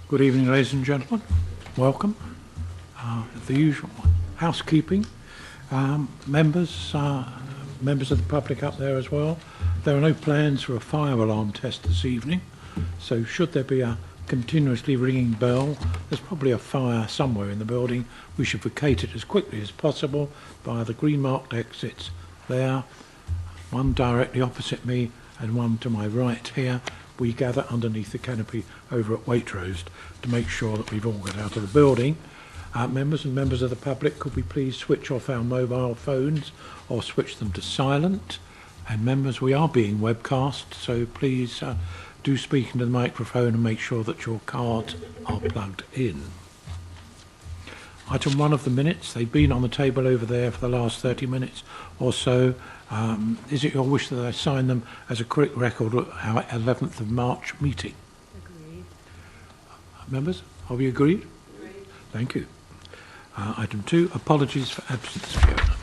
Good evening, ladies and gentlemen. Welcome. The usual housekeeping. Members of the public up there as well. There are no plans for a fire alarm test this evening, so should there be a continuously ringing bell, there's probably a fire somewhere in the building. We should vacate it as quickly as possible via the green marked exits there, one directly opposite me and one to my right here. We gather underneath the canopy over at Waitrose to make sure that we've all got out of the building. Members and members of the public, could we please switch off our mobile phones or switch them to silent? And members, we are being webcast, so please do speak into the microphone and make sure that your cards are plugged in. Item 1 of the minutes, they've been on the table over there for the last 30 minutes or so. Is it your wish that I sign them as a correct record of our 11th of March meeting? Agreed. Members, are we agreed? Agreed. Thank you. Item 2, apologies for absence, Fiona.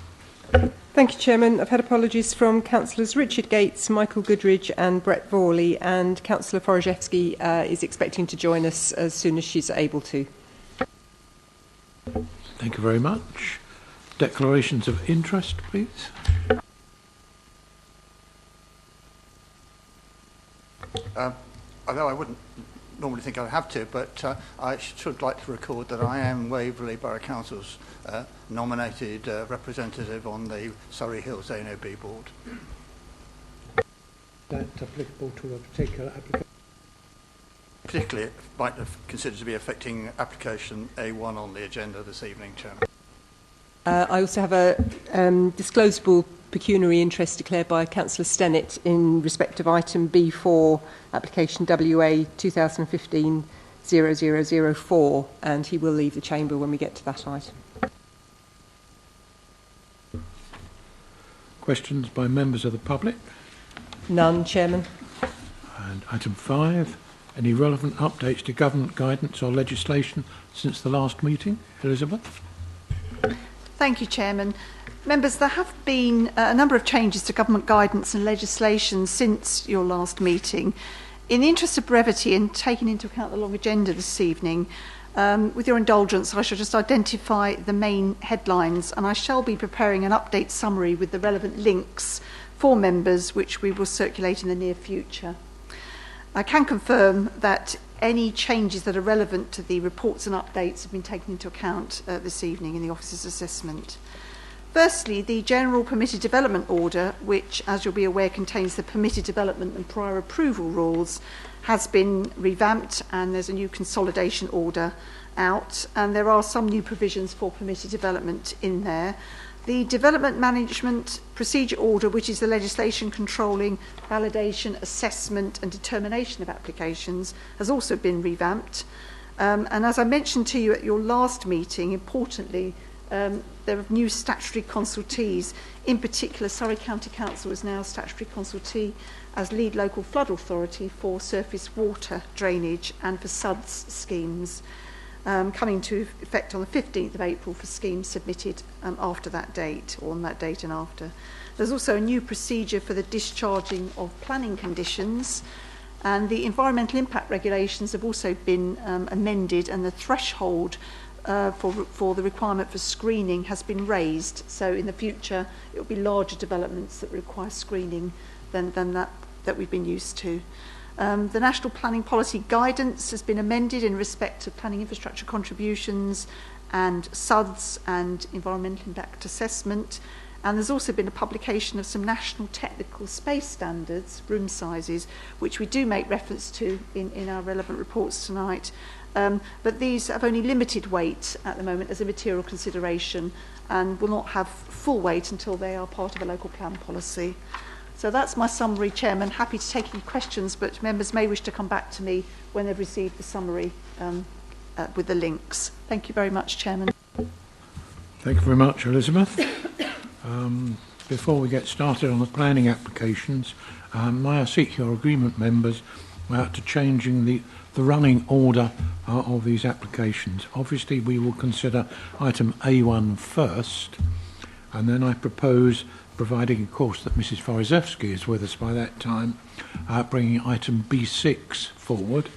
Thank you, Chairman. I've had apologies from Councillors Richard Gates, Michael Goodridge and Brett Vorley, and Councillor Forojewski is expecting to join us as soon as she's able to. Thank you very much. Declarations of interest, please. Although I wouldn't normally think I'd have to, but I should like to record that I am Waverley Borough Council's nominated representative on the Surrey Hills ANOB board. That applicable to a particular application? Particularly, it might have considered to be affecting application A1 on the agenda this evening, Chairman. I also have a disclosable pecuniary interest declared by Councillor Stennett in respect of item B4, application WA 2015-0004, and he will leave the chamber when we get to that item. Questions by members of the public? None, Chairman. And item 5, any relevant updates to government guidance or legislation since the last meeting? Elizabeth? Thank you, Chairman. Members, there have been a number of changes to government guidance and legislation since your last meeting. In the interest of brevity and taking into account the long agenda this evening, with your indulgence, I shall just identify the main headlines, and I shall be preparing an update summary with the relevant links for members, which we will circulate in the near future. I can confirm that any changes that are relevant to the reports and updates have been taken into account this evening in the officer's assessment. Firstly, the General Permitted Development Order, which, as you'll be aware, contains the permitted development and prior approval rules, has been revamped, and there's a new consolidation order out, and there are some new provisions for permitted development in there. The Development Management Procedure Order, which is the legislation controlling validation, assessment and determination of applications, has also been revamped. And as I mentioned to you at your last meeting, importantly, there are new statutory consultees. In particular, Surrey County Council is now statutory consultee as lead local flood authority for surface water drainage and for SUDS schemes, coming to effect on the 15th of April for schemes submitted after that date, or on that date and after. There's also a new procedure for the discharging of planning conditions, and the environmental impact regulations have also been amended, and the threshold for the requirement for screening has been raised. So in the future, it will be larger developments that require screening than that we've been used to. The National Planning Policy Guidance has been amended in respect to planning infrastructure contributions and SUDS and environmental impact assessment. And there's also been a publication of some national technical space standards, room sizes, which we do make reference to in our relevant reports tonight. But these have only limited weight at the moment as a material consideration and will not have full weight until they are part of a local plan policy. So that's my summary, Chairman. Happy to take any questions, but members may wish to come back to me when they've received the summary with the links. Thank you very much, Chairman. Thank you very much, Elizabeth. Before we get started on the planning applications, may I seek your agreement, members, to changing the running order of these applications. Obviously, we will consider item A1 first, and then I propose, providing, of course, that Mrs. Forojewski is with us by that time, bringing item B6 forward.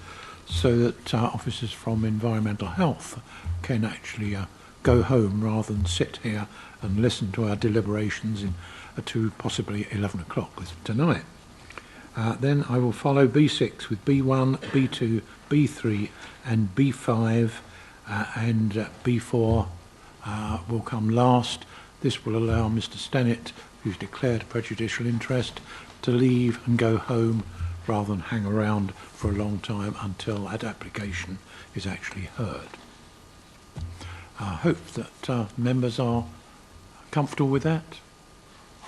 so that officers from environmental health can actually go home rather than sit here and listen to our deliberations to possibly 11 o'clock tonight. Then I will follow B6 with B1, B2, B3 and B5 and B4 will come last. This will allow Mr Stennett, who's declared a prejudicial interest, to leave and go home rather than hang around for a long time until that application is actually heard. I hope that members are comfortable with that.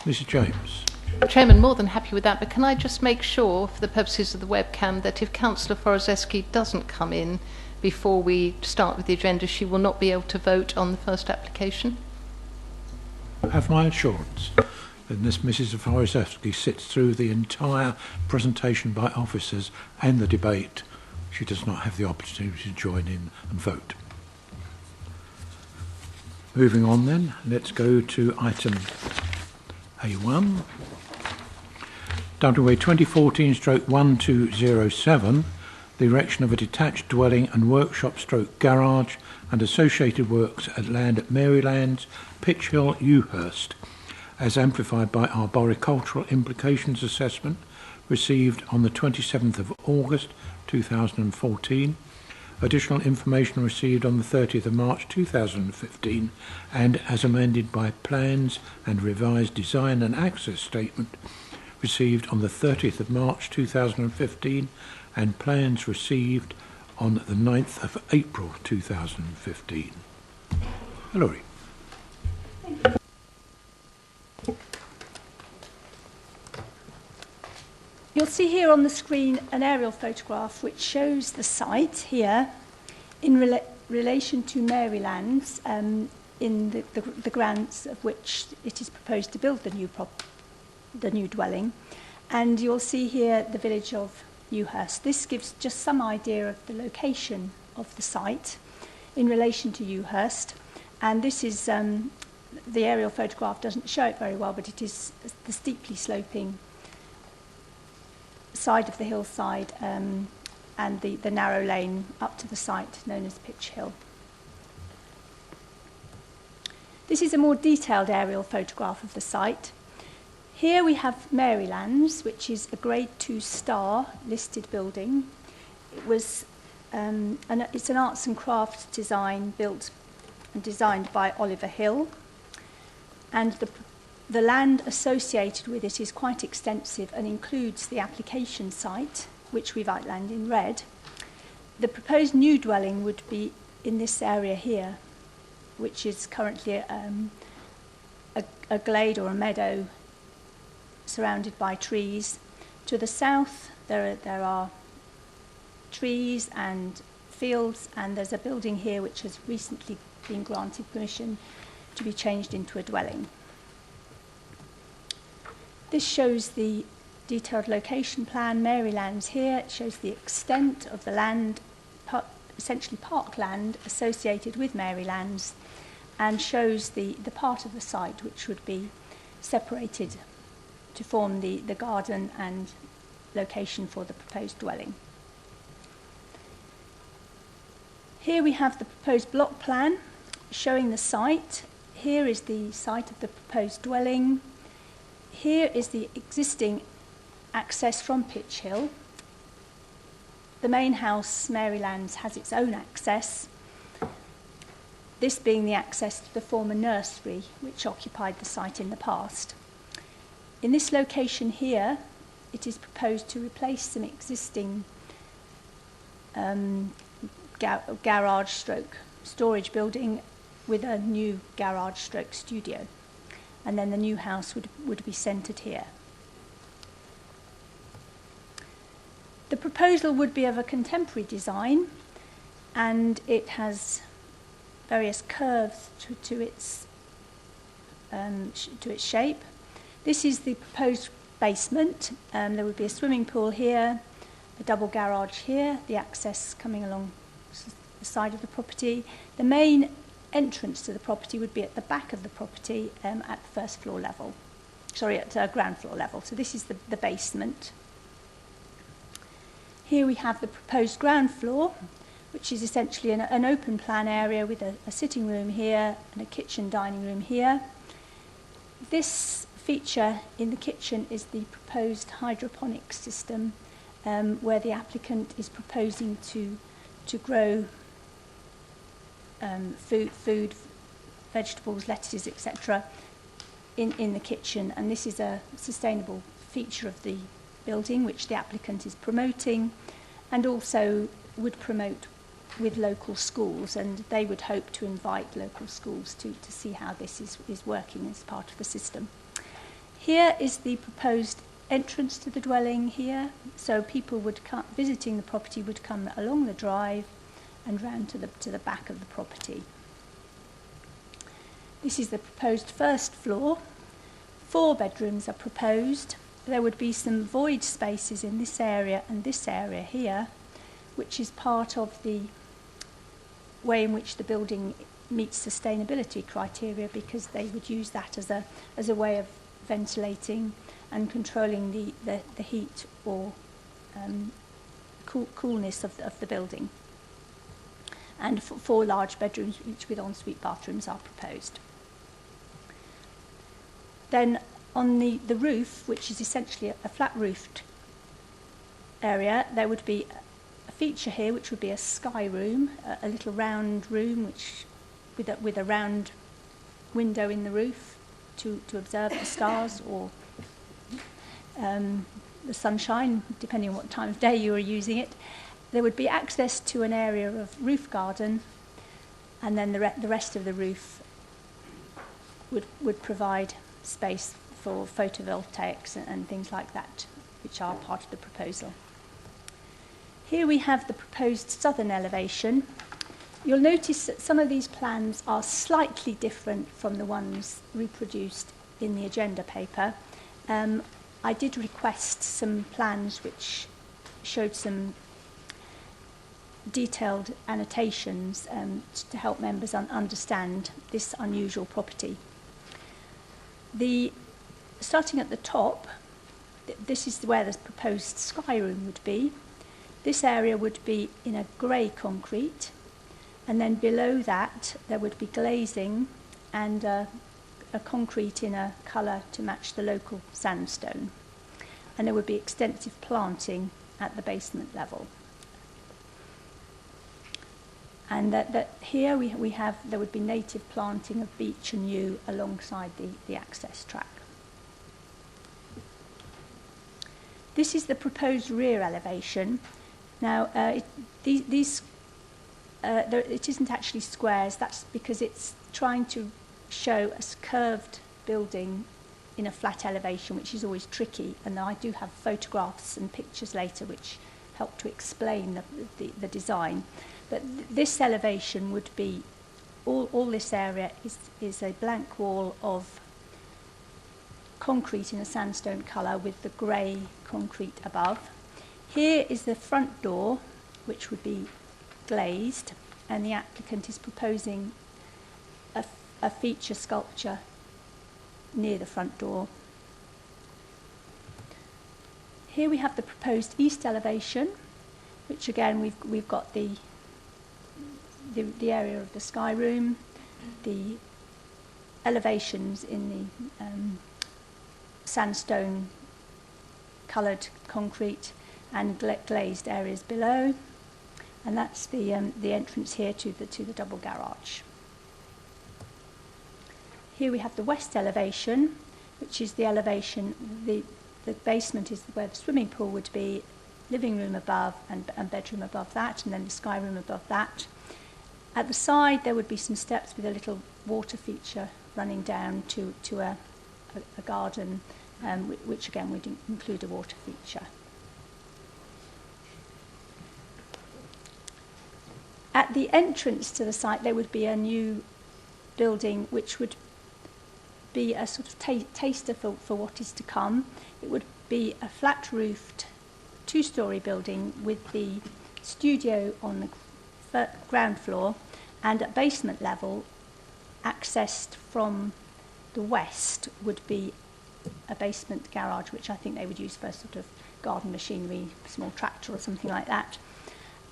Mrs James. Chairman, more than happy with that, but can I just make sure, for the purposes of the webcam, that if Councillor Forozewski doesn't come in before we start with the agenda, she will not be able to vote on the first application? Have my assurance that Mrs Forozewski sits through the entire presentation by officers and the debate. She does not have the opportunity to join in and vote. Moving on then, let's go to item A1. WA 2014/1207, the erection of a detached dwelling and workshop garage and associated works at land at Marylands, Pitch Hill, Ewhurst, as amplified by our Borough Implications Assessment received on the 27th of August 2014, additional information received on the 30th of March 2015, and as amended by plans and revised design and access statement received on the 30th of March 2015 and plans received on the 9th of April 2015. Hilary. You'll see here on the screen an aerial photograph which shows the site here in relation to Marylands, in the grounds of which it is proposed to build the new dwelling. And you'll see here the village of Ewhurst. This gives just some idea of the location of the site in relation to Ewhurst. And this is, the aerial photograph doesn't show it very well, but it is the steeply sloping side of the hillside and the narrow lane up to the site known as Pitch Hill. This is a more detailed aerial photograph of the site. Here we have Marylands, which is a Grade 2 star listed building. It was it's an arts and crafts design built and designed by Oliver Hill, and the land associated with it is quite extensive and includes the application site, which we've outlined in red. The proposed new dwelling would be in this area here, which is currently a glade or a meadow surrounded by trees. To the south, there are trees and fields, and there's a building here which has recently been granted permission to be changed into a dwelling. This shows the detailed location plan, Marylands here. It shows the extent of the land, essentially parkland, associated with Marylands, and shows the part of the site which would be separated to form the garden and location for the proposed dwelling. Here we have the proposed block plan showing the site. Here is the site of the proposed dwelling. Here is the existing access from Pitch Hill. The main house, Marylands, has its own access, this being the access to the former nursery which occupied the site in the past. In this location here, it is proposed to replace some existing garage stroke storage building with a new garage stroke studio. And then the new house would be centred here. The proposal would be of a contemporary design, and it has various curves to its shape. This is the proposed basement. There would be a swimming pool here, a double garage here, the access coming along the side of the property. The main entrance to the property would be at the back of the property at the first floor level. Sorry, at ground floor level. So this is the basement. Here we have the proposed ground floor, which is essentially an open plan area with a sitting room here and a kitchen dining room here. This feature in the kitchen is the proposed hydroponic system, where the applicant is proposing to grow food, vegetables, lettuces, etc. in the kitchen, and this is a sustainable feature of the building which the applicant is promoting, and also would promote with local schools, and they would hope to invite local schools to see how this is working as part of the system. Here is the proposed entrance to the dwelling here, so people would come, visiting the property would come along the drive and round to the back of the property. This is the proposed first floor. 4 bedrooms are proposed. There would be some void spaces in this area and this area here, which is part of the way in which the building meets sustainability criteria, because they would use that as a way of ventilating and controlling the heat or coolness of the building. And 4 large bedrooms, each with ensuite bathrooms, are proposed. Then on the roof, which is essentially a flat-roofed area, there would be a feature here which would be a sky room, a little round room which with a round window in the roof to observe the stars or the sunshine, depending on what time of day you are using it. There would be access to an area of roof garden, and then the rest of the roof would provide space for photovoltaics and things like that, which are part of the proposal. Here we have the proposed southern elevation. You'll notice that some of these plans are slightly different from the ones reproduced in the agenda paper. I did request some plans which showed some detailed annotations to help members understand this unusual property. Starting at the top, this is where the proposed sky room would be. This area would be in a grey concrete, and then below that there would be glazing and a concrete in a colour to match the local sandstone. And there would be extensive planting at the basement level. And that here there would be native planting of beech and yew alongside the access track. This is the proposed rear elevation. Now, it isn't actually squares. That's because it's trying to show a curved building in a flat elevation, which is always tricky. And I do have photographs and pictures later which help to explain the design. But this elevation would be, all this area is a blank wall of concrete in a sandstone colour with the grey concrete above. Here is the front door, which would be glazed, and the applicant is proposing a feature sculpture near the front door. Here we have the proposed east elevation, which again we've got the area of the sky room, the elevations in the sandstone coloured concrete and glazed areas below, and that's the entrance here to the double garage. Here we have the west elevation, which is the elevation, the basement is where the swimming pool would be, living room above and bedroom above that, and then the sky room above that. At the side there would be some steps with a little water feature running down to a garden, which again would include a water feature. At the entrance to the site there would be a new building which would be a sort of taster for what is to come. It would be a flat-roofed 2-storey building with the studio on the ground floor, and at basement level, accessed from the west, would be a basement garage, which I think they would use for sort of garden machinery, small tractor or something like that.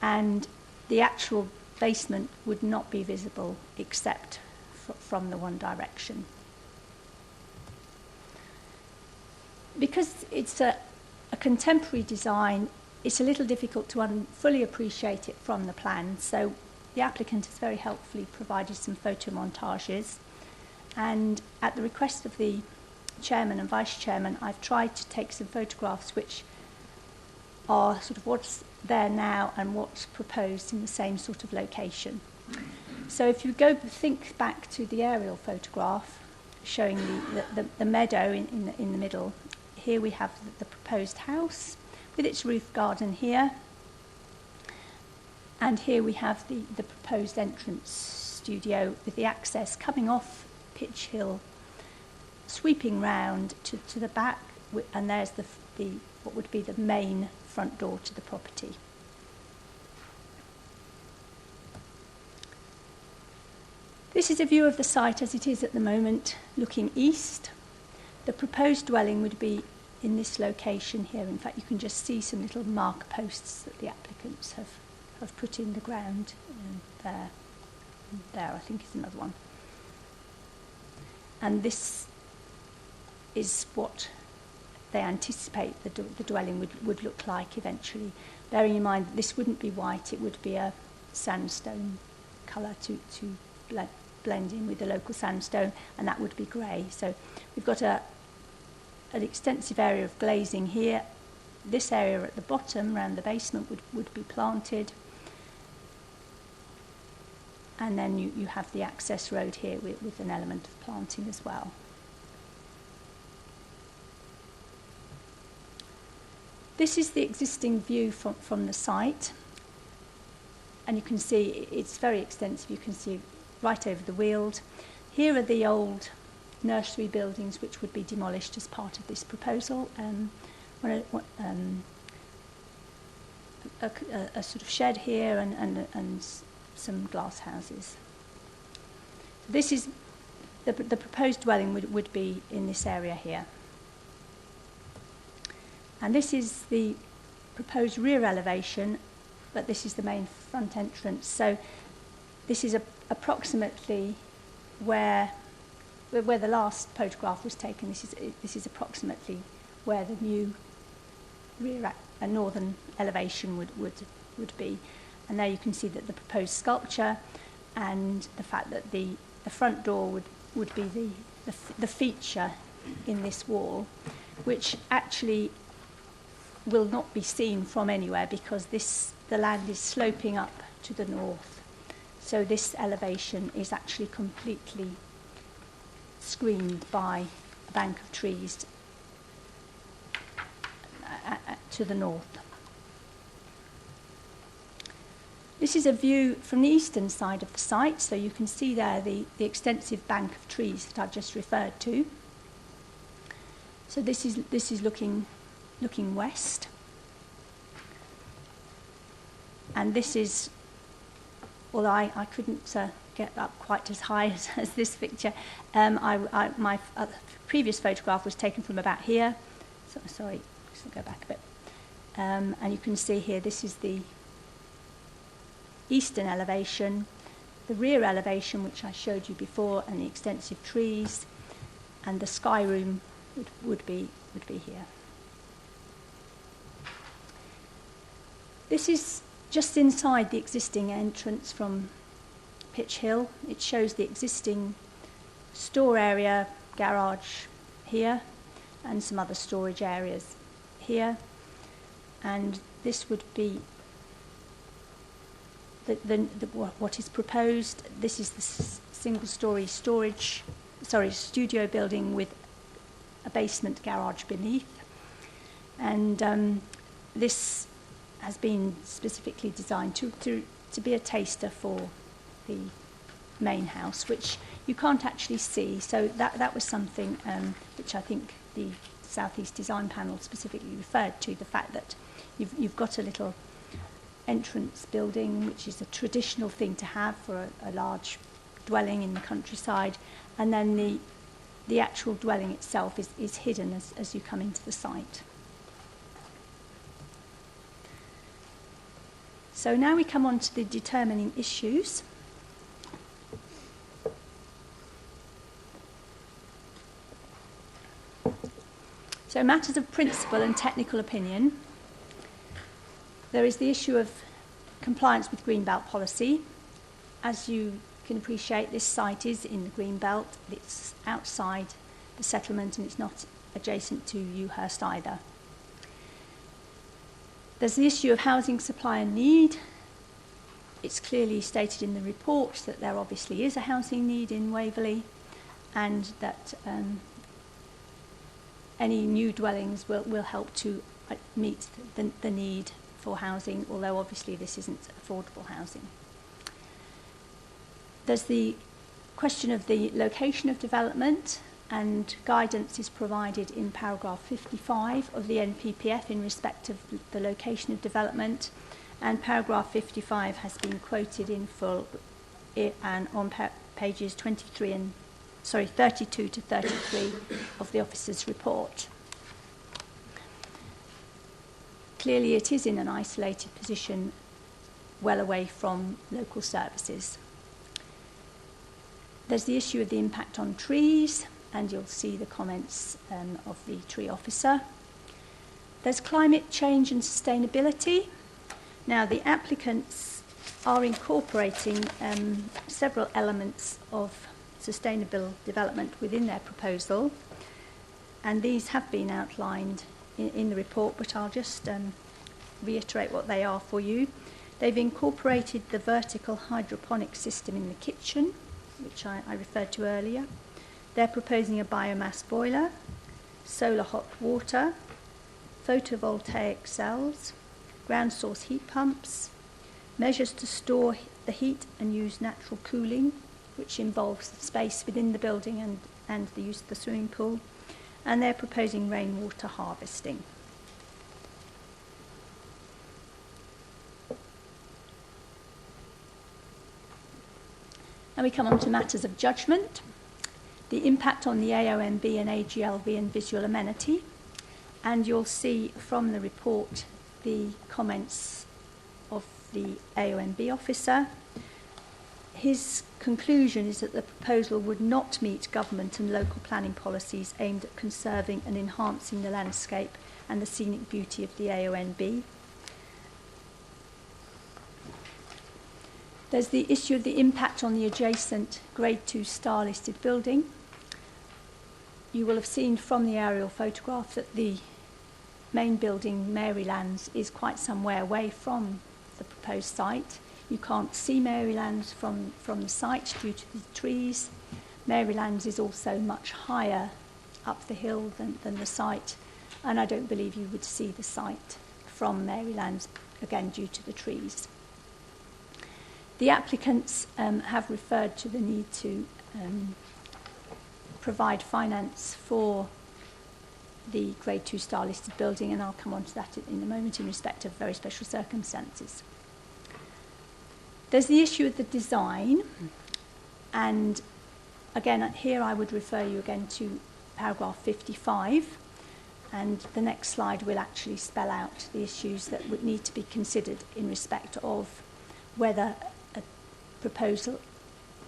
And the actual basement would not be visible except from the one direction. Because it's a contemporary design, it's a little difficult to fully appreciate it from the plan. So the applicant has very helpfully provided some photo montages. And at the request of the chairman and vice chairman, I've tried to take some photographs which are sort of what's there now and what's proposed in the same sort of location. So if you think back to the aerial photograph showing the meadow in the middle, here we have the proposed house with its roof garden here, and here we have the proposed entrance studio with the access coming off Pitch Hill, sweeping round to the back, and there's the what would be the main front door to the property. This is a view of the site as it is at the moment, looking east. The proposed dwelling would be in this location here. In fact, you can just see some little marker posts that the applicants have put in the ground. There, I think, is another one. And this is what they anticipate the dwelling would look like eventually. Bearing in mind that this wouldn't be white, it would be a sandstone colour to blend in with the local sandstone, and that would be grey. So we've got an extensive area of glazing here. This area at the bottom, around the basement, would be planted. And then you have the access road here with an element of planting as well. This is the existing view from the site. And you can see it's very extensive. You can see right over the Weald. Here are the old nursery buildings which would be demolished as part of this proposal. A sort of shed here and some glass houses. This is the proposed dwelling would be in this area here. And this is the proposed rear elevation, but this is the main front entrance. So this is approximately where the last photograph was taken. This is approximately where the new rear northern elevation would be. And there you can see that the proposed sculpture and the fact that the front door would be the feature in this wall, which actually will not be seen from anywhere because the land is sloping up to the north. So this elevation is actually completely screened by a bank of trees to the north. This is a view from the eastern side of the site, so you can see there the extensive bank of trees that I've just referred to. So this is looking west, and this is, although I couldn't get up quite as high as this picture, my previous photograph was taken from about here. So, sorry, just go back a bit, and you can see here this is the eastern elevation, the rear elevation which I showed you before, and the extensive trees, and the sky room would be here. This is just inside the existing entrance from Pitch Hill. It shows the existing store area, garage here, and some other storage areas here. And this would be what is proposed. This is the single-storey studio building with a basement garage beneath. And this has been specifically designed to be a taster for the main house, which you can't actually see. So that was something which I think the South East Design Panel specifically referred to, the fact that you've got a little entrance building, which is a traditional thing to have for a large dwelling in the countryside, and then the actual dwelling itself is hidden as you come into the site. So now we come on to the determining issues. So matters of principle and technical opinion. There is the issue of compliance with Greenbelt policy. As you can appreciate, this site is in the Greenbelt. It's outside the settlement and it's not adjacent to Ewhurst either. There's the issue of housing supply and need. It's clearly stated in the report that there obviously is a housing need in Waverley, and that any new dwellings will help to meet the need for housing, although obviously this isn't affordable housing. There's the question of the location of development, and guidance is provided in paragraph 55 of the NPPF in respect of the location of development, and paragraph 55 has been quoted in full and on pages 32 to 33 of the officer's report. Clearly it is in an isolated position, well away from local services. There's the issue of the impact on trees, and you'll see the comments of the tree officer. There's climate change and sustainability. Now, the applicants are incorporating several elements of sustainable development within their proposal, and these have been outlined in the report, but I'll just reiterate what they are for you. They've incorporated the vertical hydroponic system in the kitchen, which I referred to earlier. They're proposing a biomass boiler, solar hot water, photovoltaic cells, ground source heat pumps, measures to store the heat and use natural cooling, which involves the space within the building and the use of the swimming pool, and they're proposing rainwater harvesting. Now we come on to matters of judgment. The impact on the AONB and AGLV and visual amenity, and you'll see from the report the comments of the AONB officer. His conclusion is that the proposal would not meet government and local planning policies aimed at conserving and enhancing the landscape and the scenic beauty of the AONB. There's the issue of the impact on the adjacent Grade 2 star listed building. You will have seen from the aerial photograph that the main building, Marylands, is quite some way away from the proposed site. You can't see Marylands from the site due to the trees. Marylands is also much higher up the hill than the site, and I don't believe you would see the site from Marylands, again due to the trees. The applicants have referred to the need to provide finance for the Grade 2 star listed building, and I'll come on to that in a moment in respect of very special circumstances. There's the issue of the design, and again here I would refer you again to paragraph 55, and the next slide will actually spell out the issues that would need to be considered in respect of whether a proposal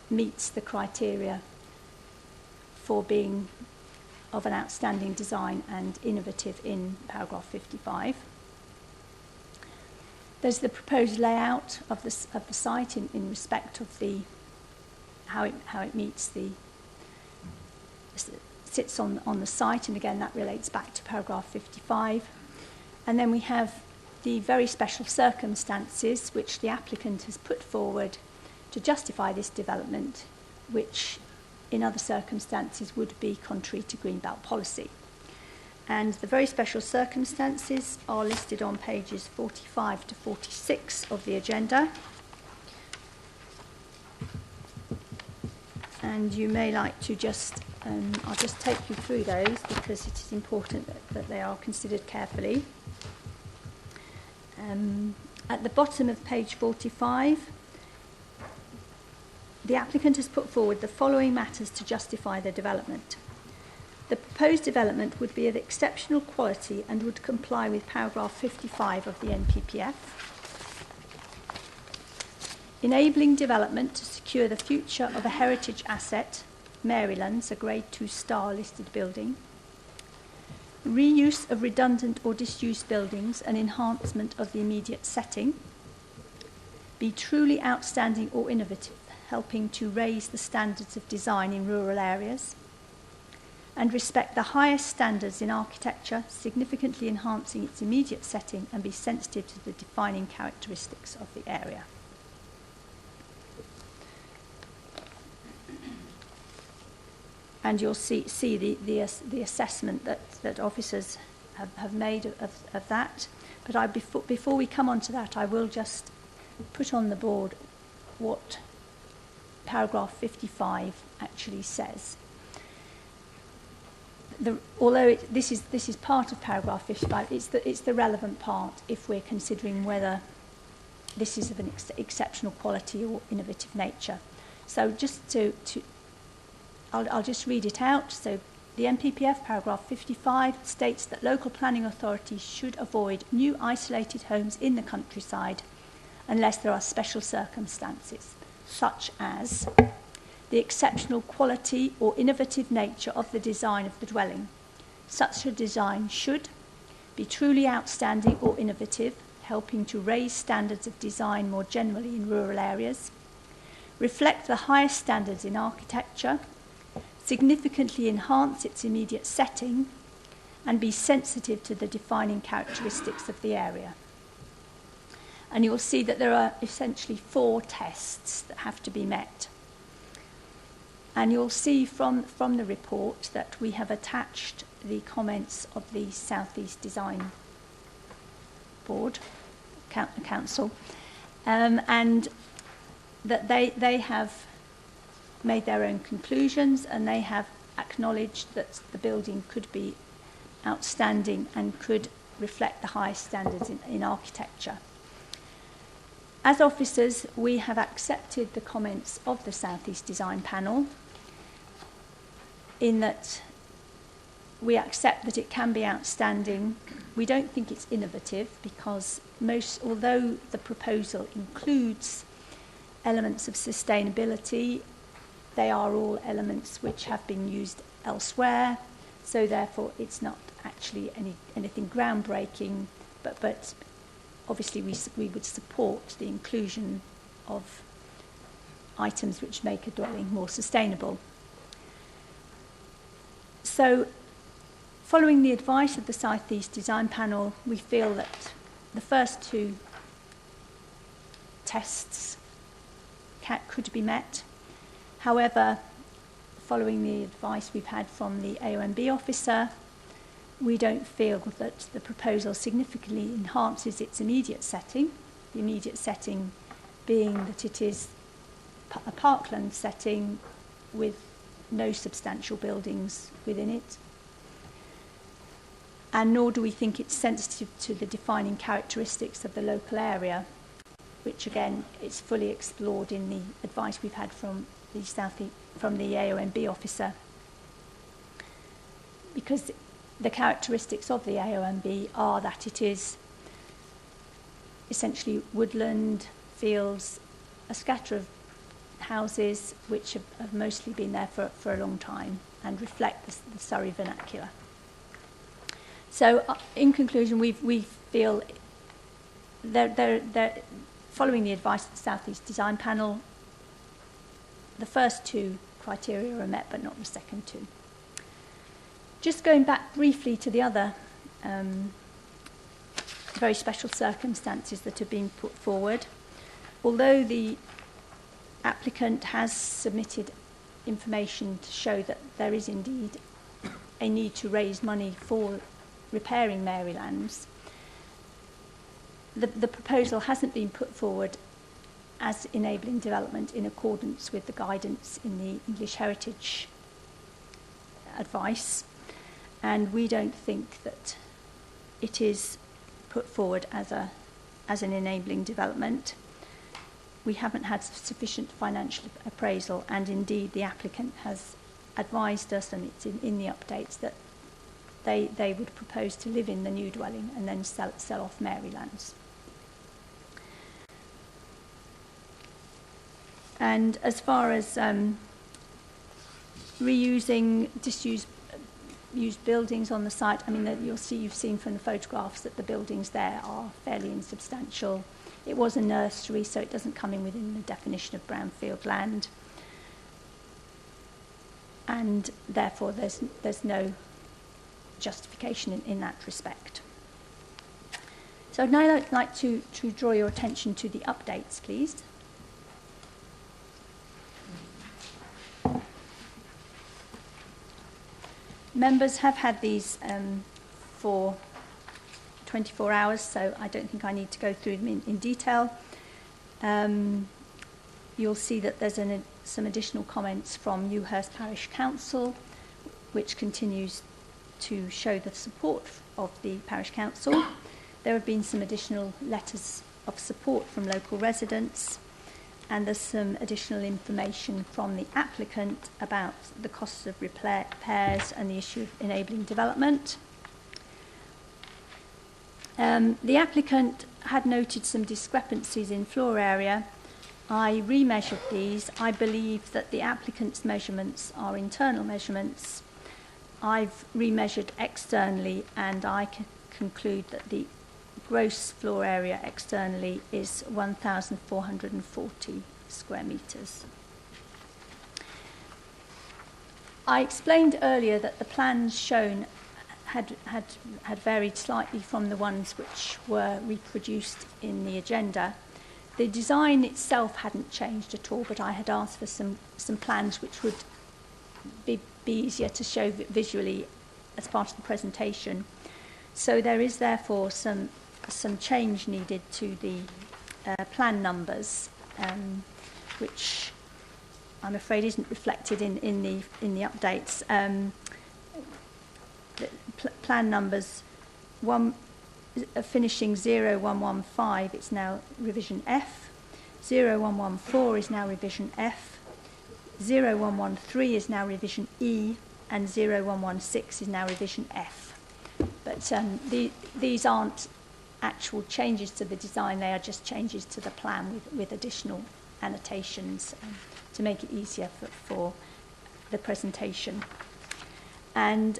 meets the criteria for being of an outstanding design and innovative in paragraph 55. There's the proposed layout of the site in respect of the how it meets the sits on the site, and again that relates back to paragraph 55. And then we have the very special circumstances which the applicant has put forward to justify this development, which in other circumstances would be contrary to Greenbelt policy. And the very special circumstances are listed on pages 45 to 46 of the agenda. And you may like to just, I'll just take you through those because it is important that they are considered carefully. At the bottom of page 45, the applicant has put forward the following matters to justify the development. The proposed development would be of exceptional quality and would comply with paragraph 55 of the NPPF. enabling development to secure the future of a heritage asset, Marylands, a Grade 2 star listed building, reuse of redundant or disused buildings and enhancement of the immediate setting, be truly outstanding or innovative, helping to raise the standards of design in rural areas, and respect the highest standards in architecture, significantly enhancing its immediate setting and be sensitive to the defining characteristics of the area. And you'll see the assessment that officers have made of that. But before we come on to that, I will just put on the board what paragraph 55 actually says. Although this is part of paragraph 55, it's the relevant part if we're considering whether this is of an exceptional quality or innovative nature. So just I'll just read it out. So the NPPF paragraph 55 states that local planning authorities should avoid new isolated homes in the countryside unless there are special circumstances, such as the exceptional quality or innovative nature of the design of the dwelling. Such a design should be truly outstanding or innovative, helping to raise standards of design more generally in rural areas, reflect the highest standards in architecture, significantly enhance its immediate setting, and be sensitive to the defining characteristics of the area. And you'll see that there are essentially 4 tests that have to be met. And you'll see from the report that we have attached the comments of the South East Design Board, Council, and that they have made their own conclusions, and they have acknowledged that the building could be outstanding and could reflect the highest standards in architecture. As officers, we have accepted the comments of the South East Design Panel in that we accept that it can be outstanding. We don't think it's innovative because although the proposal includes elements of sustainability, they are all elements which have been used elsewhere, so therefore it's not actually anything groundbreaking, but obviously we would support the inclusion of items which make a dwelling more sustainable. So, following the advice of the South East Design Panel, we feel that the first 2 tests could be met. However, following the advice we've had from the AONB officer, we don't feel that the proposal significantly enhances its immediate setting, the immediate setting being that it is a parkland setting with no substantial buildings within it. And nor do we think it's sensitive to the defining characteristics of the local area, which again is fully explored in the advice we've had from the AONB officer. Because the characteristics of the AONB are that it is essentially woodland, fields, a scatter of houses which have mostly been there for a long time and reflect the Surrey vernacular. So in conclusion, we feel that following the advice of the South East Design Panel, the first 2 criteria are met but not the second 2. Just going back briefly to the other very special circumstances that have been put forward, although the applicant has submitted information to show that there is indeed a need to raise money for repairing Marylands, the proposal hasn't been put forward as enabling development in accordance with the guidance in the English Heritage advice, and we don't think that it is put forward as an enabling development. We haven't had sufficient financial appraisal, and indeed the applicant has advised us, and it's in the updates, that they would propose to live in the new dwelling and then sell off Marylands. And as far as reusing disused used buildings on the site, I mean, you've seen from the photographs that the buildings there are fairly insubstantial. It was a nursery, so it doesn't come in within the definition of brownfield land. And therefore, there's no justification in that respect. So I'd now like to draw your attention to the updates, please. Members have had these for 24 hours, so I don't think I need to go through them in detail. You'll see that there's some additional comments from Ewhurst Parish Council, which continues to show the support of the Parish Council. There have been some additional letters of support from local residents, and there's some additional information from the applicant about the costs of repairs and the issue of enabling development. The applicant had noted some discrepancies in floor area. I remeasured these. I believe that the applicant's measurements are internal measurements. I've remeasured externally, and I can conclude that the gross floor area externally is 1,440 square metres. I explained earlier that the plans shown had varied slightly from the ones which were reproduced in the agenda. The design itself hadn't changed at all, but I had asked for some plans which would be easier to show visually as part of the presentation. So there is therefore some change needed to the plan numbers, which I'm afraid isn't reflected in the updates. Plan numbers finishing 0115, it's now revision F. 0114 is now revision F. 0113 is now revision E, and 0116 is now revision F. But these aren't actual changes to the design, they are just changes to the plan with additional annotations to make it easier for the presentation. And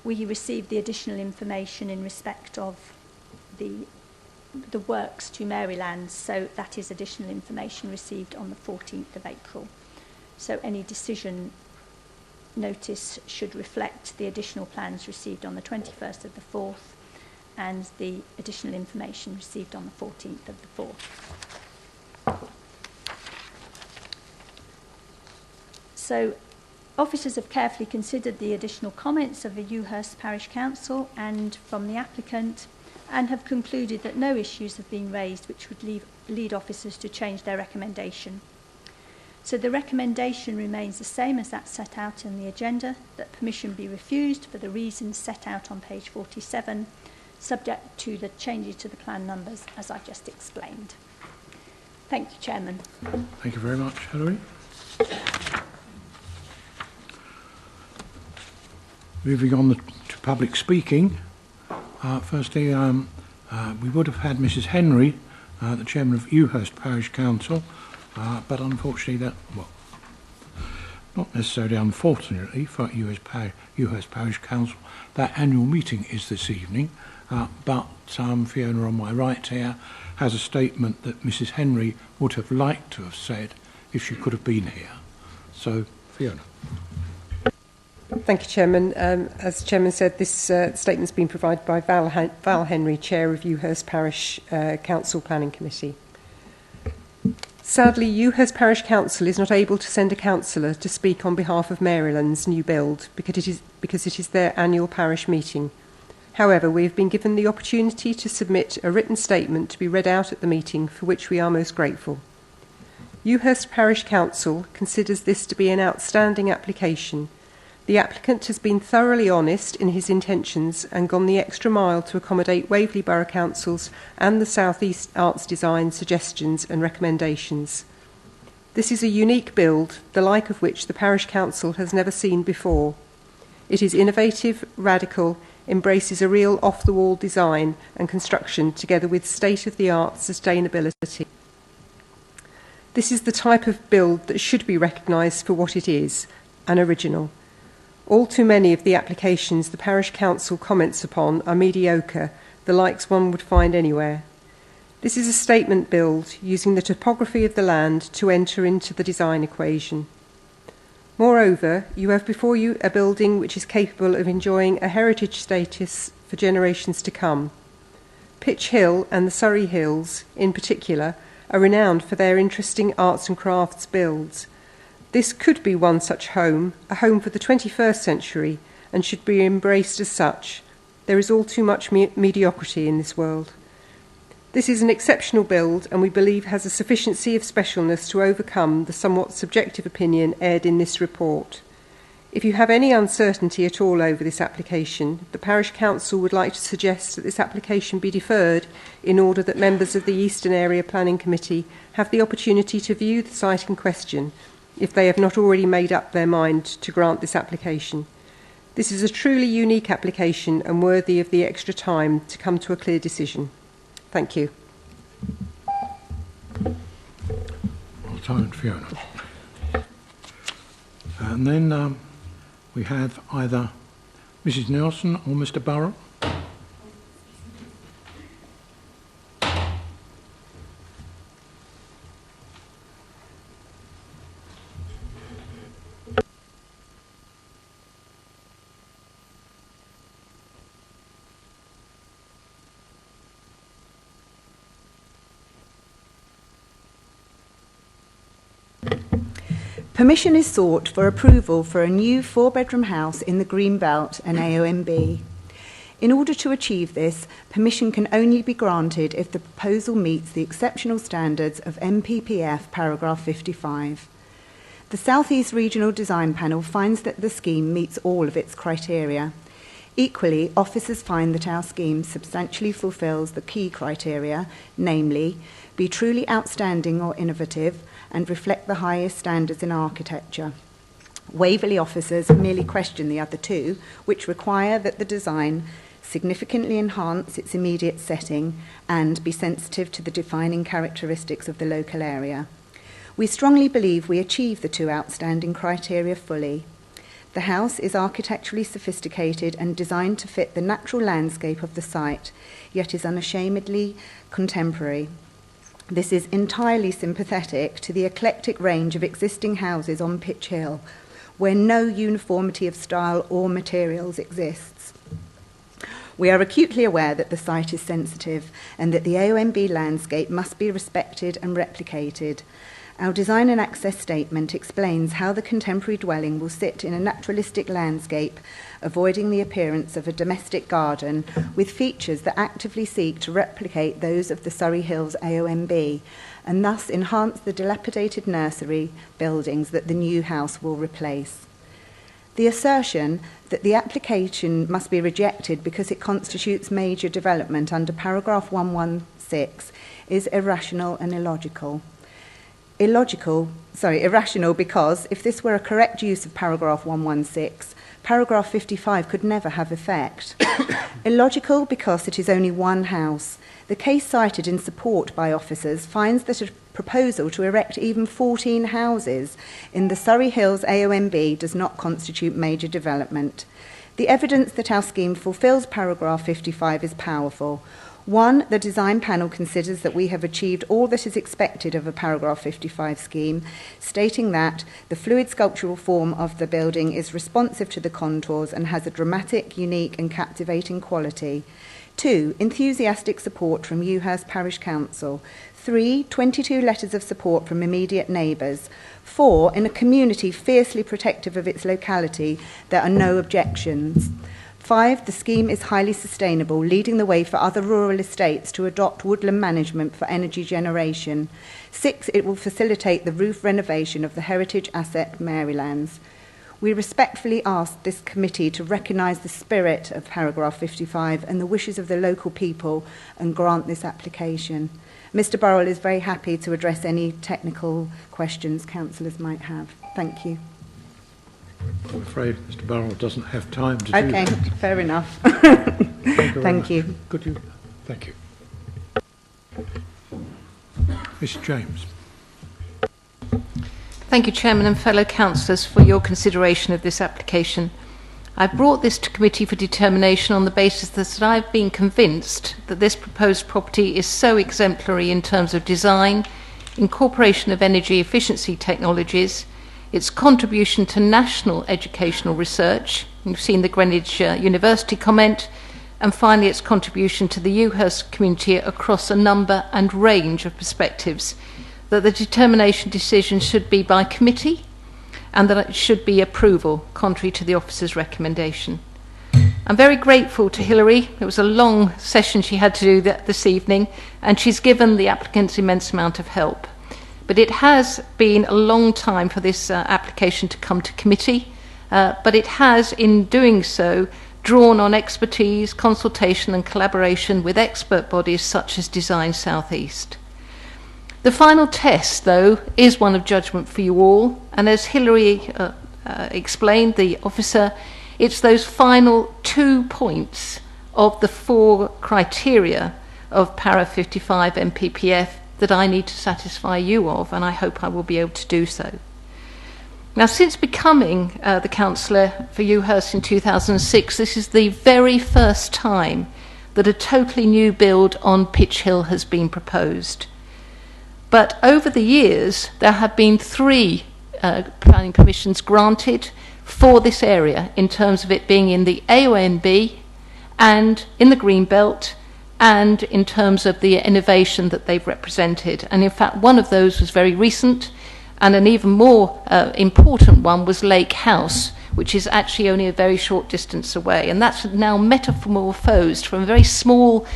we received the additional information in respect of the works to Maryland, so that is additional information received on the 14th of April. So any decision notice should reflect the additional plans received on the 21st of the 4th and the additional information received on the 14th of the 4th. So officers have carefully considered the additional comments of the Ewhurst Parish Council and from the applicant, and have concluded that no issues have been raised which would lead officers to change their recommendation. So the recommendation remains the same as that set out in the agenda, that permission be refused for the reasons set out on page 47, subject to the changes to the plan numbers as I've just explained. Thank you, Chairman. Thank you very much, Hilary. Moving on to public speaking. Firstly, we would have had Mrs. Henry, the chairman of Ewhurst Parish Council, but unfortunately not necessarily unfortunately for Ewhurst Parish Council, that annual meeting is this evening, but Fiona on my right here has a statement that Mrs. Henry would have liked to have said if she could have been here. So, Fiona. Thank you, Chairman. As the Chairman said, this statement's been provided by Val Henry, Chair of Ewhurst Parish Council Planning Committee. Sadly, Ewhurst Parish Council is not able to send a councillor to speak on behalf of Maryland's new build because it is their annual parish meeting. However, we have been given the opportunity to submit a written statement to be read out at the meeting, for which we are most grateful. Ewhurst Parish Council considers this to be an outstanding application. The applicant has been thoroughly honest in his intentions and gone the extra mile to accommodate Waverley Borough Council's and the South East Arts Design suggestions and recommendations. This is a unique build, the like of which the Parish Council has never seen before. It is innovative, radical, embraces a real off-the-wall design and construction together with state-of-the-art sustainability. This is the type of build that should be recognised for what it is, an original. All too many of the applications the parish council comments upon are mediocre, the likes one would find anywhere. This is a statement build using the topography of the land to enter into the design equation. Moreover, you have before you a building which is capable of enjoying a heritage status for generations to come. Pitch Hill and the Surrey Hills, in particular, are renowned for their interesting arts and crafts builds. This could be one such home, a home for the 21st century, and should be embraced as such. There is all too much mediocrity in this world. This is an exceptional build, and we believe has a sufficiency of specialness to overcome the somewhat subjective opinion aired in this report. If you have any uncertainty at all over this application, the Parish Council would like to suggest that this application be deferred in order that members of the Eastern Area Planning Committee have the opportunity to view the site in question, if they have not already made up their mind to grant this application. This is a truly unique application and worthy of the extra time to come to a clear decision. Thank you. Well done, Fiona. And then we have either Mrs. Nelson or Mr. Borough. Permission is sought for approval for a new 4-bedroom house in the Greenbelt and AONB. In order to achieve this, permission can only be granted if the proposal meets the exceptional standards of MPPF paragraph 55. The South East Regional Design Panel finds that the scheme meets all of its criteria. Equally, officers find that our scheme substantially fulfills the key criteria, namely, be truly outstanding or innovative, and reflect the highest standards in architecture. Waverley officers merely question the other two, which require that the design significantly enhance its immediate setting and be sensitive to the defining characteristics of the local area. We strongly believe we achieve the two outstanding criteria fully. The house is architecturally sophisticated and designed to fit the natural landscape of the site, yet is unashamedly contemporary. This is entirely sympathetic to the eclectic range of existing houses on Pitch Hill, where no uniformity of style or materials exists. We are acutely aware that the site is sensitive and that the AONB landscape must be respected and replicated. Our design and access statement explains how the contemporary dwelling will sit in a naturalistic landscape, avoiding the appearance of a domestic garden, with features that actively seek to replicate those of the Surrey Hills AONB, and thus enhance the dilapidated nursery buildings that the new house will replace. The assertion that the application must be rejected because it constitutes major development under paragraph 116 is irrational and illogical. Irrational because if this were a correct use of paragraph 116, paragraph 55 could never have effect. Illogical because it is only one house. The case cited in support by officers finds that a proposal to erect even 14 houses in the Surrey Hills AONB does not constitute major development. The evidence that our scheme fulfills paragraph 55 is powerful. 1, the design panel considers that we have achieved all that is expected of a paragraph 55 scheme, stating that the fluid sculptural form of the building is responsive to the contours and has a dramatic, unique and captivating quality. 2, enthusiastic support from Ewhurst Parish Council. 3, 22 letters of support from immediate neighbours. 4, in a community fiercely protective of its locality, there are no objections. 5, the scheme is highly sustainable, leading the way for other rural estates to adopt woodland management for energy generation. 6, it will facilitate the roof renovation of the heritage asset Marylands. We respectfully ask this committee to recognise the spirit of paragraph 55 and the wishes of the local people and grant this application. Mr. Borough is very happy to address any technical questions councillors might have. Thank you. I'm afraid Mr. Borough doesn't have time to do that. Okay, fair enough. Thank you. Could you? Thank you. Mr. James. Thank you, Chairman and fellow councillors, for your consideration of this application. I brought this to committee for determination on the basis that I've been convinced that this proposed property is so exemplary in terms of design, incorporation of energy efficiency technologies, its contribution to national educational research, you've seen the Greenwich University comment, and finally its contribution to the Ewhurst community across a number and range of perspectives, that the determination decision should be by committee and that it should be approval, contrary to the officer's recommendation. I'm very grateful to Hilary. It was a long session she had to do this evening, and she's given the applicants immense amount of help. But it has been a long time for this application to come to committee, but it has, in doing so, drawn on expertise, consultation and collaboration with expert bodies such as Design South East. The final test, though, is one of judgment for you all, and as Hilary explained, the officer, it's those final 2 points of the 4 criteria of Para 55 MPPF that I need to satisfy you of, and I hope I will be able to do so. Now, since becoming the councillor for Ewhurst in 2006, this is the very first time that a totally new build on Pitch Hill has been proposed. But over the years, there have been 3 planning permissions granted for this area in terms of it being in the AONB and in the Green Belt and in terms of the innovation that they've represented. And in fact, one of those was very recent, and an even more important one was Lake House, which is actually only a very short distance away. And that's now metamorphosed from a very small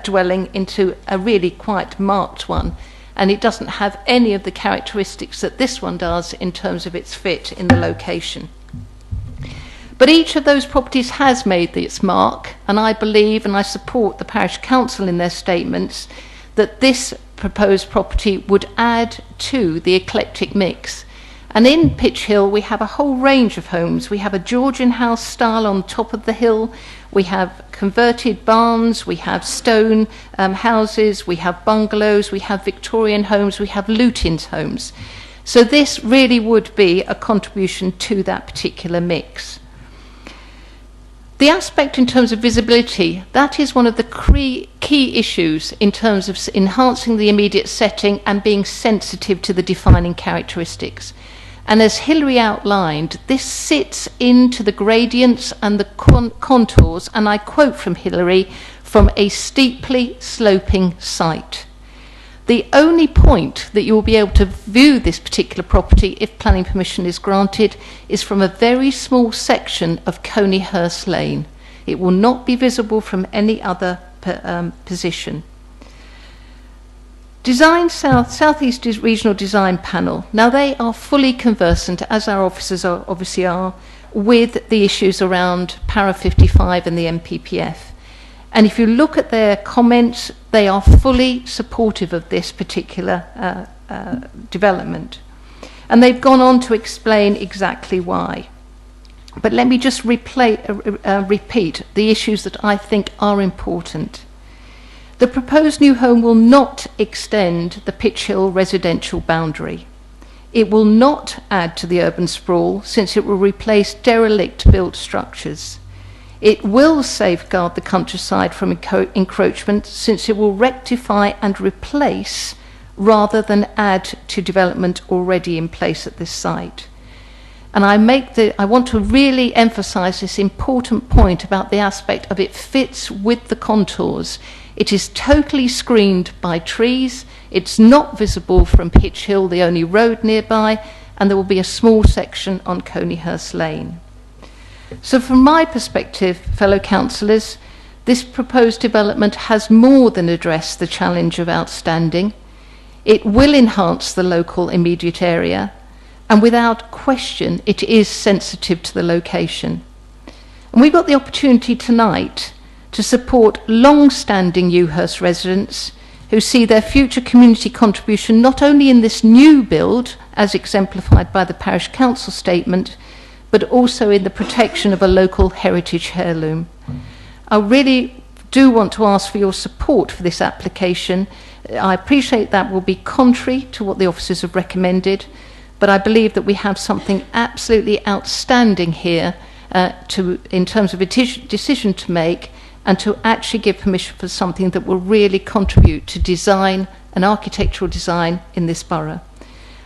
dwelling into a really quite marked one. And it doesn't have any of the characteristics that this one does in terms of its fit in the location. But each of those properties has made its mark, and I believe and I support the Parish Council in their statements that this proposed property would add to the eclectic mix. And in Pitch Hill, we have a whole range of homes. We have a Georgian house style on top of the hill. We have converted barns. We have stone houses. We have bungalows. We have Victorian homes. We have Lutyens homes. So this really would be a contribution to that particular mix. The aspect in terms of visibility, that is one of the key issues in terms of enhancing the immediate setting and being sensitive to the defining characteristics. And as Hilary outlined, this sits into the gradients and the contours, and I quote from Hilary, from a steeply sloping site. The only point that you will be able to view this particular property, if planning permission is granted, is from a very small section of Coneyhurst Lane. It will not be visible from any other position. Design South East Regional Design Panel. Now they are fully conversant, as our officers obviously are, with the issues around Para 55 and the MPPF. And if you look at their comments, they are fully supportive of this particular development. And they've gone on to explain exactly why. But let me just repeat the issues that I think are important. The proposed new home will not extend the Pitch Hill residential boundary. It will not add to the urban sprawl, since it will replace derelict built structures. It will safeguard the countryside from encroachment, since it will rectify and replace rather than add to development already in place at this site. And I want to really emphasize this important point about the aspect of it fits with the contours. It is totally screened by trees. It's not visible from Pitch Hill, the only road nearby, and there will be a small section on Coneyhurst Lane. So from my perspective, fellow councillors, this proposed development has more than addressed the challenge of outstanding. It will enhance the local immediate area, and without question, it is sensitive to the location. And we've got the opportunity tonight to support long-standing Ewhurst residents who see their future community contribution not only in this new build, as exemplified by the Parish Council statement, but also in the protection of a local heritage heirloom. I really do want to ask for your support for this application. I appreciate that will be contrary to what the officers have recommended, but I believe that we have something absolutely outstanding here in terms of a decision to make, and to actually give permission for something that will really contribute to design and architectural design in this borough.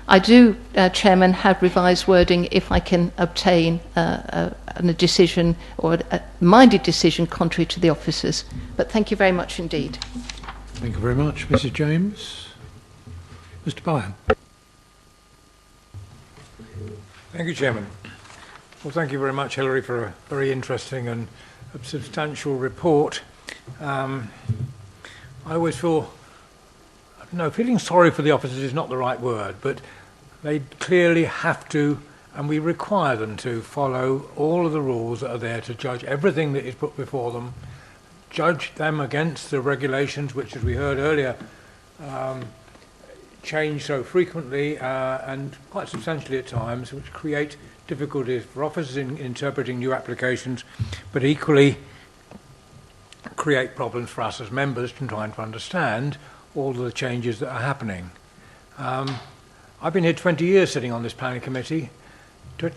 I do, Chairman, have revised wording if I can obtain a decision or a minded decision contrary to the officers. But thank you very much indeed. Thank you very much, Mrs. James. Mr. Byam. Thank you, Chairman. Well, thank you very much, Hilary, for a very interesting and substantial report. I always feel, no, feeling sorry for the officers is not the right word, but they clearly have to, and we require them to, follow all of the rules that are there to judge everything that is put before them, judge them against the regulations, which, as we heard earlier, change so frequently and quite substantially at times, which create difficulties for officers in interpreting new applications, but equally create problems for us as members in trying to understand all of the changes that are happening. I've been here 20 years sitting on this planning committee,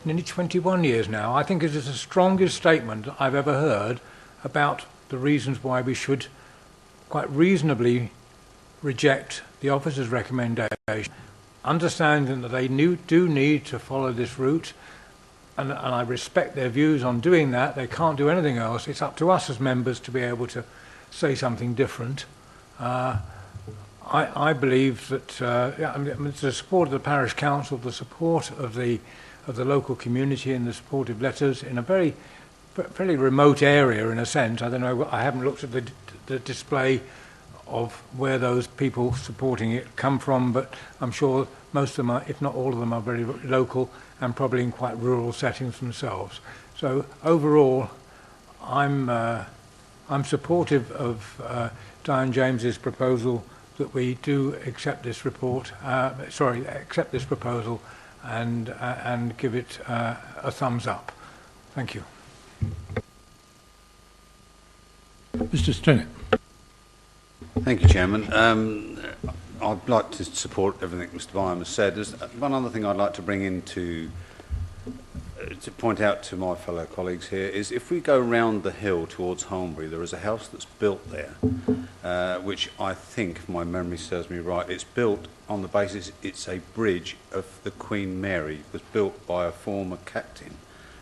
nearly 21 years now. I think it is the strongest statement I've ever heard about the reasons why we should quite reasonably reject the officers' recommendation, understanding that they do need to follow this route, and I respect their views on doing that. They can't do anything else. It's up to us as members to be able to say something different. I believe that the support of the parish council, the support of the local community, and the supportive letters in a fairly remote area, in a sense. I don't know. I haven't looked at the display of where those people supporting it come from, but I'm sure most of them are, if not all of them, are very local and probably in quite rural settings themselves. So overall, I'm supportive of Diane James's proposal that we do accept this report. Accept this proposal and give it a thumbs up. Thank you. Mr. Stinnett. Thank you, Chairman. I'd like to support everything Mr. Byam has said. There's one other thing I'd like to bring in to point out to my fellow colleagues here is if we go round the hill towards Holmbury, there is a house that's built there, which I think, if my memory serves me right, it's built on the basis it's a bridge of the Queen Mary. It was built by a former captain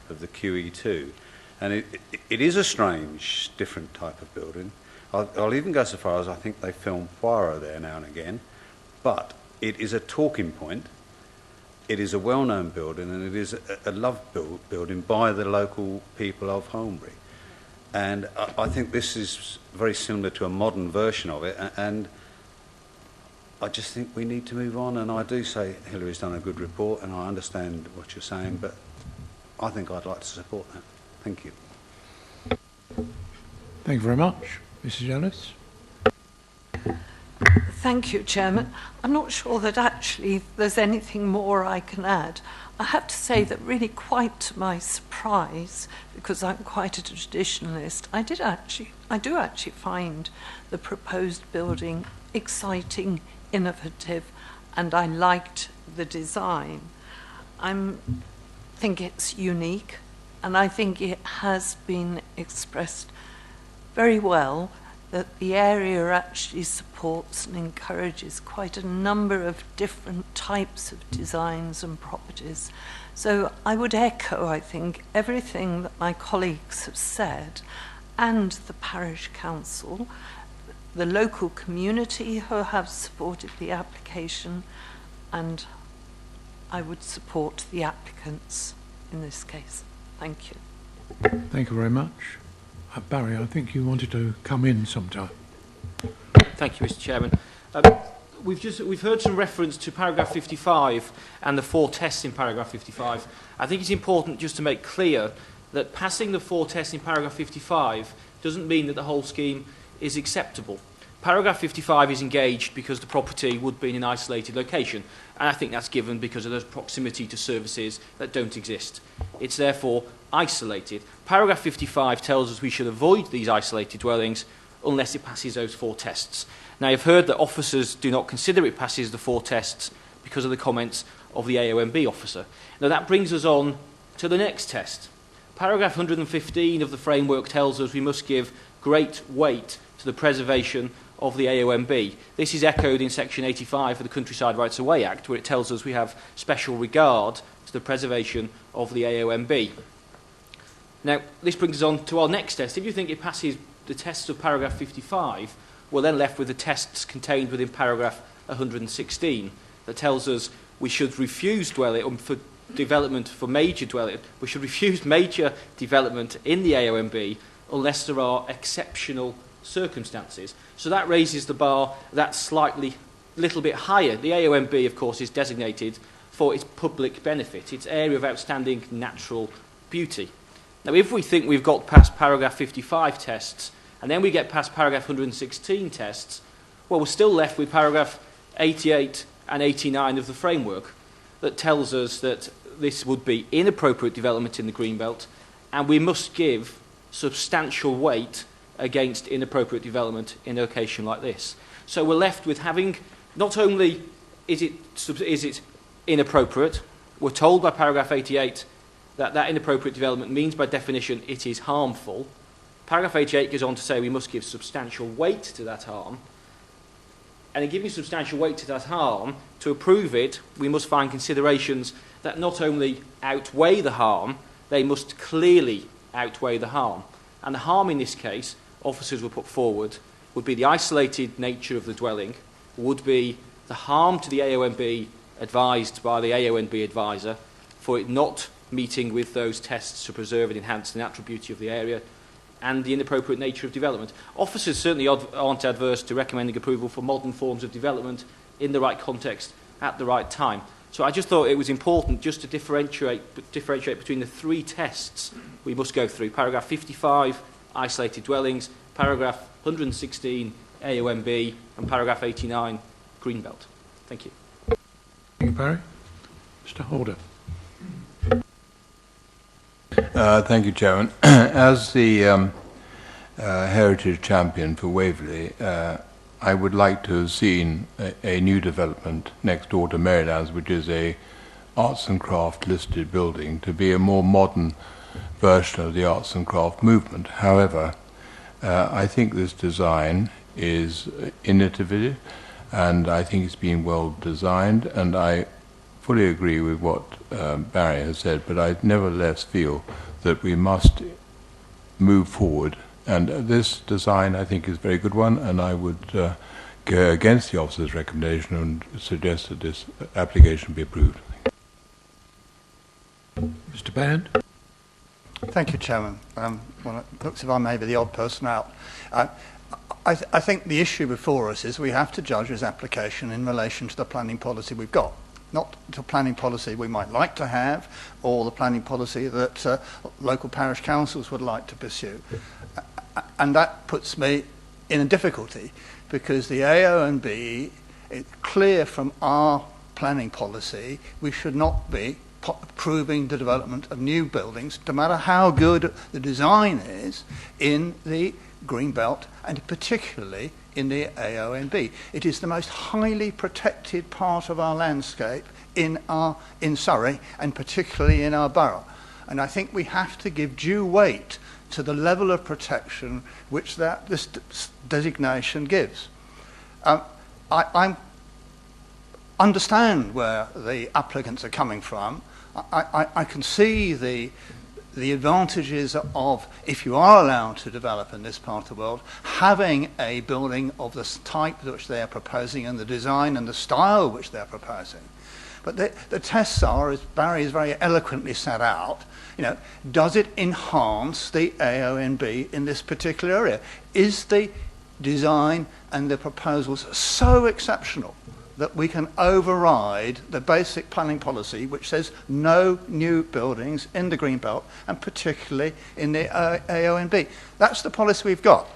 of the QE2. And it is a strange, different type of building. I'll even go so far as I think they film Poirot there now and again, but it is a talking point. It is a well-known building, and it is a loved building by the local people of Holmbury. And I think this is very similar to a modern version of it, and I just think we need to move on. And I do say Hilary's done a good report, and I understand what you're saying, but I think I'd like to support that. Thank you. Thank you very much. Mrs. Ellis. Thank you, Chairman. I'm not sure that actually there's anything more I can add. I have to say that really quite to my surprise, because I'm quite a traditionalist, I do actually find the proposed building exciting, innovative, and I liked the design. I think it's unique, and I think it has been expressed very well that the area actually supports and encourages quite a number of different types of designs and properties. So I would echo, I think, everything that my colleagues have said, and the parish council, the local community who have supported the application, and I would support the applicants in this case. Thank you. Thank you very much. Barry, I think you wanted to come in sometime. Thank you, Mr. Chairman. We've heard some reference to paragraph 55 and the 4 tests in paragraph 55. I think it's important just to make clear that passing the 4 tests in paragraph 55 doesn't mean that the whole scheme is acceptable. Paragraph 55 is engaged because the property would be in an isolated location, and I think that's given because of the proximity to services that don't exist. It's therefore isolated. Paragraph 55 tells us we should avoid these isolated dwellings unless it passes those 4 tests. Now, you've heard that officers do not consider it passes the 4 tests because of the comments of the AONB officer. Now that brings us on to the next test. Paragraph 115 of the framework tells us we must give great weight to the preservation of the AONB. This is echoed in Section 85 of the Countryside Rights Away Act, where it tells us we have special regard to the preservation of the AONB. Now, this brings us on to our next test. If you think it passes the tests of paragraph 55, we're then left with the tests contained within paragraph 116 that tells us we should refuse dwelling for development for major dwelling. We should refuse major development in the AONB unless there are exceptional circumstances. So that raises the bar that slightly, little bit higher. The AONB, of course, is designated for its public benefit, its area of outstanding natural beauty. Now, if we think we've got past paragraph 55 tests, and then we get past paragraph 116 tests, well, we're still left with paragraph 88 and 89 of the framework that tells us that this would be inappropriate development in the Greenbelt, and we must give substantial weight against inappropriate development in a location like this. So we're left with having, not only is it inappropriate, we're told by paragraph 88 that that inappropriate development means by definition it is harmful. Paragraph 88 goes on to say we must give substantial weight to that harm. And in giving substantial weight to that harm, to approve it, we must find considerations that not only outweigh the harm, they must clearly outweigh the harm. And the harm in this case, officers were put forward, would be the isolated nature of the dwelling, would be the harm to the AONB advised by the AONB advisor for it not meeting with those tests to preserve and enhance the natural beauty of the area, and the inappropriate nature of development. Officers certainly aren't adverse to recommending approval for modern forms of development in the right context at the right time. So I just thought it was important just to differentiate between the three tests we must go through. Paragraph 55, isolated dwellings, paragraph 116, AONB, and paragraph 89, Greenbelt. Thank you. Thank you, Barry. Mr. Holder. Thank you, Chairman. As the heritage champion for Waverley, I would like to have seen a new development next door to Marylands, which is a arts and craft listed building, to be a more modern version of the arts and craft movement. However, I think this design is innovative, and I think it's been well designed, and I fully agree with what Barry has said, but I nevertheless feel that we must move forward. And this design, I think, is a very good one, and I would go against the officer's recommendation and suggest that this application be approved. Mr. Band. Thank you, Chairman. Well, it looks as if I may be the odd person out. I think the issue before us is we have to judge his application in relation to the planning policy we've got, not to planning policy we might like to have or the planning policy that local parish councils would like to pursue. And that puts me in a difficulty because the AONB, it's clear from our planning policy, we should not be approving the development of new buildings, no matter how good the design is, in the Greenbelt and particularly in the AONB. It is the most highly protected part of our landscape in Surrey and particularly in our borough. And I think we have to give due weight to the level of protection which this designation gives. I understand where the applicants are coming from. I can see the advantages of, if you are allowed to develop in this part of the world, having a building of this type which they are proposing and the design and the style which they're proposing. But the tests are, as Barry has very eloquently set out, does it enhance the AONB in this particular area? Is the design and the proposals so exceptional that we can override the basic planning policy which says no new buildings in the Greenbelt and particularly in the AONB? That's the policy we've got.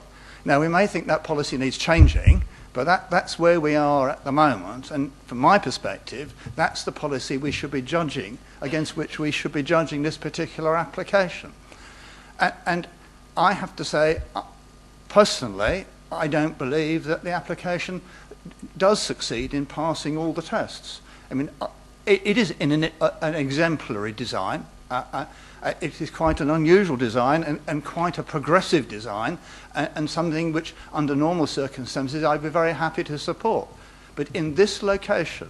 Now, we may think that policy needs changing, but that's where we are at the moment, and from my perspective, that's the policy we should be judging, against which we should be judging this particular application. And I have to say, personally, I don't believe that the application does succeed in passing all the tests. I mean, it is in an exemplary design. It is quite an unusual design and quite a progressive design, and something which, under normal circumstances, I'd be very happy to support. But in this location,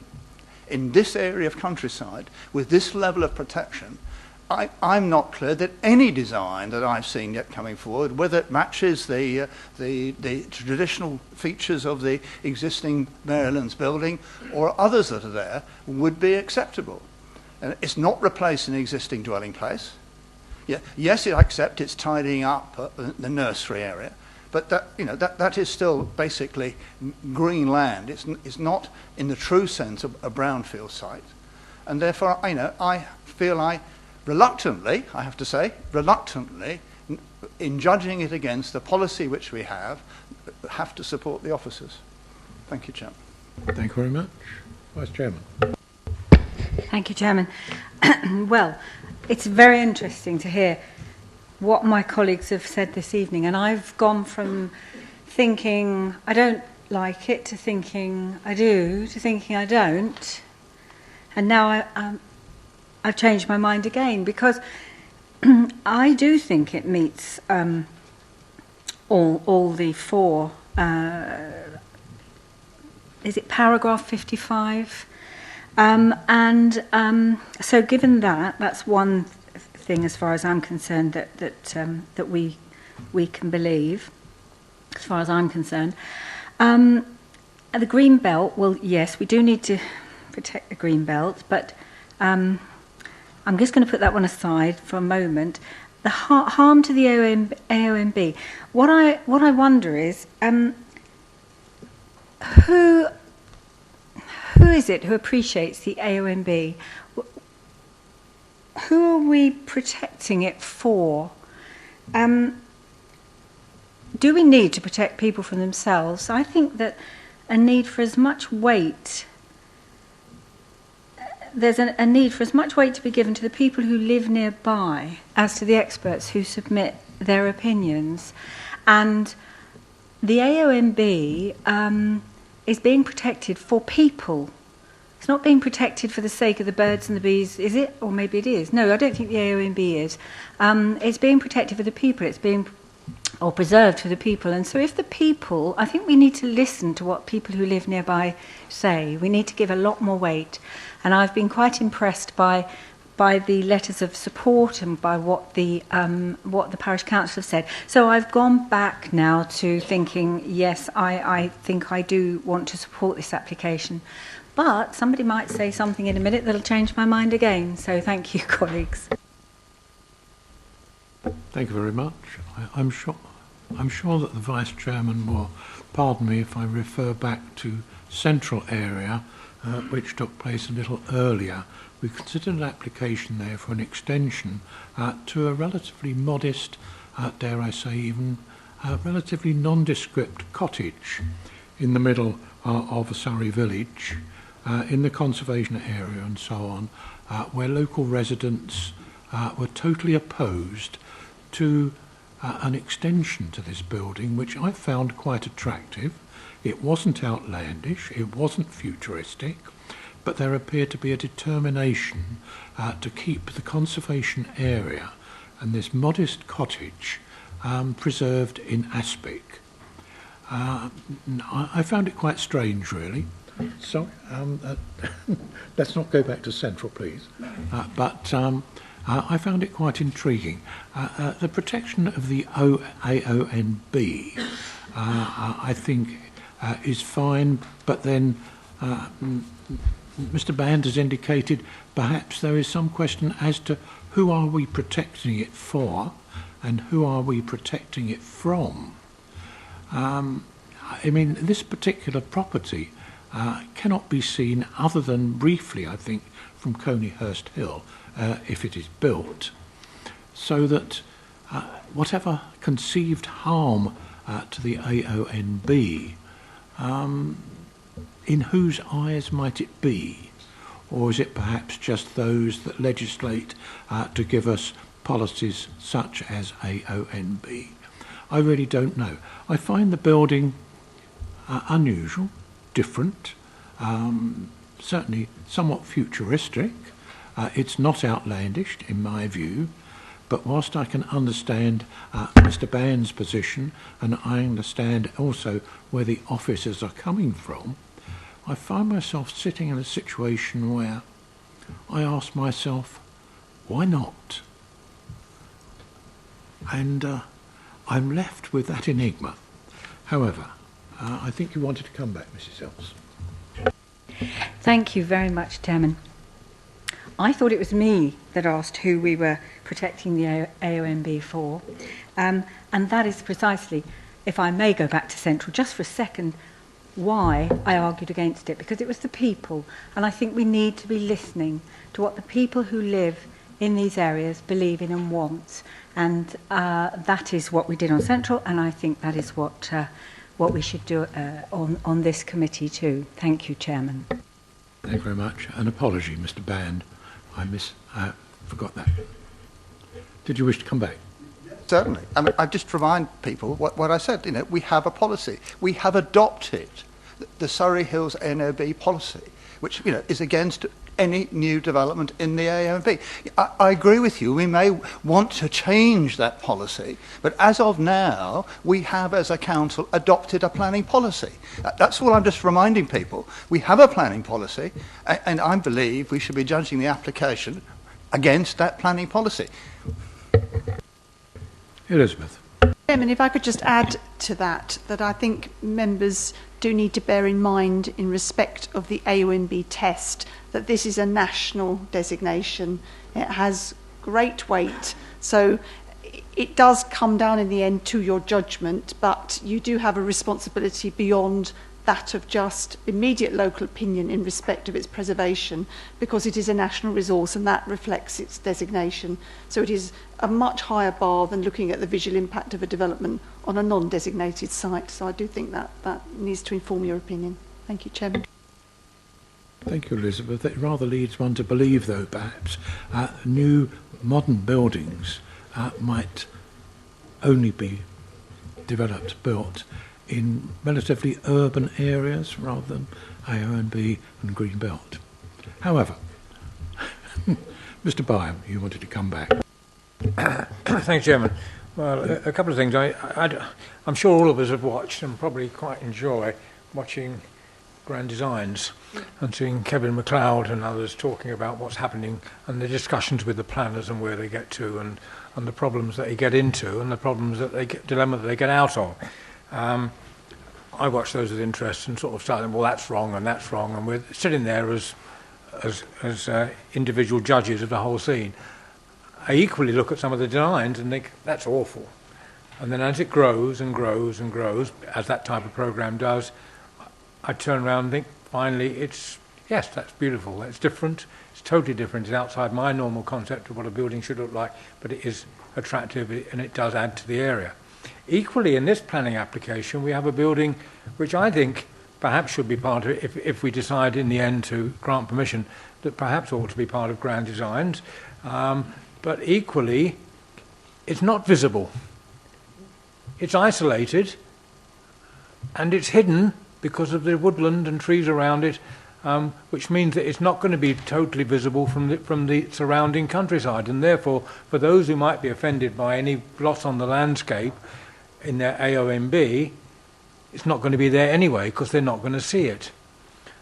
in this area of countryside, with this level of protection, I'm not clear that any design that I've seen yet coming forward, whether it matches the traditional features of the existing Marylands building or others that are there, would be acceptable. And it's not replacing an existing dwelling place. Yeah, yes, I accept it's tidying up the nursery area, but that is still basically green land. It's not, in the true sense, a brownfield site, and therefore, I feel reluctantly, I have to say, in judging it against the policy which we have to support the officers. Thank you, Chairman. Thank you very much. Vice Chairman. Thank you, Chairman. Well, it's very interesting to hear what my colleagues have said this evening, and I've gone from thinking I don't like it to thinking I do to thinking I don't, and now I've changed my mind again, because I do think it meets all the four. Is it paragraph 55? So given that's one thing as far as I'm concerned that we can believe, as far as I'm concerned. The green belt, well, yes, we do need to protect the green belt, but I'm just going to put that one aside for a moment. The harm to the AONB. What I wonder is who is it who appreciates the AONB? Who are we protecting it for? Do we need to protect people from themselves? I think that a need for as much weight. There's a need for as much weight to be given to the people who live nearby as to the experts who submit their opinions. And the AONB is being protected for people. It's not being protected for the sake of the birds and the bees, is it? Or maybe it is. No, I don't think the AONB is. It's being protected for the people. It's being preserved for the people. And so if the people, I think we need to listen to what people who live nearby say. We need to give a lot more weight. And I've been quite impressed by the letters of support and by what the parish council have said. So I've gone back now to thinking, yes, I think I do want to support this application. But somebody might say something in a minute that'll change my mind again. So thank you, colleagues. Thank you very much. I'm sure that the Vice Chairman will pardon me if I refer back to Central Area, which took place a little earlier. We considered an application there for an extension to a relatively modest, dare I say even, relatively nondescript cottage in the middle of a Surrey village, in the conservation area and so on, where local residents were totally opposed to an extension to this building, which I found quite attractive. It wasn't outlandish, it wasn't futuristic, but there appeared to be a determination to keep the conservation area and this modest cottage preserved in aspic. I found it quite strange, really. So let's not go back to Central, please. But I found it quite intriguing. The protection of the AONB, I think, is fine, but then Mr. Band has indicated perhaps there is some question as to who are we protecting it for and who are we protecting it from. I mean, this particular property cannot be seen other than briefly, I think, from Coneyhurst Hill, if it is built, so that whatever conceived harm to the AONB, in whose eyes might it be? Or is it perhaps just those that legislate to give us policies such as AONB? I really don't know. I find the building unusual, different. certainly somewhat futuristic. It's not outlandish, in my view, but whilst I can understand Mr. Band's position, and I understand also where the officers are coming from, I find myself sitting in a situation where I ask myself, why not? And I'm left with that enigma. However, I think you wanted to come back, Mrs. Ells. Thank you very much, Chairman. I thought it was me that asked who we were protecting the AONB for, and that is precisely, if I may go back to Central just for a second, why I argued against it, because it was the people, and I think we need to be listening to what the people who live in these areas believe in and want, and that is what we did on Central, and I think that is what we should do on this committee too. Thank you, Chairman. Thank you very much. An apology, Mr. Band. I forgot that. Did you wish to come back? Certainly. I mean, I just remind people what I said. You know, we have a policy. We have adopted the Surrey Hills NOB policy, which, you know, is against any new development in the AONB. I agree with you. We may want to change that policy, but as of now, we have, as a council, adopted a planning policy. That's all I'm just reminding people. We have a planning policy, and I believe we should be judging the application against that planning policy. Elizabeth. Chairman, if I could just add to that I think members do need to bear in mind, in respect of the AONB test, that this is a national designation. It has great weight. So it does come down in the end to your judgment, but you do have a responsibility beyond that of just immediate local opinion in respect of its preservation, because it is a national resource and that reflects its designation. So it is a much higher bar than looking at the visual impact of a development on a non-designated site. So I do think that needs to inform your opinion. Thank you, Chairman. Thank you, Elizabeth. It rather leads one to believe, though, perhaps, new modern buildings might only be developed, built in relatively urban areas rather than AONB and Green Belt. However, Mr. Byam, you wanted to come back. Thanks, Chairman. Well, a couple of things. I'm sure all of us have watched and probably quite enjoy watching Grand Designs and seeing Kevin MacLeod and others talking about what's happening and the discussions with the planners and where they get to and the problems that they get into and the problems that they get, dilemma that they get out of. I watch those with interest and sort of starting, well, that's wrong, and we're sitting there as individual judges of the whole scene. I equally look at some of the designs and think, that's awful. And then as it grows and grows and grows, as that type of program does, I turn around and think, finally, yes, that's beautiful, that's different, it's totally different, it's outside my normal concept of what a building should look like, but it is attractive and it does add to the area. Equally, in this planning application, we have a building which I think perhaps should be part of it, if we decide in the end to grant permission, that perhaps ought to be part of Grand Designs. But equally, it's not visible. It's isolated, and it's hidden because of the woodland and trees around it, which means that it's not going to be totally visible from the surrounding countryside. And therefore, for those who might be offended by any loss on the landscape in their AONB, it's not going to be there anyway because they're not going to see it.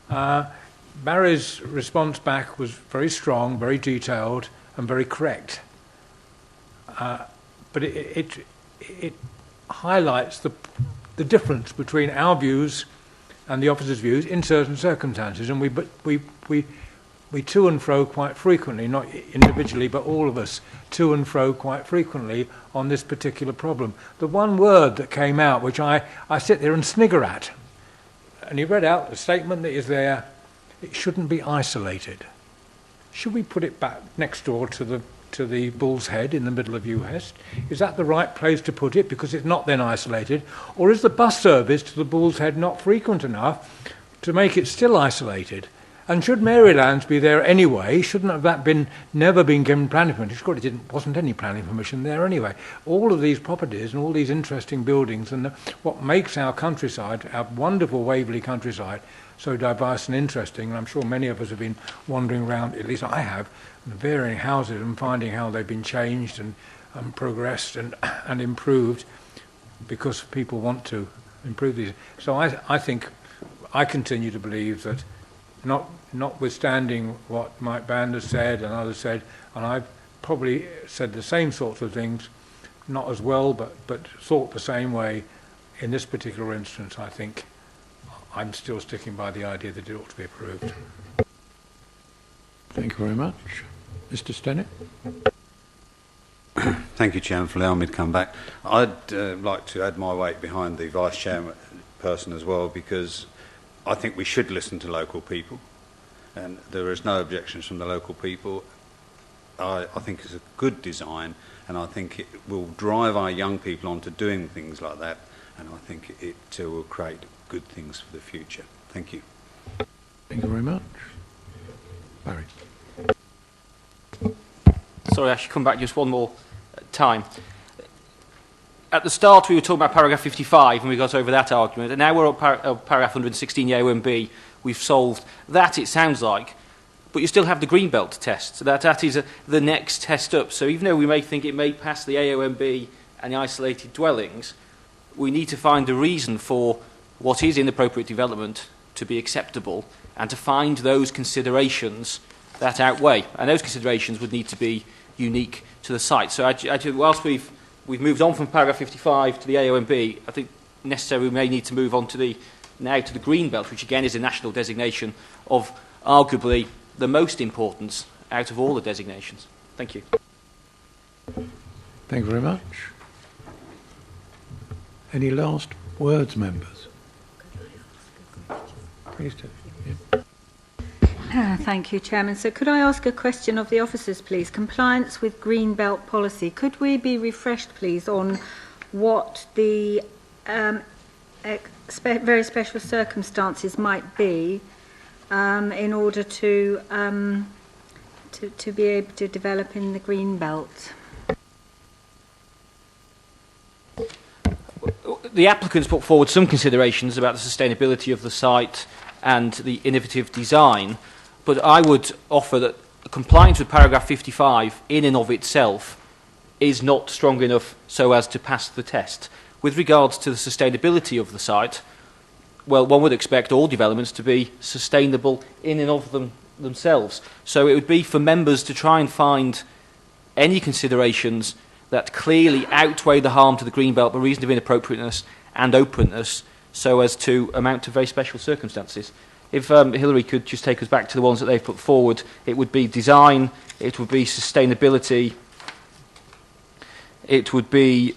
Barry's response back was very strong, very detailed, and very correct. But it highlights the difference between our views and the officers' views in certain circumstances, and we to and fro quite frequently, not individually, but all of us to and fro quite frequently on this particular problem. The one word that came out, which I sit there and snigger at, and he read out the statement that is there, it shouldn't be isolated. Should we put it back next door to the Bull's Head in the middle of Ewhurst? Is that the right place to put it because it's not then isolated? Or is the bus service to the Bull's Head not frequent enough to make it still isolated? And should Marylands be there anyway? Shouldn't have that never been given planning permission? Surely wasn't any planning permission there anyway. All of these properties and all these interesting buildings and what makes our countryside, our wonderful Waverley countryside, so diverse and interesting. And I'm sure many of us have been wandering around, at least I have, varying houses and finding how they've been changed and progressed and improved because people want to improve these. So I think I continue to believe that, notwithstanding what Mike Band has said and others said, and I've probably said the same sorts of things, not as well, but thought the same way. In this particular instance, I think I'm still sticking by the idea that it ought to be approved. Thank you very much. Mr. Stennett. Thank you, Chairman, for allowing me to come back. I'd like to add my weight behind the Vice Chairman person as well, because I think we should listen to local people, and there is no objections from the local people. I think it's a good design, and I think it will drive our young people onto doing things like that, and I think it will create good things for the future. Thank you. Thank you very much. Barry. Sorry, I should come back just one more time. At the start, we were talking about paragraph 55, and we got over that argument, and now we're at paragraph 116, A1B. We've solved that, it sounds like, but you still have the Greenbelt test. So that is the next test up. So even though we may think it may pass the AOMB and the isolated dwellings, we need to find a reason for what is inappropriate development to be acceptable, and to find those considerations that outweigh. And those considerations would need to be unique to the site. So actually, whilst we've moved on from paragraph 55 to the AOMB, I think necessarily we may need to move on to the Greenbelt, which again is a national designation of arguably the most importance out of all the designations. Thank you. Thank you very much. Any last words, members? Please do. Yeah. Thank you, Chairman. So could I ask a question of the officers, please? Compliance with Greenbelt policy. Could we be refreshed, please, on what the very special circumstances might be in order to be able to develop in the Greenbelt? The applicants put forward some considerations about the sustainability of the site and the innovative design, but I would offer that compliance with paragraph 55 in and of itself is not strong enough so as to pass the test. With regards to the sustainability of the site, well, one would expect all developments to be sustainable in and of themselves. So it would be for members to try and find any considerations that clearly outweigh the harm to the Greenbelt by reason of inappropriateness and openness, so as to amount to very special circumstances. If Hilary could just take us back to the ones that they've put forward, it would be design, it would be sustainability, it would be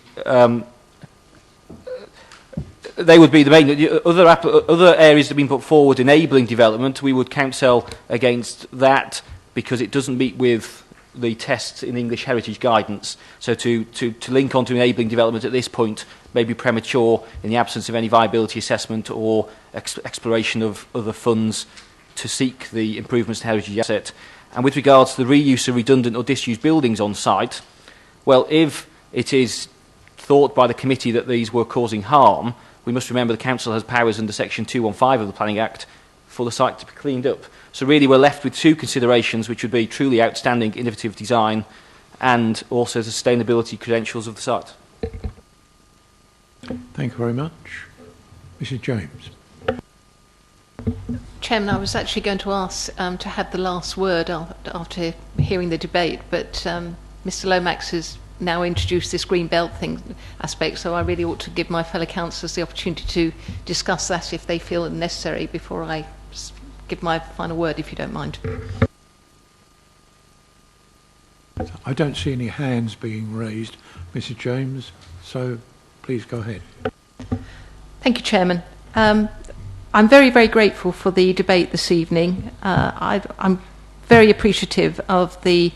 they would be the main. Other areas that have been put forward enabling development, we would counsel against that because it doesn't meet with the tests in English heritage guidance. So to link on to enabling development at this point may be premature in the absence of any viability assessment or exploration of other funds to seek the improvements to heritage asset. And with regards to the reuse of redundant or disused buildings on site, well, if it is thought by the committee that these were causing harm, we must remember the council has powers under section 215 of the Planning Act for the site to be cleaned up. So really we're left with two considerations, which would be truly outstanding innovative design and also the sustainability credentials of the site. Thank you very much. Mrs. James. Chairman, I was actually going to ask to have the last word after hearing the debate, but Mr. Lomax has now introduced this green belt aspect, so I really ought to give my fellow councillors the opportunity to discuss that if they feel it necessary before I give my final word, if you don't mind. I don't see any hands being raised, Mrs. James, so please go ahead. Thank you, Chairman. I'm very, very grateful for the debate this evening. I'm very appreciative of the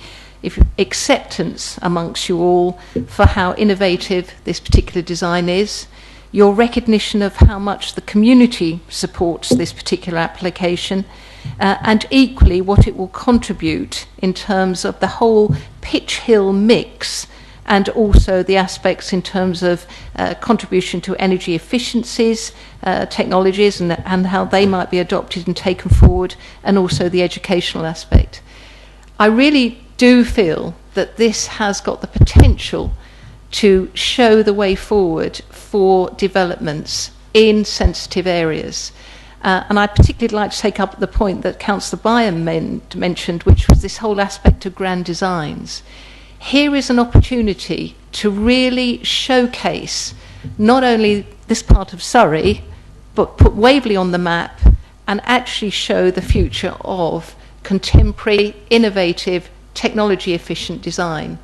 acceptance amongst you all for how innovative this particular design is, your recognition of how much the community supports this particular application, and equally what it will contribute in terms of the whole Pitch Hill mix and also the aspects in terms of contribution to energy efficiencies, technologies, and how they might be adopted and taken forward, and also the educational aspect. I really do feel that this has got the potential to show the way forward for developments in sensitive areas. And I particularly like to take up the point that Councillor Byam mentioned, which was this whole aspect of grand designs. Here is an opportunity to really showcase not only this part of Surrey, but put Waverley on the map and actually show the future of contemporary, innovative, technology-efficient design.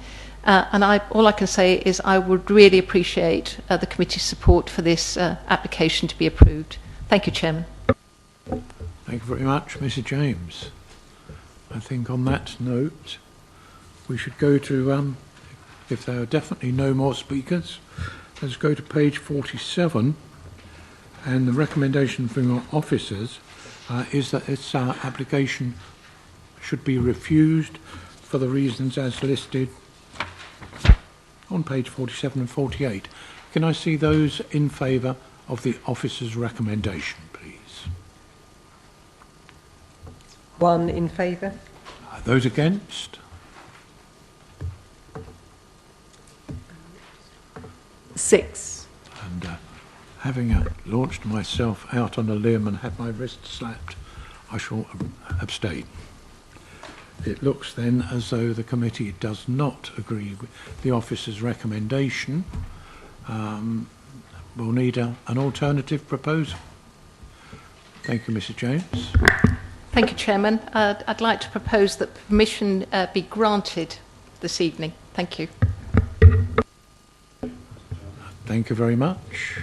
All I can say is I would really appreciate the committee's support for this application to be approved. Thank you, Chairman. Thank you very much, Mrs. James. I think on that note, we should go to, if there are definitely no more speakers, let's go to page 47. And the recommendation from your officers is that this application should be refused for the reasons as listed on page 47 and 48. Can I see those in favour of the officer's recommendation, please? One in favour. Those against? Six. And having launched myself out on a limb and had my wrist slapped, I shall abstain. It looks then as though the committee does not agree with the officer's recommendation. We'll need an alternative proposal. Thank you, Mrs. James. Thank you, Chairman. I'd like to propose that permission be granted this evening. Thank you. Thank you very much.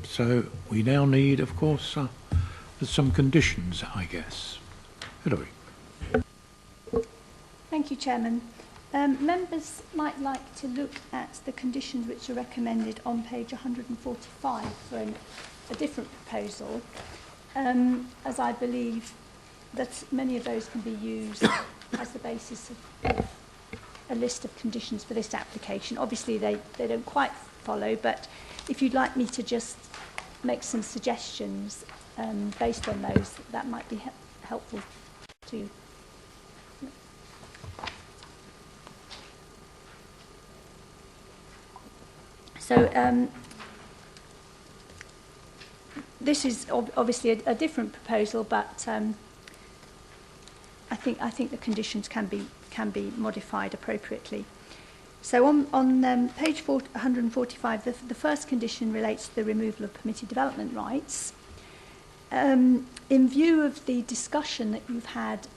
So we now need, of course, some conditions, I guess. Hilary. Thank you, Chairman. Members might like to look at the conditions which are recommended on page 145 for a different proposal, as I believe that many of those can be used as the basis of a list of conditions for this application. Obviously, they don't quite follow, but if you'd like me to just make some suggestions based on those, that might be helpful to. So this is obviously a different proposal, but I think the conditions can be modified appropriately. So on page 145, the first condition relates to the removal of permitted development rights. In view of the discussion that you've had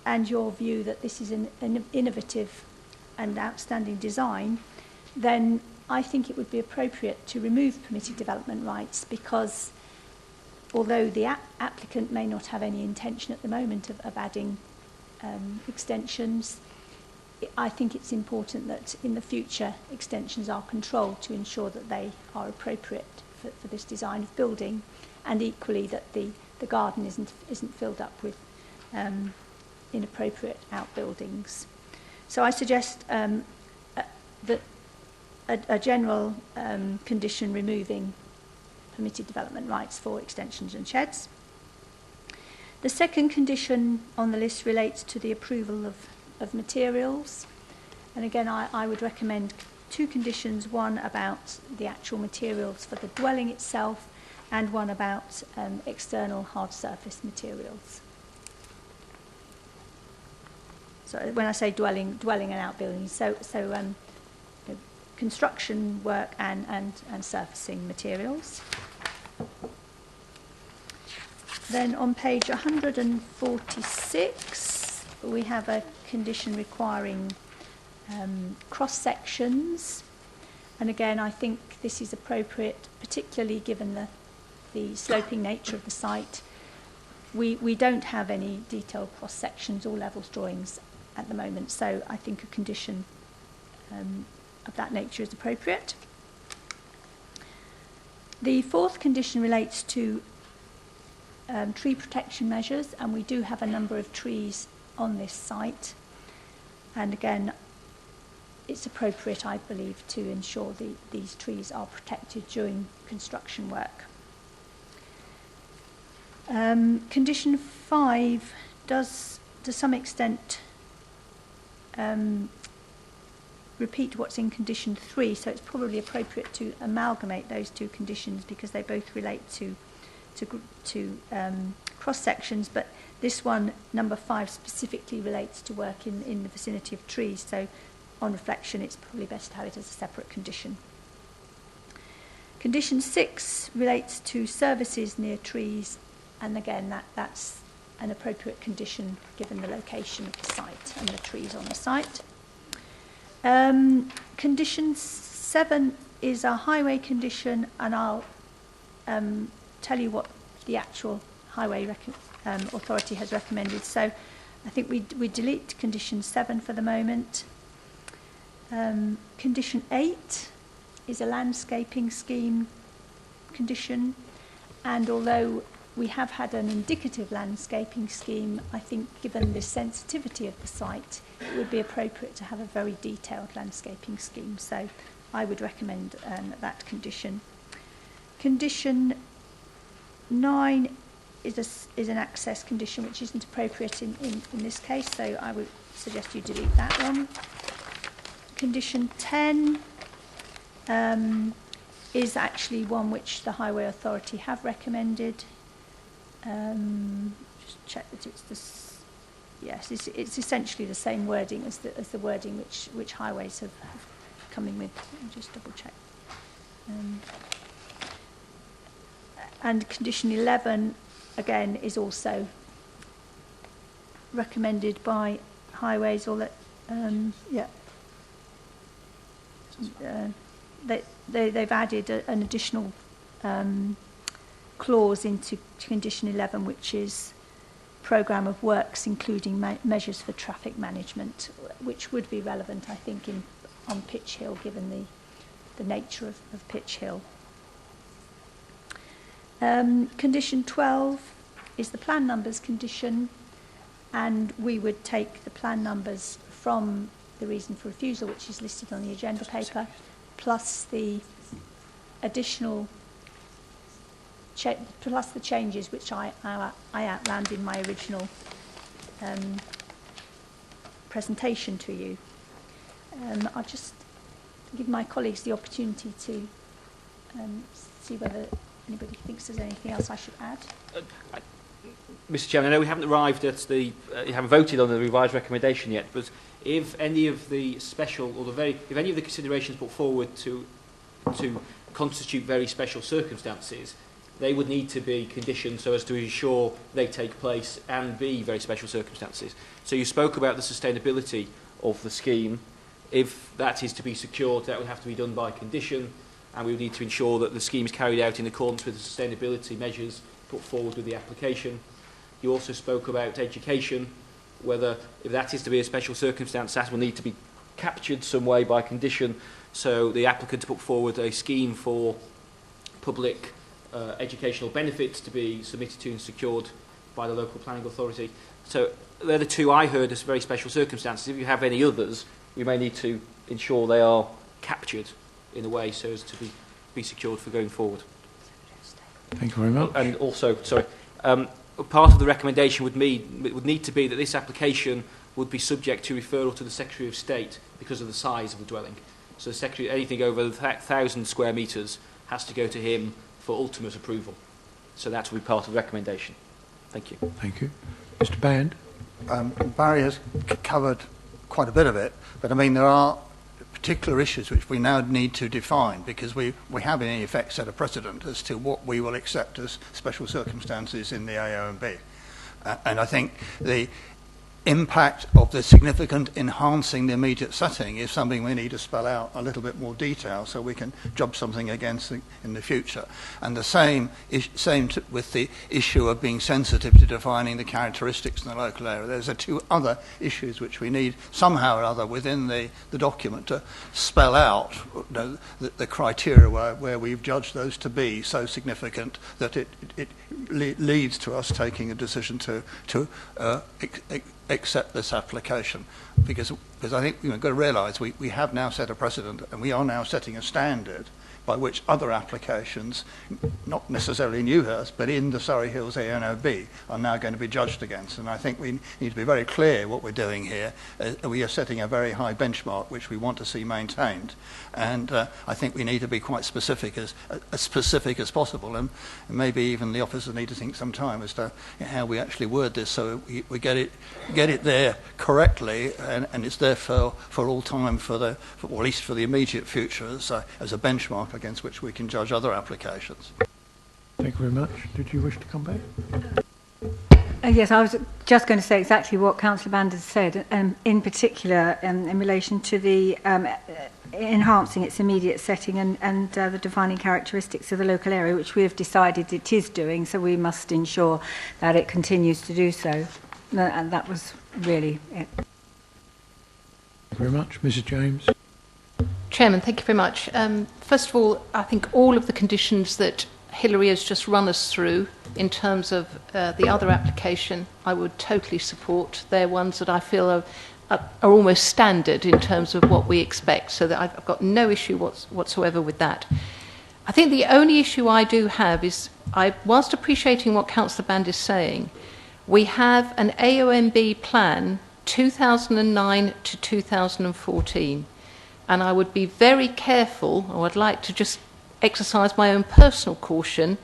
and your view that this is an innovative and outstanding design, then I think it would be appropriate to remove permitted development rights, because although the applicant may not have any intention at the moment of adding extensions, I think it's important that in the future extensions are controlled to ensure that they are appropriate for this design of building, and equally that the garden isn't filled up with inappropriate outbuildings. So I suggest that a general condition removing permitted development rights for extensions and sheds. The second condition on the list relates to the approval of materials. And again, I would recommend two conditions, one about the actual materials for the dwelling itself and one about external hard surface materials. So when I say dwelling and outbuildings, so construction work and surfacing materials. Then on page 146, we have a condition requiring cross-sections. And again, I think this is appropriate, particularly given the sloping nature of the site. We don't have any detailed cross-sections or levels drawings at the moment, so I think a condition of that nature is appropriate. The fourth condition relates to tree protection measures, and we do have a number of trees on this site. And again, it's appropriate, I believe, to ensure these trees are protected during construction work. Condition 5 does, to some extent, repeat what's in condition 3, so it's probably appropriate to amalgamate those two conditions because they both relate to cross sections, but this one, number 5, specifically relates to work in the vicinity of trees, so on reflection it's probably best to have it as a separate condition. Condition 6 relates to services near trees, and again that's an appropriate condition given the location of the site and the trees on the site. Condition 7 is a highway condition, and I'll tell you what the actual highway authority has recommended. So I think we delete condition 7 for the moment. Condition 8 is a landscaping scheme condition, and although we have had an indicative landscaping scheme, I think given the sensitivity of the site, it would be appropriate to have a very detailed landscaping scheme. So I would recommend that condition. Condition 9 is an access condition which isn't appropriate in this case, so I would suggest you delete that one. Condition 10 is actually one which the Highway Authority have recommended. Just check that it's this. Yes, it's essentially the same wording as the wording which highways have come in with. Let me just double check. And condition 11 again is also recommended by highways, or that they've added an additional clause into condition 11, which is programme of works including measures for traffic management, which would be relevant, I think, on Pitch Hill, given the nature of Pitch Hill. Condition 12 is the plan numbers condition, and we would take the plan numbers from the reason for refusal, which is listed on the agenda paper, plus the additional plus the changes which I outlined in my original presentation to you. I'll just give my colleagues the opportunity to see whether anybody thinks there's anything else I should add. Mr. Chairman, I know we haven't arrived at you haven't voted on the revised recommendation yet, but if any of the special or if any of the considerations put forward to constitute very special circumstances, they would need to be conditioned so as to ensure they take place and be very special circumstances. So you spoke about the sustainability of the scheme. If that is to be secured, that would have to be done by condition, and we would need to ensure that the scheme is carried out in accordance with the sustainability measures put forward with the application. You also spoke about education, whether if that is to be a special circumstance, that will need to be captured some way by condition, so the applicant put forward a scheme for public educational benefits to be submitted to and secured by the local planning authority. So they're the two I heard as very special circumstances. If you have any others, we may need to ensure they are captured in a way so as to be secured for going forward. Thank you very much. And also, part of the recommendation would need to be that this application would be subject to referral to the Secretary of State because of the size of the dwelling. So the Secretary, anything over 1,000 square metres has to go to him for ultimate approval. So that will be part of the recommendation. Thank you. Thank you. Mr. Band? Barry has covered quite a bit of it, but I mean there are particular issues which we now need to define, because we have in effect set a precedent as to what we will accept as special circumstances in the AONB. And I think the impact of the significant enhancing the immediate setting is something we need to spell out a little bit more detail so we can job something against in the future. And the same with the issue of being sensitive to defining the characteristics in the local area. There's two other issues which we need somehow or other within the document to spell out the criteria where we've judged those to be so significant that it leads to us taking a decision to accept this application. because I think we've got to realise we have now set a precedent, and we are now setting a standard by which other applications, not necessarily in Newhurst, but in the Surrey Hills ANOB, are now going to be judged against. And I think we need to be very clear what we're doing here. We are setting a very high benchmark, which we want to see maintained. And I think we need to be quite specific as possible. And maybe even the officers need to think some time as to how we actually word this, so we get it there correctly, and it's there for all time, or at least for the immediate future, as a benchmark against which we can judge other applications. Thank you very much. Did you wish to come back? Yes, I was just going to say exactly what Councillor Banders said, in particular in relation to the enhancing its immediate setting and the defining characteristics of the local area, which we have decided it is doing, so we must ensure that it continues to do so. And that was really it. Thank you very much. Mrs. James. Chairman, thank you very much. First of all, I think all of the conditions that Hilary has just run us through in terms of the other application, I would totally support. They're ones that I feel are almost standard in terms of what we expect, so that I've got no issue whatsoever with that. I think the only issue I do have is, whilst appreciating what Councillor Band is saying, we have an AOMB plan 2009 to 2014. And I would be very careful, or I'd like to just exercise my own personal caution,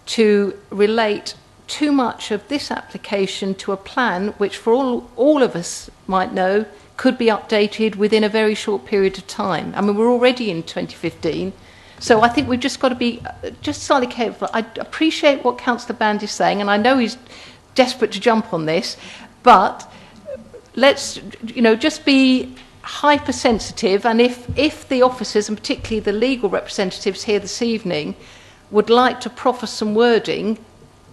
to relate too much of this application to a plan which, for all of us might know, could be updated within a very short period of time. I mean, we're already in 2015, so I think we've just got to be just slightly careful. I appreciate what Councillor Band is saying, and I know he's desperate to jump on this, but let's, just be hypersensitive, and if the officers, and particularly the legal representatives here this evening, would like to proffer some wording,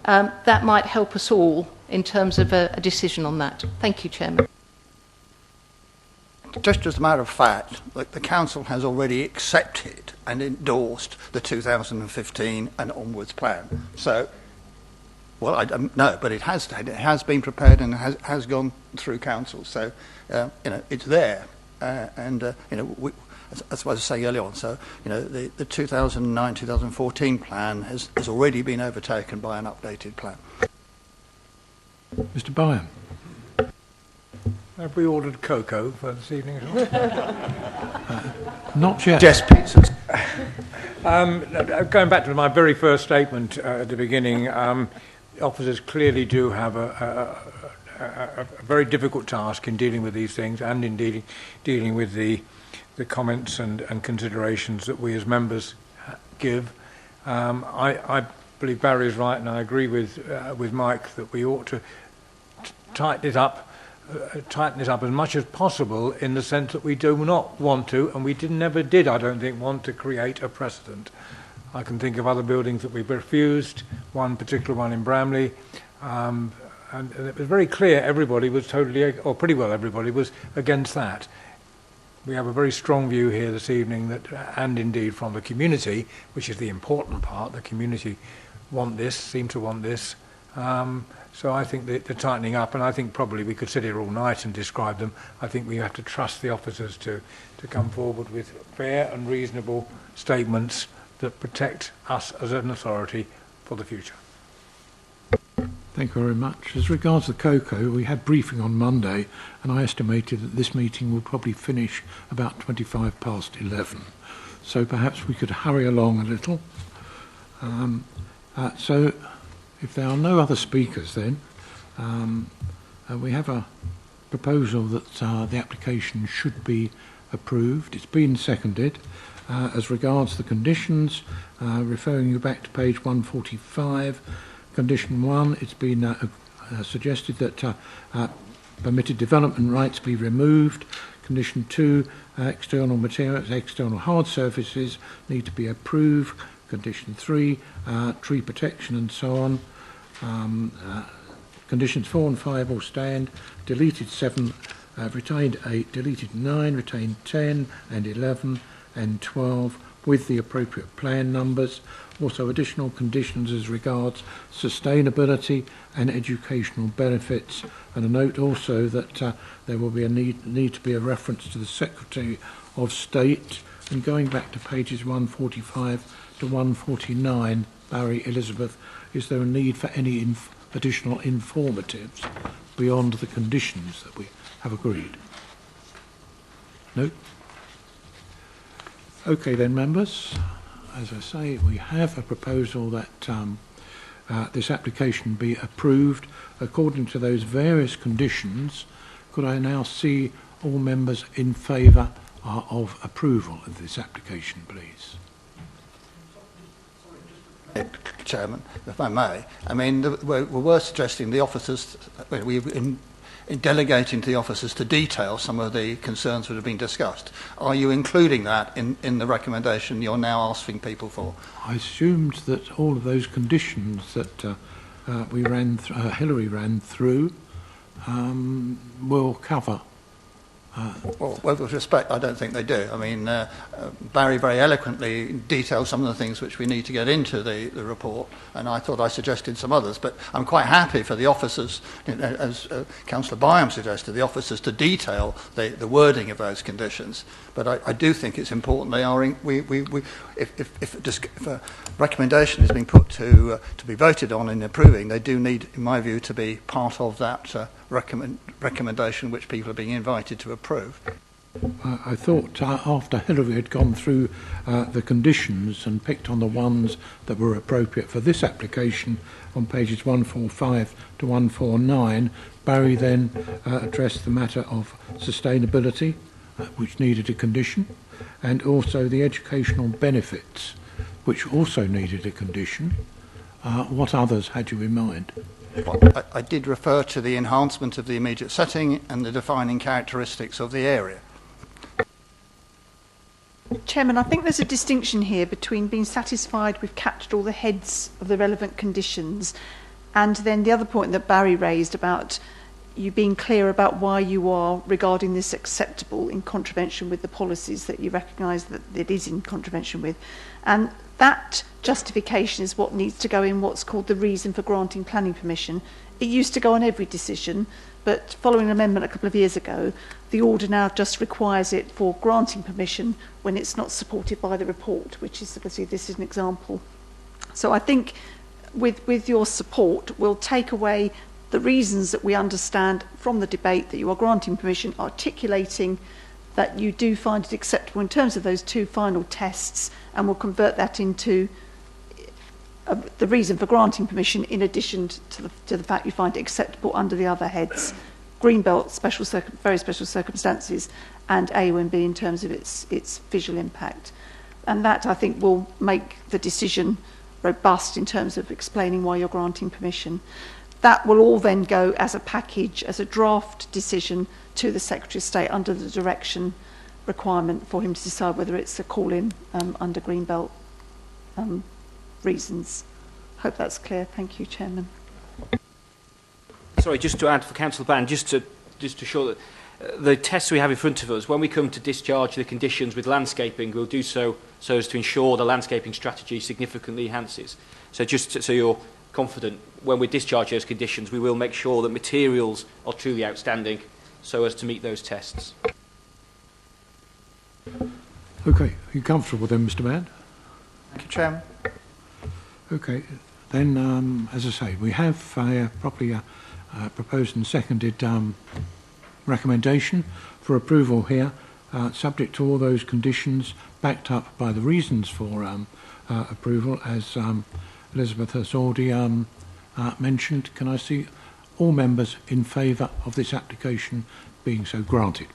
that might help us all in terms of a decision on that. Thank you, Chairman. Just as a matter of fact, the Council has already accepted and endorsed the 2015 and onwards plan. So, well, I don't know, but it has been prepared and has gone through Council. So, it's there. As I was saying earlier on, so the 2009-2014 plan has already been overtaken by an updated plan. Mr. Byam. Have we ordered cocoa for this evening? Not yet. Just pizzas. Going back to my very first statement at the beginning, officers clearly do have a very difficult task in dealing with these things, and in dealing with the comments and considerations that we as members give. I believe Barry is right, and I agree with Mike that we ought to tighten it up as much as possible, in the sense that we do not want to, and we never did, I don't think, want to create a precedent. I can think of other buildings that we've refused, one particular one in Bramley, and it was very clear everybody was totally, or pretty well everybody was against that. We have a very strong view here this evening that, and indeed from the community, which is the important part, the community seem to want this. So I think the tightening up, and I think probably we could sit here all night and describe them. I think we have to trust the officers to come forward with fair and reasonable statements that protect us as an authority for the future. Thank you very much. As regards the cocoa, we had briefing on Monday, and I estimated that this meeting would probably finish about 11:25. So perhaps we could hurry along a little. So if there are no other speakers, then we have a proposal that the application should be approved. It's been seconded. As regards the conditions, referring you back to page 145, Condition 1, it's been suggested that permitted development rights be removed. Condition 2, external materials, external hard surfaces need to be approved. Condition 3, tree protection and so on. Conditions 4 and 5 all stand. Deleted 7, retained 8, deleted 9, retained 10 and 11 and 12 with the appropriate plan numbers. Also additional conditions as regards sustainability and educational benefits, and a note also that there will be a need to be a reference to the Secretary of State. And going back to pages 145 to 149, Barry Elizabeth, is there a need for any additional informatives beyond the conditions that we have agreed? No? Okay then, members. As I say, we have a proposal that this application be approved according to those various conditions. Could I now see all members in favour of approval of this application, please? Chairman, if I may. I mean, we were suggesting the officers, in delegating to the officers to detail some of the concerns that have been discussed. Are you including that in the recommendation you're now asking people for? I assumed that all of those conditions that Hilary ran through will cover. Well, with respect, I don't think they do. I mean, Barry very eloquently detailed some of the things which we need to get into the report, and I thought I suggested some others, but I'm quite happy for the officers, as Councillor Byam suggested, the officers to detail the wording of those conditions. But I do think it's important they are, if a recommendation is being put to be voted on in approving, they do need, in my view, to be part of that recommendation which people are being invited to approve. I thought after Hilary had gone through the conditions and picked on the ones that were appropriate for this application on pages 145 to 149, Barry then addressed the matter of sustainability, which needed a condition, and also the educational benefits, which also needed a condition. What others had you in mind? Well, I did refer to the enhancement of the immediate setting and the defining characteristics of the area. Chairman, I think there's a distinction here between being satisfied we've captured all the heads of the relevant conditions, and then the other point that Barry raised about you being clear about why you are regarding this acceptable in contravention with the policies that you recognise that it is in contravention with. And that justification is what needs to go in what's called the reason for granting planning permission. It used to go on every decision, but following an amendment a couple of years ago, the order now just requires it for granting permission when it's not supported by the report, which is, obviously, this is an example. So I think with your support, we'll take away the reasons that we understand from the debate that you are granting permission, articulating that you do find it acceptable in terms of those two final tests, and we'll convert that into the reason for granting permission in addition to the fact you find it acceptable under the other heads, Greenbelt, very special circumstances, and AONB in terms of its visual impact. And that, I think, will make the decision robust in terms of explaining why you're granting permission. That will all then go as a package, as a draft decision to the Secretary of State under the direction requirement for him to decide whether it's a call-in under Greenbelt reasons. Hope that's clear. Thank you, Chairman. Sorry, just to add for Councillor Ban, just to show that the tests we have in front of us, when we come to discharge the conditions with landscaping, we'll do so as to ensure the landscaping strategy significantly enhances. So just so you're confident, when we discharge those conditions, we will make sure that materials are truly outstanding so as to meet those tests. Okay, are you comfortable then, Mr. Mann? Thank you, Chairman. Okay, then, as I say, we have properly proposed and seconded recommendation for approval here, subject to all those conditions, backed up by the reasons for approval, as Elizabeth has already mentioned. Can I see all members in favour of this application being so granted?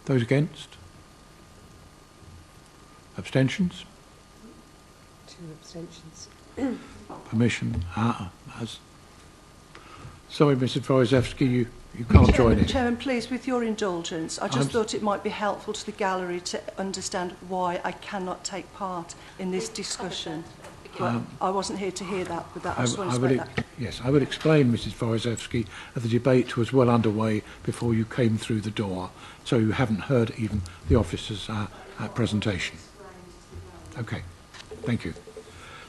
Those against? Abstentions? 2 abstentions. Permission. Sorry, Mrs. Wojciechowski, you can't join in. Chairman, please, with your indulgence, I just thought it might be helpful to the gallery to understand why I cannot take part in this discussion. Well, I wasn't here to hear that, but I just want to say that. Yes, I would explain, Mrs. Vorozewski, that the debate was well underway before you came through the door, so you haven't heard even the officer's presentation. Okay, thank you.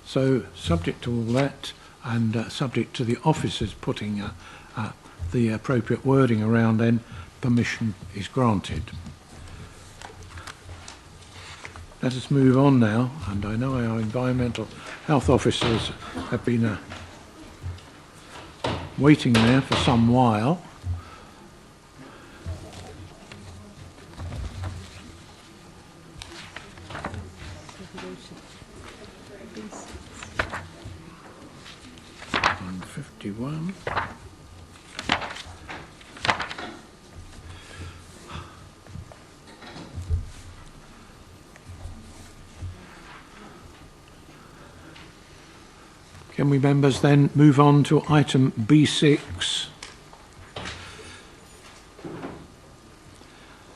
So, subject to all that, and subject to the officers putting the appropriate wording around, then permission is granted. Let us move on now, and I know our environmental health officers have been waiting there for some while. On 51. Can we, members, then move on to item B6?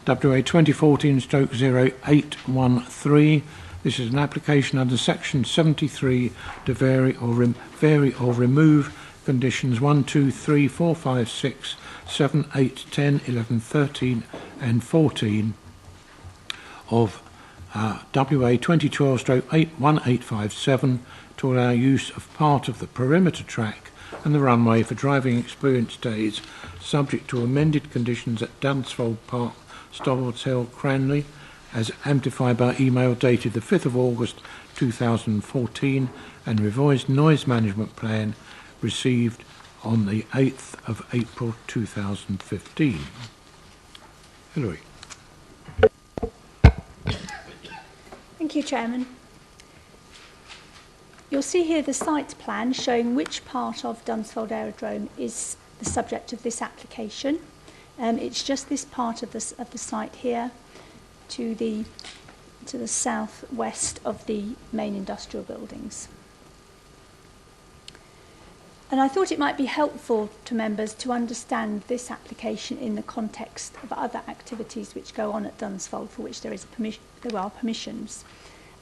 WA 2014/0813. This is an application under section 73 to vary or remove conditions 1, 2, 3, 4, 5, 6, 7, 8, 10, 11, 13 and 14 of WA 2012/1857 to allow use of part of the perimeter track and the runway for driving experience days, subject to amended conditions at Dunsfold Park, Stobbards Hill, Cranley, as amplified by email dated the 5th of August 2014, and revised noise management plan received on the 8th of April 2015. Hilary. Thank you, Chairman. You'll see here the site plan showing which part of Dunsfold Aerodrome is the subject of this application. It's just this part of the site here to the southwest of the main industrial buildings. And I thought it might be helpful to members to understand this application in the context of other activities which go on at Dunsfold for which there are permissions.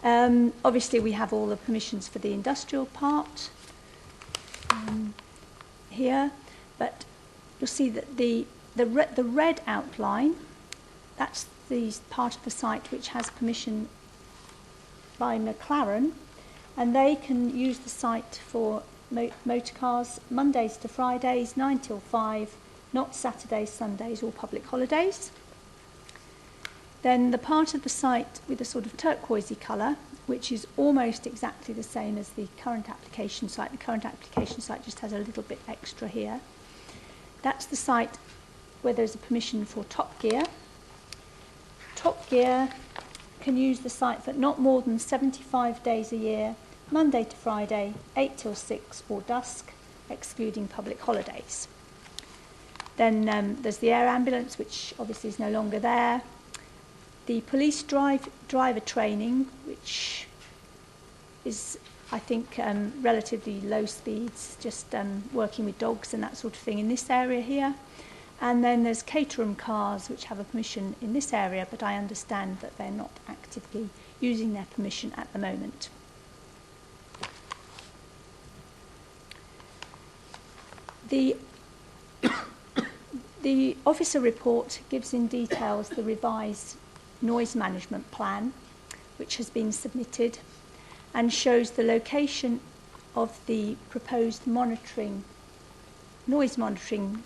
Obviously, we have all the permissions for the industrial part here, but you'll see that the red outline, that's the part of the site which has permission by McLaren, and they can use the site for motor cars Mondays to Fridays, 9 till 5, not Saturdays, Sundays or public holidays. Then the part of the site with a sort of turquoisey colour, which is almost exactly the same as the current application site. The current application site just has a little bit extra here. That's the site where there's a permission for Top Gear. Top Gear can use the site for not more than 75 days a year, Monday to Friday, 8 till 6 or dusk, excluding public holidays. Then there's the air ambulance, which obviously is no longer there. The police driver training, which is, I think, relatively low speeds, just working with dogs and that sort of thing in this area here. And then there's Caterham cars, which have a permission in this area, but I understand that they're not actively using their permission at the moment. The officer report gives in details the revised noise management plan, which has been submitted, and shows the location of the proposed noise monitoring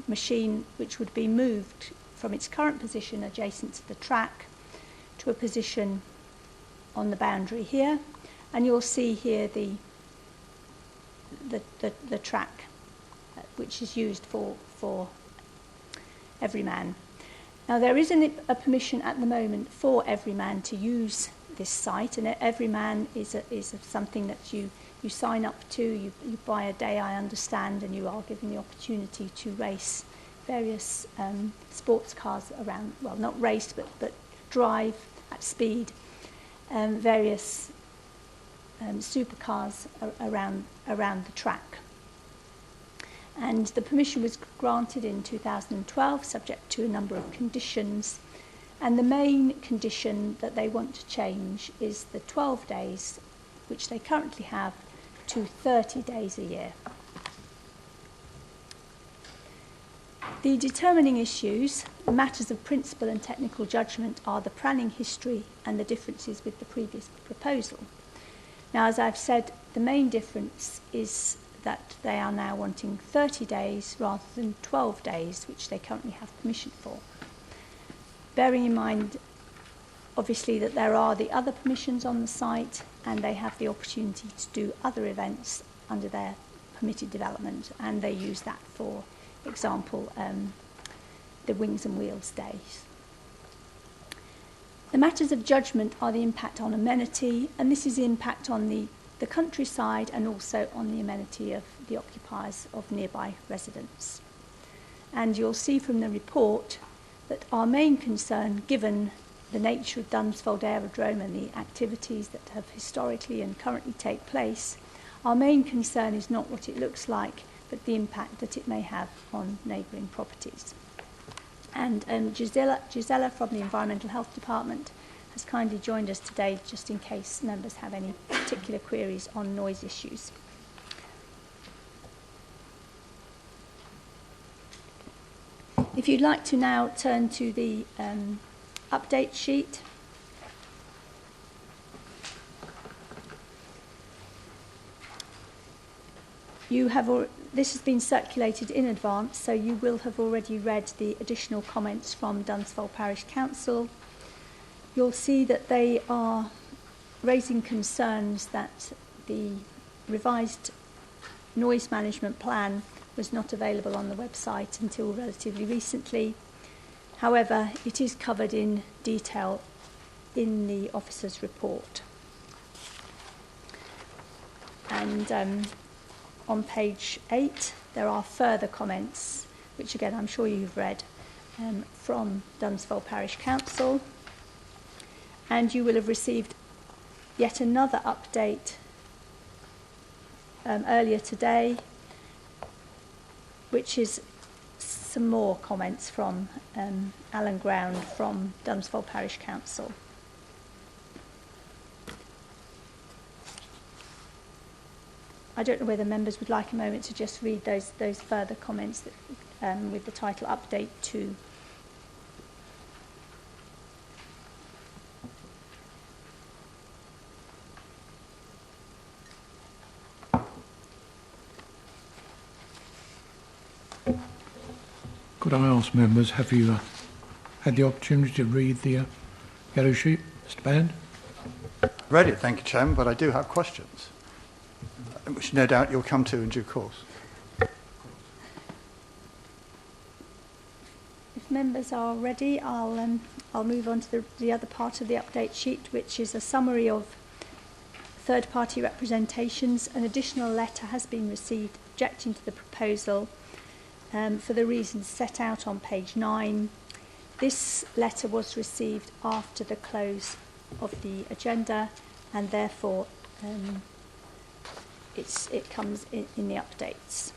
machine, which would be moved from its current position adjacent to the track to a position on the boundary here, and you'll see here the track which is used for Everyman. Now there isn't a permission at the moment for Everyman to use this site, and Everyman is something that you sign up to, you buy a day, I understand, and you are given the opportunity to race various sports cars around, well, not race, but drive at speed, various supercars around the track. And the permission was granted in 2012, subject to a number of conditions. And the main condition that they want to change is the 12 days which they currently have, to 30 days a year. The determining issues, matters of principle and technical judgment, are the planning history and the differences with the previous proposal. Now, as I've said, the main difference is that they are now wanting 30 days rather than 12 days, which they currently have permission for. Bearing in mind, obviously, that there are the other permissions on the site and they have the opportunity to do other events under their permitted development, and they use that for example, the Wings and Wheels days. The matters of judgment are the impact on amenity, and this is the impact on the countryside and also on the amenity of the occupiers of nearby residents. And you'll see from the report that our main concern, given the nature of Dunsfold Aerodrome and the activities that have historically and currently take place, our main concern is not what it looks like, but the impact that it may have on neighbouring properties. And Gisela from the Environmental Health Department has kindly joined us today just in case members have any particular queries on noise issues. If you'd like to now turn to the update sheet. This has been circulated in advance, so you will have already read the additional comments from Dunsfold Parish Council. You'll see that they are raising concerns that the revised noise management plan was not available on the website until relatively recently. However, it is covered in detail in the officer's report. And on page 8, there are further comments, which again I'm sure you've read, from Dunsfold Parish Council. And you will have received yet another update earlier today, which is some more comments from Alan Ground from Dunsfold Parish Council. I don't know whether members would like a moment to just read those further comments that, with the title Update 2. Could I ask members, have you had the opportunity to read the yellow sheet, Mr. Band? Read it, thank you, Chairman, but I do have questions, which no doubt you'll come to in due course. If members are ready, I'll move on to the other part of the update sheet, which is a summary of third-party representations. An additional letter has been received objecting to the proposal for the reasons set out on page 9. This letter was received after the close of the agenda, and therefore it comes in the updates.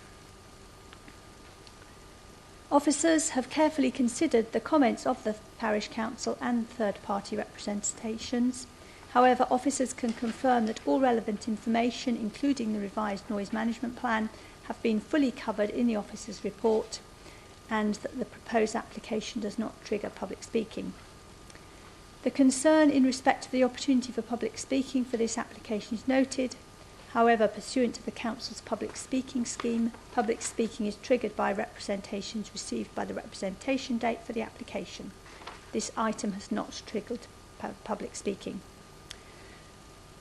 Officers have carefully considered the comments of the Parish Council and third-party representations. However, officers can confirm that all relevant information, including the revised noise management plan, have been fully covered in the officer's report, and that the proposed application does not trigger public speaking. The concern in respect to the opportunity for public speaking for this application is noted. However, pursuant to the Council's public speaking scheme, public speaking is triggered by representations received by the representation date for the application. This item has not triggered public speaking.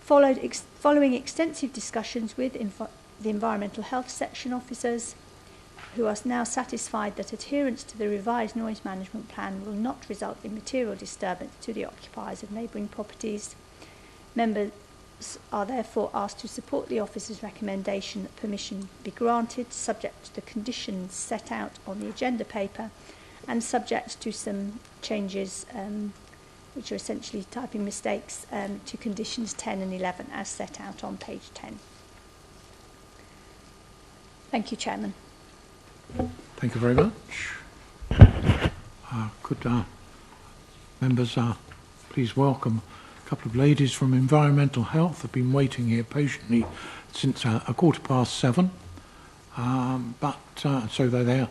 Following extensive discussions with the Environmental Health Section officers, who are now satisfied that adherence to the revised noise management plan will not result in material disturbance to the occupiers of neighbouring properties, members are therefore asked to support the officer's recommendation that permission be granted, subject to the conditions set out on the agenda paper and subject to some changes, which are essentially typing mistakes, to conditions 10 and 11 as set out on page 10. Thank you, Chairman. Thank you very much. Could members please welcome A couple of ladies from Environmental Health have been waiting here patiently since 7:15. So they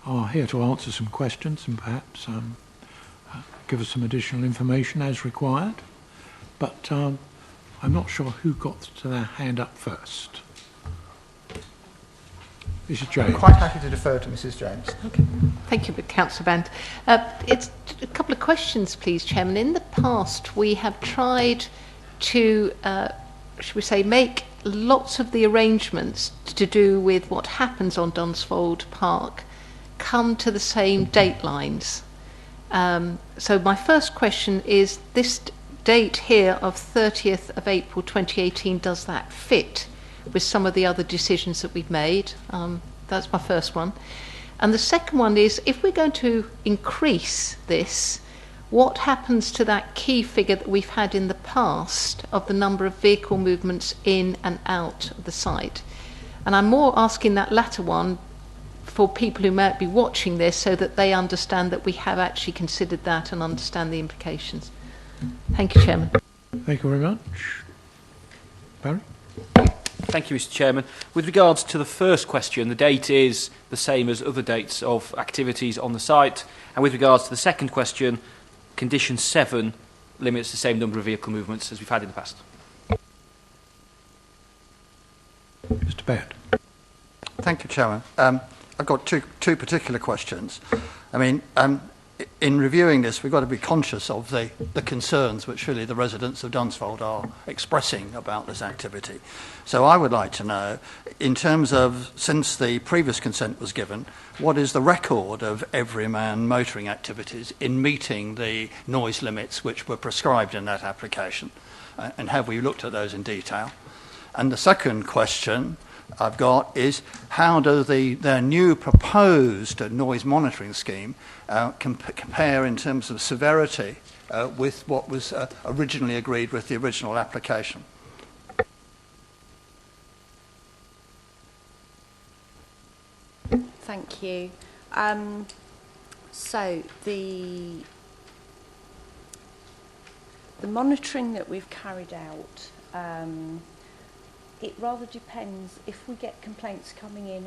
are here to answer some questions and perhaps give us some additional information as required. But I'm not sure who got to their hand up first. Mrs. James. I'm quite happy to defer to Mrs. James. Okay. Thank you, Councillor Band. It's a couple of questions, please, Chairman. In the past, we have tried to, should we say, make lots of the arrangements to do with what happens on Dunsfold Park come to the same date lines. So my first question is, this date here of 30th of April 2018, does that fit with some of the other decisions that we've made? That's my first one. And the second one is, if we're going to increase this, what happens to that key figure that we've had in the past of the number of vehicle movements in and out of the site? And I'm more asking that latter one for people who might be watching this so that they understand that we have actually considered that and understand the implications. Thank you, Chairman. Thank you very much. Barry? Thank you, Mr. Chairman. With regards to the first question, the date is the same as other dates of activities on the site. And with regards to the second question, condition 7 limits the same number of vehicle movements as we've had in the past. Mr. Baird. Thank you, Chairman. I've got two particular questions. I mean, in reviewing this, we've got to be conscious of the concerns which really the residents of Dunsfold are expressing about this activity. So I would like to know, in terms of, since the previous consent was given, what is the record of everyman motoring activities in meeting the noise limits which were prescribed in that application? And have we looked at those in detail? And the second question I've got is, how do their new proposed noise monitoring scheme compare in terms of severity with what was originally agreed with the original application? Thank you. So the monitoring that we've carried out, it rather depends. If we get complaints coming in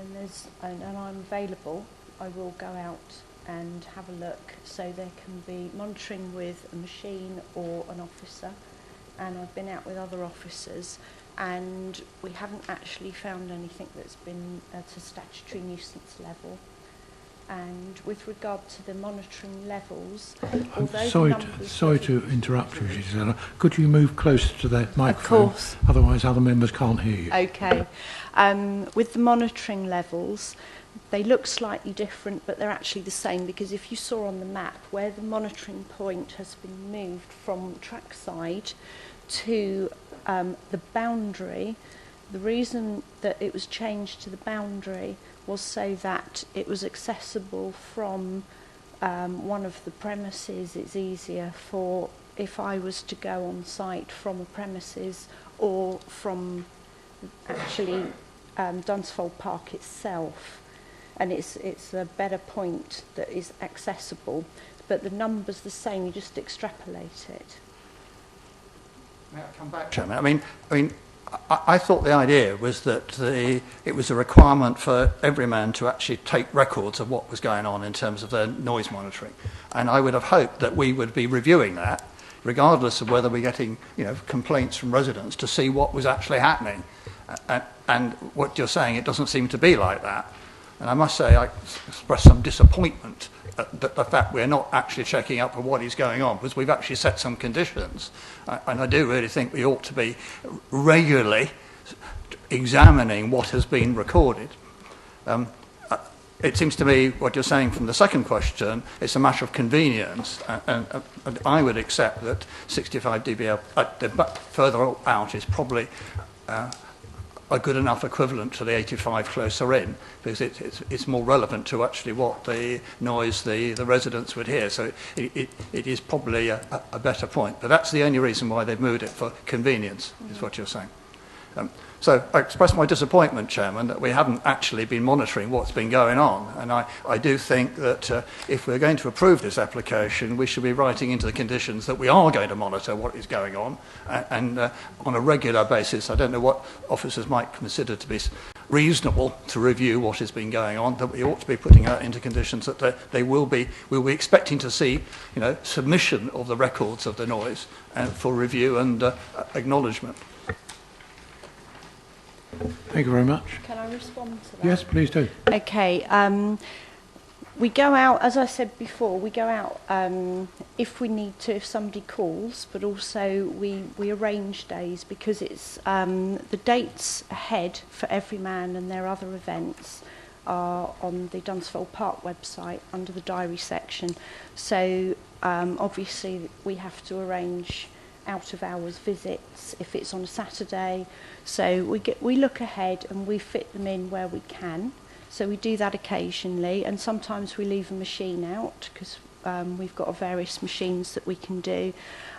and I'm available, I will go out and have a look. So there can be monitoring with a machine or an officer, and I've been out with other officers, and we haven't actually found anything that's been at a statutory nuisance level. And with regard to the monitoring levels, sorry to interrupt you, Gisela. Could you move closer to that microphone? Of course. Otherwise, other members can't hear you. Okay. With the monitoring levels, they look slightly different, but they're actually the same, because if you saw on the map where the monitoring point has been moved from trackside to the boundary, the reason that it was changed to the boundary was so that it was accessible from one of the premises. It's easier for if I was to go on site from a premises or from actually Dunsfold Park itself, and it's a better point that is accessible, but the number's the same, you just extrapolate it. May I come back, Chairman? I mean, I thought the idea was that it was a requirement for every man to actually take records of what was going on in terms of their noise monitoring. And I would have hoped that we would be reviewing that, regardless of whether we're getting complaints from residents, to see what was actually happening. And what you're saying, it doesn't seem to be like that. And I must say, I express some disappointment at the fact we're not actually checking up on what is going on, because we've actually set some conditions. And I do really think we ought to be regularly examining what has been recorded. It seems to me what you're saying from the second question, it's a matter of convenience. And I would accept that 65 dBA further out is probably a good enough equivalent to the 85 closer in, because it's more relevant to actually what the noise the residents would hear. So it is probably a better point. But that's the only reason why they've moved it, for convenience, is what you're saying. So I express my disappointment, Chairman, that we haven't actually been monitoring what's been going on. And I do think that if we're going to approve this application, we should be writing into the conditions that we are going to monitor what is going on and on a regular basis. I don't know what officers might consider to be reasonable to review what has been going on, that we ought to be putting out into conditions that we'll be expecting to see, submission of the records of the noise for review and acknowledgement. Thank you very much. Can I respond to that? Yes, please do. Okay. We go out, as I said before, we go out if we need to, if somebody calls, but also we arrange days because it's the dates ahead for Everyman and their other events are on the Dunsfold Park website under the diary section. So obviously we have to arrange out of hours visits if it's on a Saturday. So we look ahead and we fit them in where we can. So we do that occasionally, and sometimes we leave a machine out because we've got various machines that we can do.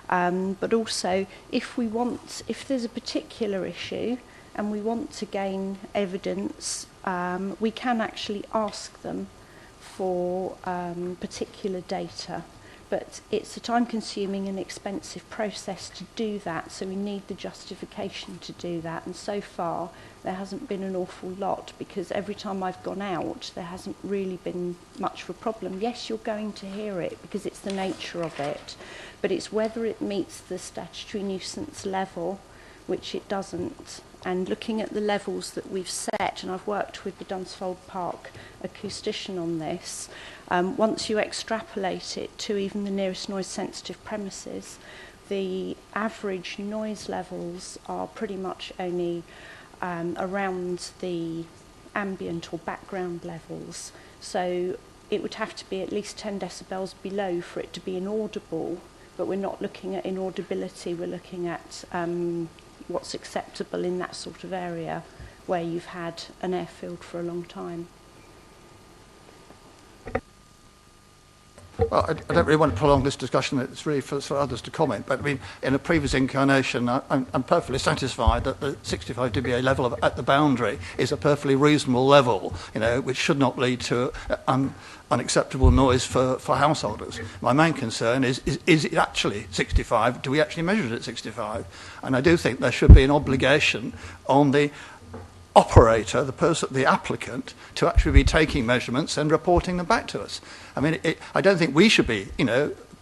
But also, if there's a particular issue and we want to gain evidence, we can actually ask them for particular data. But it's a time-consuming and expensive process to do that, so we need the justification to do that. And so far, there hasn't been an awful lot, because every time I've gone out, there hasn't really been much of a problem. Yes, you're going to hear it, because it's the nature of it, but it's whether it meets the statutory nuisance level, which it doesn't. And looking at the levels that we've set, and I've worked with the Dunsfold Park acoustician on this, once you extrapolate it to even the nearest noise-sensitive premises, the average noise levels are pretty much only around the ambient or background levels. So it would have to be at least 10 decibels below for it to be inaudible, but we're not looking at inaudibility, we're looking at what's acceptable in that sort of area where you've had an airfield for a long time. Well, I don't really want to prolong this discussion. It's really for others to comment. But I mean, in a previous incarnation, I'm perfectly satisfied that the 65 dBA level at the boundary is a perfectly reasonable level, which should not lead to unacceptable noise for householders. My main concern is it actually 65? Do we actually measure it at 65? And I do think there should be an obligation on the operator, the applicant, to actually be taking measurements and reporting them back to us. I mean, I don't think we should be,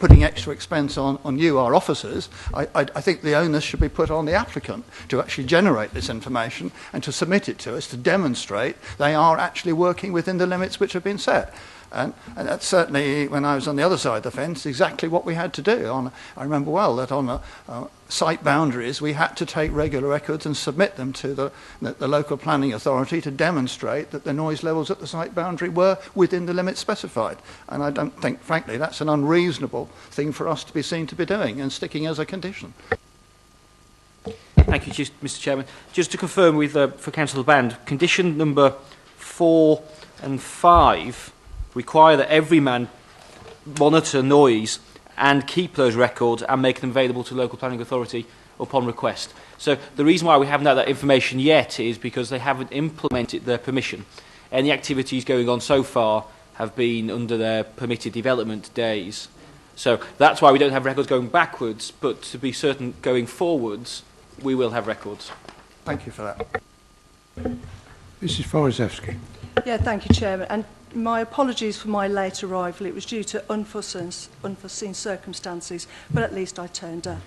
putting extra expense on you, our officers. I think the onus should be put on the applicant to actually generate this information and to submit it to us to demonstrate they are actually working within the limits which have been set. And that's certainly, when I was on the other side of the fence, exactly what we had to do. I remember well that on site boundaries, we had to take regular records and submit them to the local planning authority to demonstrate that the noise levels at the site boundary were within the limits specified. And I don't think, frankly, that's an unreasonable thing for us to be seen to be doing and sticking as a condition. Thank you, Mr. Chairman. Just to confirm for Councillor Band, condition number 4 and 5 require that every man monitor noise and keep those records and make them available to local planning authority upon request. So the reason why we haven't had that information yet is because they haven't implemented their permission. Any activities going on so far have been under their permitted development days. So that's why we don't have records going backwards, but to be certain going forwards, we will have records. Thank you for that. Mrs. Foraszewski. Yeah, thank you, Chairman. And my apologies for my late arrival. It was due to unforeseen circumstances, but at least I turned up.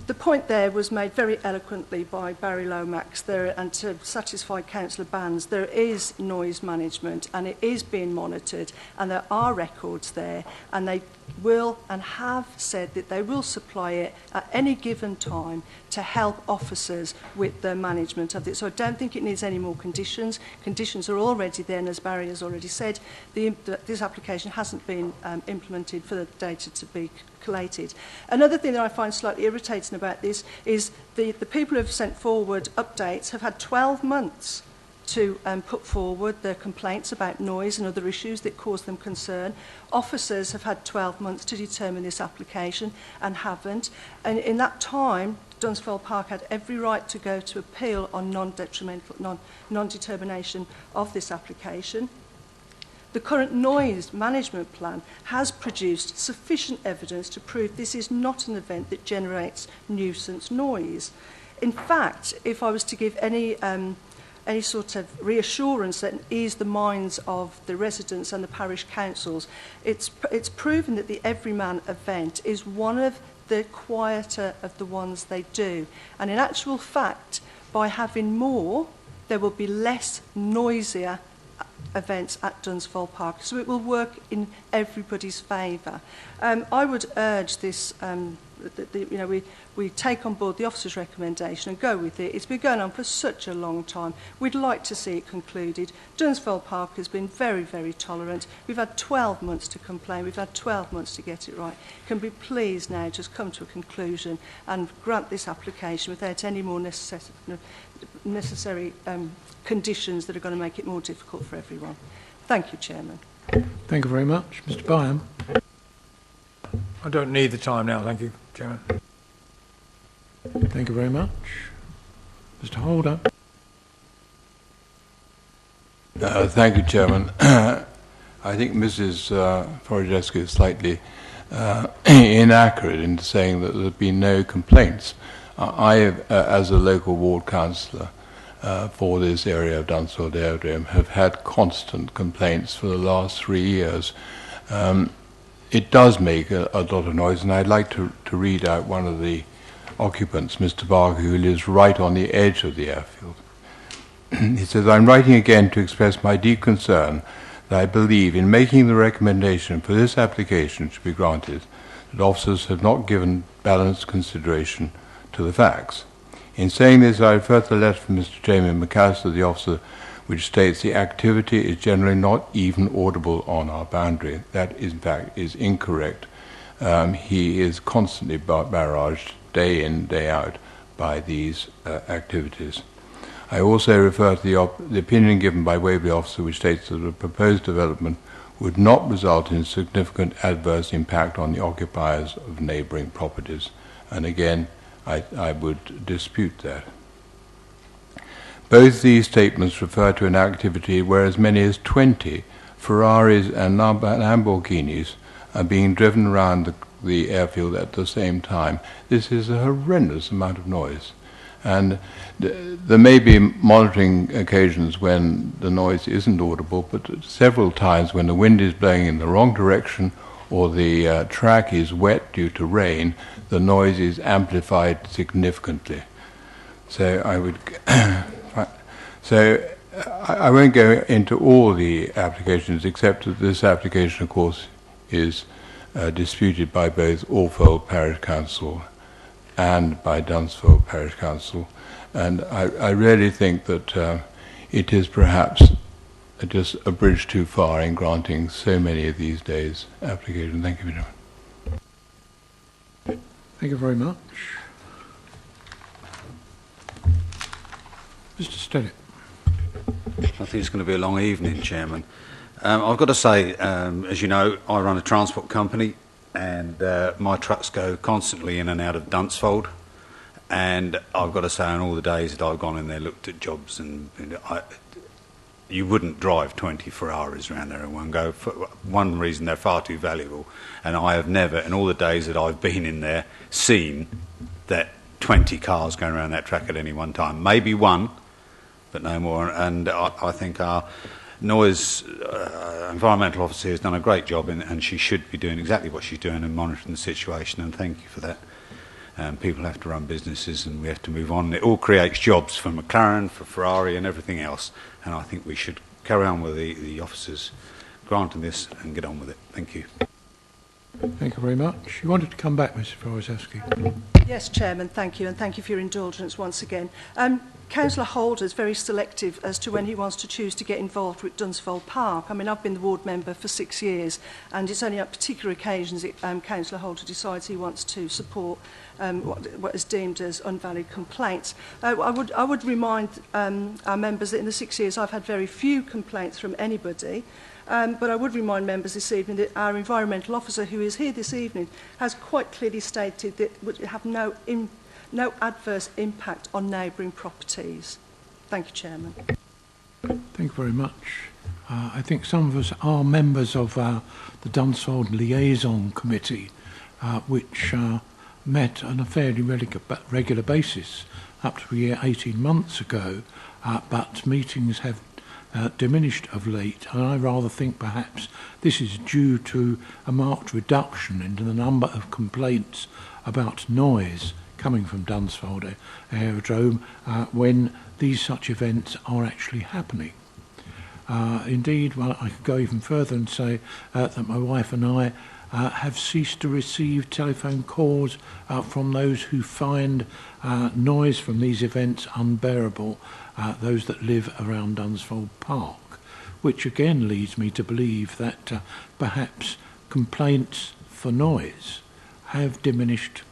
The point there was made very eloquently by Barry Lomax there, and to satisfy Councillor Bands, there is noise management and it is being monitored and there are records there, and they will and have said that they will supply it at any given time to help officers with the management of it. So I don't think it needs any more conditions. Conditions are already there, and as Barry has already said, this application hasn't been implemented for the data to be collated. Another thing that I find slightly irritating about this is the people who have sent forward updates have had 12 months to put forward their complaints about noise and other issues that cause them concern. Officers have had 12 months to determine this application and haven't. And in that time, Dunsfold Park had every right to go to appeal on non-determination of this application. The current noise management plan has produced sufficient evidence to prove this is not an event that generates nuisance noise. In fact, if I was to give any sort of reassurance that ease the minds of the residents and the parish councils, it's proven that the Everyman event is one of the quieter of the ones they do. And in actual fact, by having more, there will be less noisier events at Dunsfold Park. So it will work in everybody's favour. I would urge this, we take on board the officer's recommendation and go with it. It's been going on for such a long time. We'd like to see it concluded. Dunsfold Park has been very, very tolerant. We've had 12 months to complain. We've had 12 months to get it right. Can we please now just come to a conclusion and grant this application without any more necessary conditions that are going to make it more difficult for everyone. Thank you, Chairman. Thank you very much. Mr. Byam. I don't need the time now, thank you, Chairman. Thank you very much. Mr. Holder. Thank you, Chairman. I think Mrs. Forodeski is slightly inaccurate in saying that there have been no complaints. I, as a local ward councillor for this area of Dunsfold Aerodrome, have had constant complaints for the last 3 years. It does make a lot of noise, and I'd like to read out one of the occupants, Mr. Barker, who lives right on the edge of the airfield. He says, "I'm writing again to express my deep concern that I believe in making the recommendation for this application to be granted that officers have not given balanced consideration to the facts. In saying this, I refer to the letter from Mr. Jamie McAllister, the officer, which states the activity is generally not even audible on our boundary. That, in fact, is incorrect. He is constantly barraged day in, day out by these activities. I also refer to the opinion given by Waverley officer, which states that a proposed development would not result in significant adverse impact on the occupiers of neighbouring properties. And again, I would dispute that. Both these statements refer to an activity where as many as 20 Ferraris and Lamborghinis are being driven around the airfield at the same time. This is a horrendous amount of noise. And there may be monitoring occasions when the noise isn't audible, but several times when the wind is blowing in the wrong direction or the track is wet due to rain, the noise is amplified significantly. So I won't go into all the applications, except that this application, of course, is disputed by both Orfold Parish Council and by Dunsfold Parish Council. And I really think that it is perhaps just a bridge too far in granting so many of these days applications. Thank you, Chairman. Thank you very much. Mr. Stennett. I think it's going to be a long evening, Chairman. I've got to say, as you know, I run a transport company, and my trucks go constantly in and out of Dunsfold. And I've got to say, on all the days that I've gone in there, looked at jobs, and you wouldn't drive 20 Ferraris around there in one go. For one reason, they're far too valuable. And I have never, in all the days that I've been in there, seen that 20 cars going around that track at any one time. Maybe one, but no more. And I think our noise environmental officer has done a great job, and she should be doing exactly what she's doing and monitoring the situation, and thank you for that. People have to run businesses, and we have to move on. It all creates jobs for McLaren, for Ferrari and everything else, and I think we should carry on with the officers granting this and get on with it. Thank you. Thank you very much. You wanted to come back, Mr. Forodeski? Yes, Chairman, thank you, and thank you for your indulgence once again. Councillor Holder is very selective as to when he wants to choose to get involved with Dunsfold Park. I mean, I've been the ward member for 6 years, and it's only on particular occasions that Councillor Holder decides he wants to support what is deemed as unvalid complaints. I would remind our members that in the 6 years I've had very few complaints from anybody. But I would remind members this evening that our environmental officer, who is here this evening, has quite clearly stated that it would have no adverse impact on neighbouring properties. Thank you, Chairman. Thank you very much. I think some of us are members of the Dunsfold Liaison Committee, which met on a fairly regular basis up to 18 months ago, but meetings have diminished of late, and I rather think perhaps this is due to a marked reduction in the number of complaints about noise coming from Dunsfold Aerodrome when these such events are actually happening. Indeed, well, I could go even further and say that my wife and I have ceased to receive telephone calls from those who find noise from these events unbearable, those that live around Dunsfold Park, which again leads me to believe that perhaps complaints for noise have diminished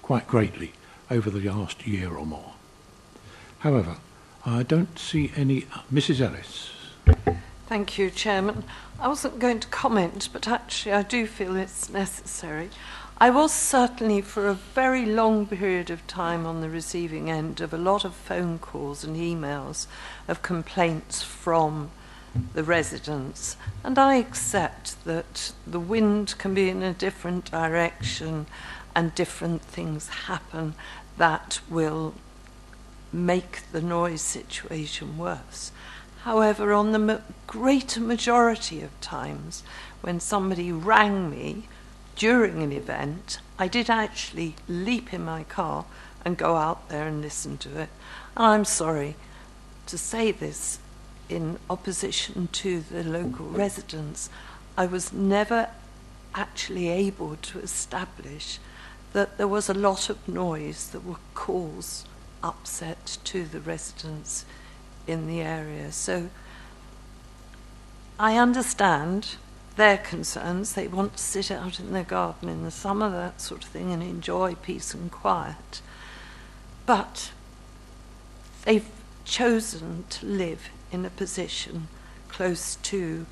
quite greatly over the last year or more. However, I don't see any... Mrs. Ellis. Thank you, Chairman. I wasn't going to comment, but actually I do feel it's necessary. I was certainly for a very long period of time on the receiving end of a lot of phone calls and emails of complaints from the residents, and I accept that the wind can be in a different direction and different things happen that will make the noise situation worse. However, on the greater majority of times when somebody rang me during an event, I did actually leap in my car and go out there and listen to it. And I'm sorry to say this in opposition to the local residents, I was never actually able to establish that there was a lot of noise that would cause upset to the residents in the area. So I understand their concerns. They want to sit out in their garden in the summer, that sort of thing, and enjoy peace and quiet. But they've chosen to live in a position close to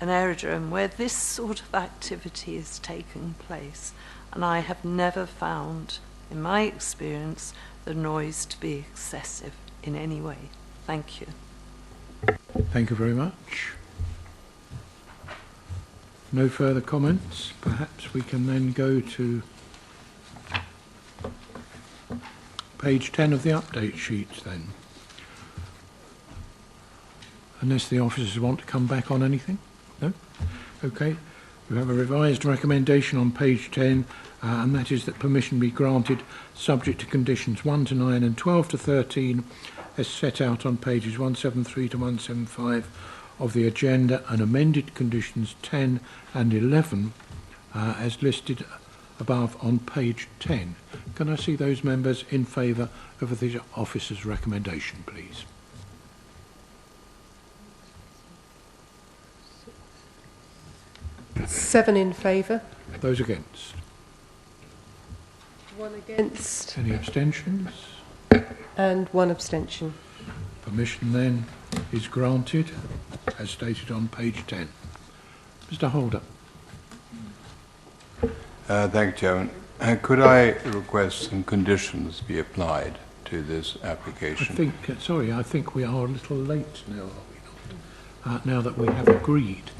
an aerodrome where this sort of activity is taking place. And I have never found, in my experience, the noise to be excessive in any way. Thank you. Thank you very much. No further comments. Perhaps we can then go to page 10 of the update sheet then. Unless the officers want to come back on anything? No? Okay. We have a revised recommendation on page 10, and that is that permission be granted subject to conditions 1 to 9 and 12 to 13 as set out on pages 173 to 175 of the agenda, and amended conditions 10 and 11 as listed above on page 10. Can I see those members in favour of the officer's recommendation, please? Seven in favour. Those against? One against. Any abstentions? And one abstention. Permission then is granted as stated on page 10. Mr. Holder. Thank you, Chairman. Could I request some conditions be applied to this application? I think we are a little late now, are we not? Now that we have agreed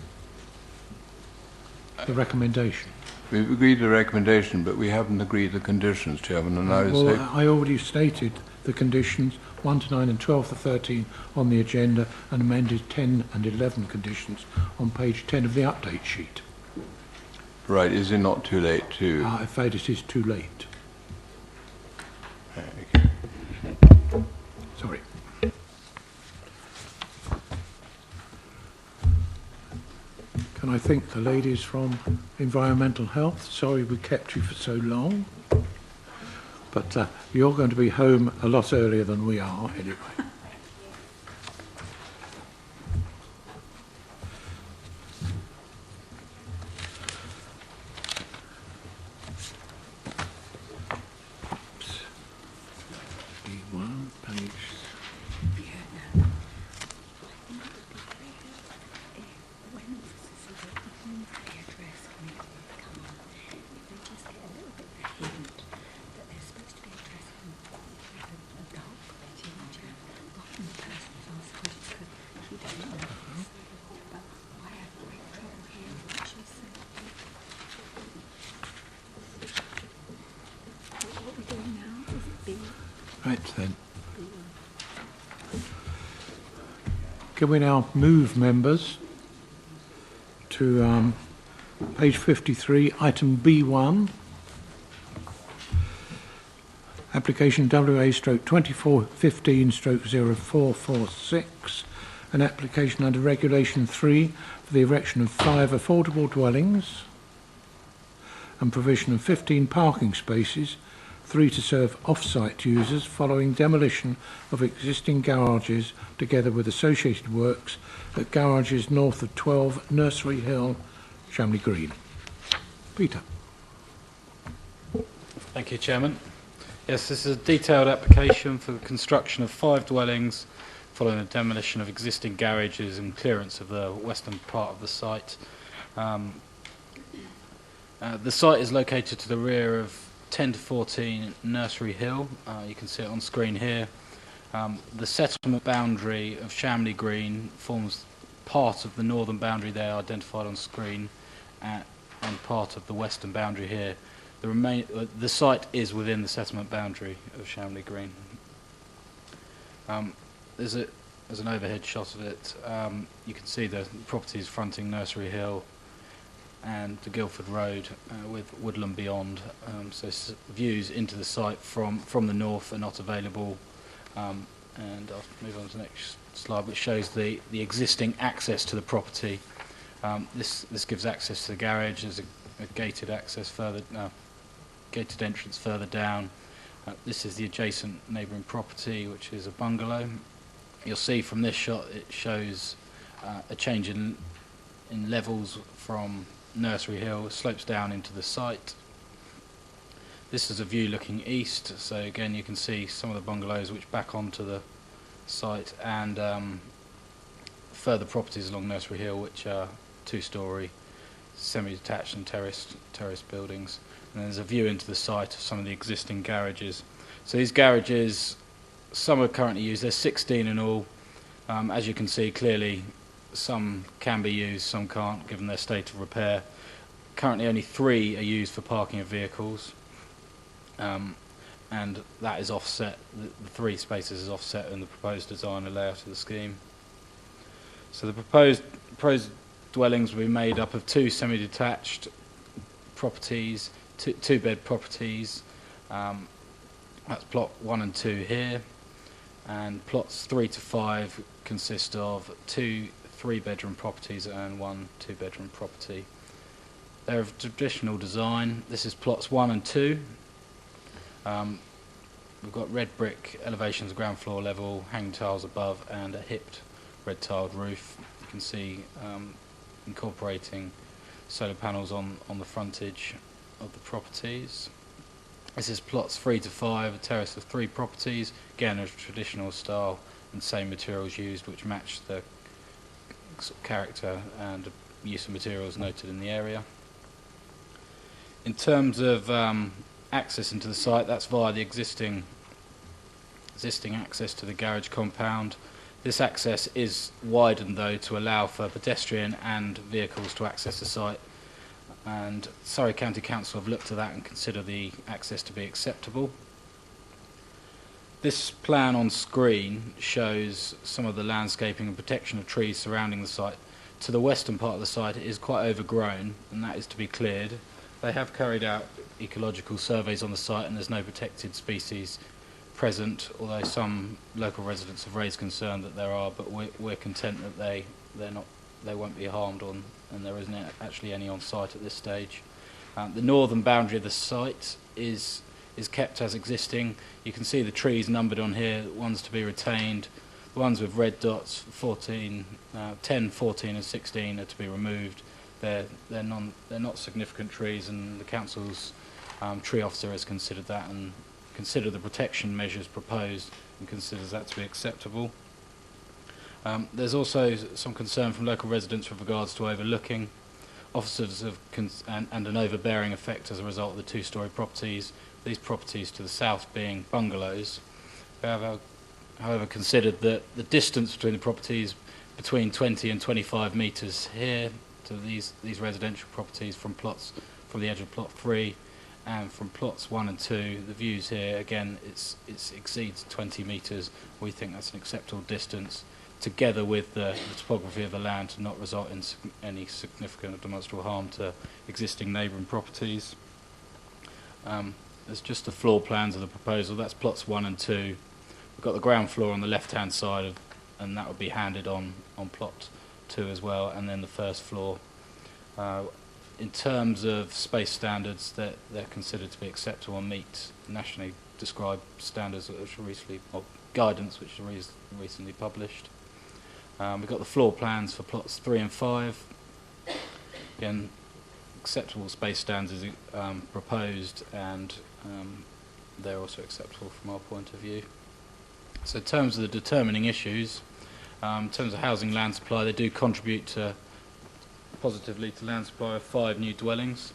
the recommendation. We've agreed the recommendation, but we haven't agreed the conditions, Chairman. And I already stated the conditions 1 to 9 and 12 to 13 on the agenda, and amended 10 and 11 conditions on page 10 of the update sheet. Right, is it not too late to... In fact, it is too late. Okay. Sorry. Can I thank the ladies from Environmental Health? Sorry we kept you for so long. but you're going to be home a lot earlier than we are anyway. B1, page. Right then. Can we now move members to page 53, item B1, application WA/2415/0446, an application under Regulation 3 for the erection of 5 affordable dwellings and provision of 15 parking spaces, 3 to serve off-site users following demolition of existing garages together with associated works at garages north of 12 Nursery Hill, Shamley Green. Peter. Thank you, Chairman. Yes, this is a detailed application for the construction of 5 dwellings following the demolition of existing garages and clearance of the western part of the site. The site is located to the rear of 10 to 14 Nursery Hill. You can see it on screen here. The settlement boundary of Shamley Green forms part of the northern boundary there identified on screen and part of the western boundary here. The site is within the settlement boundary of Shamley Green. There's an overhead shot of it. You can see the properties fronting Nursery Hill and the Guildford Road with woodland beyond. So views into the site from the north are not available. And I'll move on to the next slide, which shows the existing access to the property. This gives access to the garage. There's a gated access gated entrance further down. This is the adjacent neighbouring property, which is a bungalow. You'll see from this shot it shows a change in levels from Nursery Hill. It slopes down into the site. This is a view looking east, so again you can see some of the bungalows which back onto the site, and further properties along Nursery Hill which are 2-storey, semi-detached and terraced buildings. And there's a view into the site of some of the existing garages. So these garages, some are currently used. There's 16 in all. As you can see clearly, some can be used, some can't, given their state of repair. Currently only 3 are used for parking of vehicles, and that is offset. The 3 spaces is offset in the proposed design and layout of the scheme. So the proposed dwellings will be made up of 2 semi-detached properties, 2-bed properties. That's plot 1 and 2 here, and plots 3 to 5 consist of 2 3-bedroom properties and 1 2-bedroom property. They're of traditional design. This is plots 1 and 2. We've got red brick elevations, ground floor level, hanging tiles above, and a hipped red tiled roof. You can see incorporating solar panels on the frontage of the properties. This is plots 3 to 5, a terrace of 3 properties, again a traditional style and same materials used, which match the sort of character and use of materials noted in the area. In terms of access into the site, that's via the existing access to the garage compound. This access is widened though to allow for pedestrian and vehicles to access the site, and Surrey County Council have looked at that and consider the access to be acceptable. This plan on screen shows some of the landscaping and protection of trees surrounding the site. To the western part of the site it is quite overgrown, and that is to be cleared. They have carried out ecological surveys on the site and there's no protected species present, although some local residents have raised concern that there are, but we're content that they won't be harmed on, and there isn't actually any on site at this stage. The northern boundary of the site is is kept as existing. You can see the trees numbered on here, the ones to be retained. The ones with red dots, 10, 14 and 16 are to be removed. They're not significant trees, and the council's tree officer has considered that and considered the protection measures proposed and considers that to be acceptable. There's also some concern from local residents with regards to overlooking. Officers have and an overbearing effect as a result of the two-storey properties, these properties to the south being bungalows. We have, however, considered that the distance between the properties between 20 and 25 metres here to these residential properties from the edge of plot 3 and from plots 1 and 2, the views here, again, it exceeds 20 metres. We think that's an acceptable distance, together with the topography of the land, to not result in any significant or demonstrable harm to existing neighbouring properties. There's just the floor plans of the proposal. That's plots 1 and 2. We've got the ground floor on the left-hand side, and that would be handed on plot 2 as well, and then the first floor. In terms of space standards, they're considered to be acceptable and meet nationally described standards which are recently, or guidance which are recently published. We've got the floor plans for plots 3 and 5. Again, acceptable space standards proposed, and they're also acceptable from our point of view. So in terms of the determining issues, in terms of housing land supply, they do contribute positively to land supply of 5 new dwellings.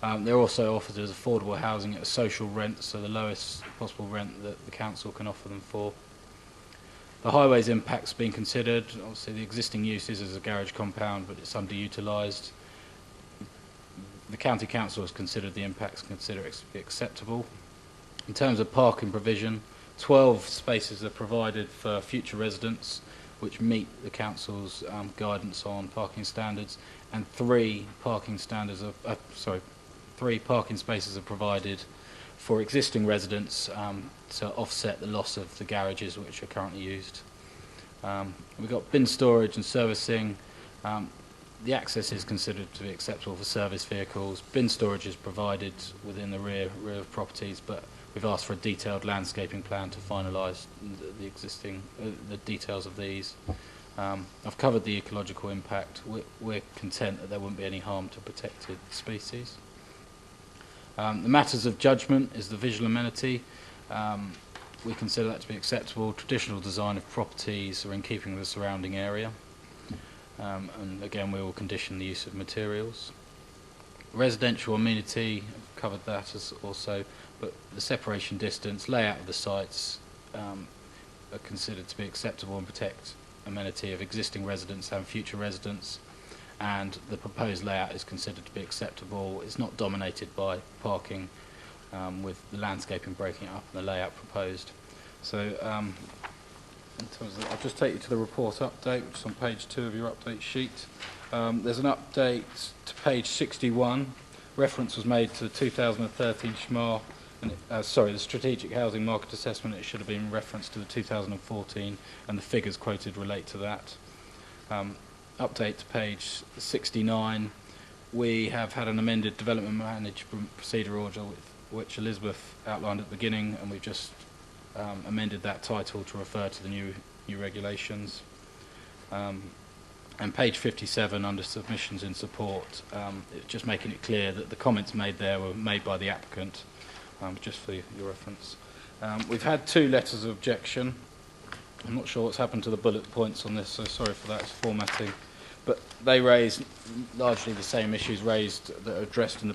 They're also offered as affordable housing at a social rent, so the lowest possible rent that the council can offer them for. The highways impact's being considered. Obviously the existing use is as a garage compound, but it's underutilised. The county council has considered the impacts and consider it to be acceptable. In terms of parking provision, 12 spaces are provided for future residents, which meet the council's guidance on parking standards, and 3 parking spaces are provided for existing residents to offset the loss of the garages which are currently used. We've got bin storage and servicing. The access is considered to be acceptable for service vehicles. Bin storage is provided within the rear of properties, but we've asked for a detailed landscaping plan to finalise the details of these. I've covered the ecological impact. We're content that there wouldn't be any harm to protected species. The matters of judgment is the visual amenity. We consider that to be acceptable. Traditional design of properties are in keeping with the surrounding area. And again, we will condition the use of materials. Residential amenity, I've covered that as also, but the separation distance, layout of the sites are considered to be acceptable and protect amenity of existing residents and future residents, and the proposed layout is considered to be acceptable. It's not dominated by parking, with the landscaping breaking it up and the layout proposed. So in terms of, I'll just take you to the report update, which is on page 2 of your update sheet. There's an update to page 61. Reference was made to the 2013 SHMAR, and the Strategic Housing Market Assessment. It should have been referenced to the 2014, and the figures quoted relate to that. Update to page 69. We have had an amended development management procedure order, which Elizabeth outlined at the beginning, and we've just amended that title to refer to the new regulations. And page 57 under submissions in support, it's just making it clear that the comments made there were made by the applicant, just for your reference. We've had 2 letters of objection. I'm not sure what's happened to the bullet points on this, so sorry for that, it's formatting. But they raise largely the same issues raised that are addressed in the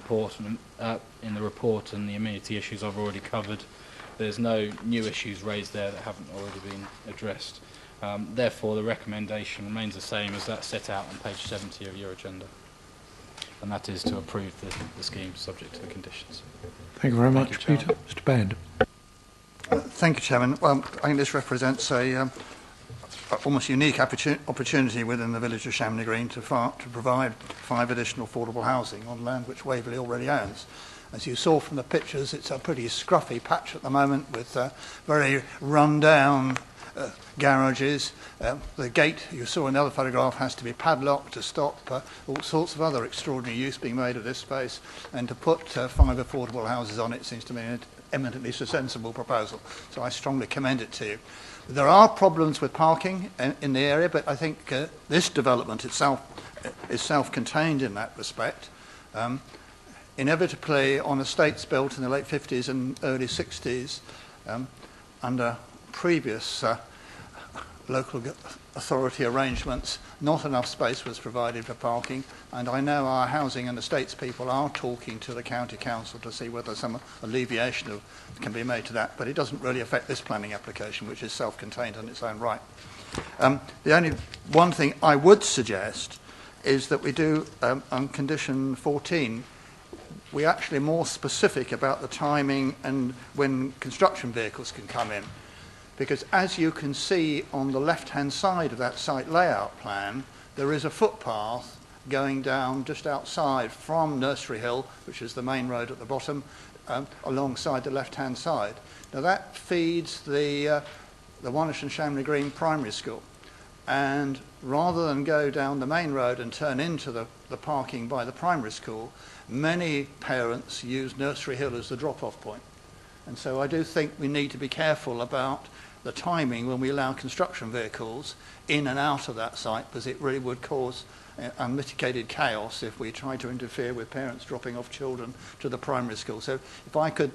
report, and the amenity issues I've already covered. There's no new issues raised there that haven't already been addressed. Therefore, the recommendation remains the same as that set out on page 70 of your agenda, and that is to approve the scheme subject to the conditions. Thank you very much, Peter. Mr. Band. Thank you, Chairman. Well, I think this represents a almost unique opportunity within the village of Shamley Green to provide 5 additional affordable housing on land which Waverley already owns. As you saw from the pictures, it's a pretty scruffy patch at the moment with very run-down garages. The gate you saw in the other photograph has to be padlocked to stop all sorts of other extraordinary use being made of this space, and to put 5 affordable houses on it seems to me eminently sensible proposal. So I strongly commend it to you. There are problems with parking in the area, but I think this development itself is self-contained in that respect. Inevitably, on estates built in the late 50s and early 60s, under previous local authority arrangements, not enough space was provided for parking, and I know our housing and estates people are talking to the county council to see whether some alleviation can be made to that, but it doesn't really affect this planning application, which is self-contained in its own right. The only one thing I would suggest is that we do, on condition 14, we're actually more specific about the timing and when construction vehicles can come in. Because as you can see on the left-hand side of that site layout plan, there is a footpath going down just outside from Nursery Hill, which is the main road at the bottom, alongside the left-hand side. Now that feeds the Wannish and Shamley Green Primary School. And rather than go down the main road and turn into the parking by the primary school, many parents use Nursery Hill as the drop-off point. And so I do think we need to be careful about the timing when we allow construction vehicles in and out of that site, because it really would cause unmitigated chaos if we try to interfere with parents dropping off children to the primary school. So if I could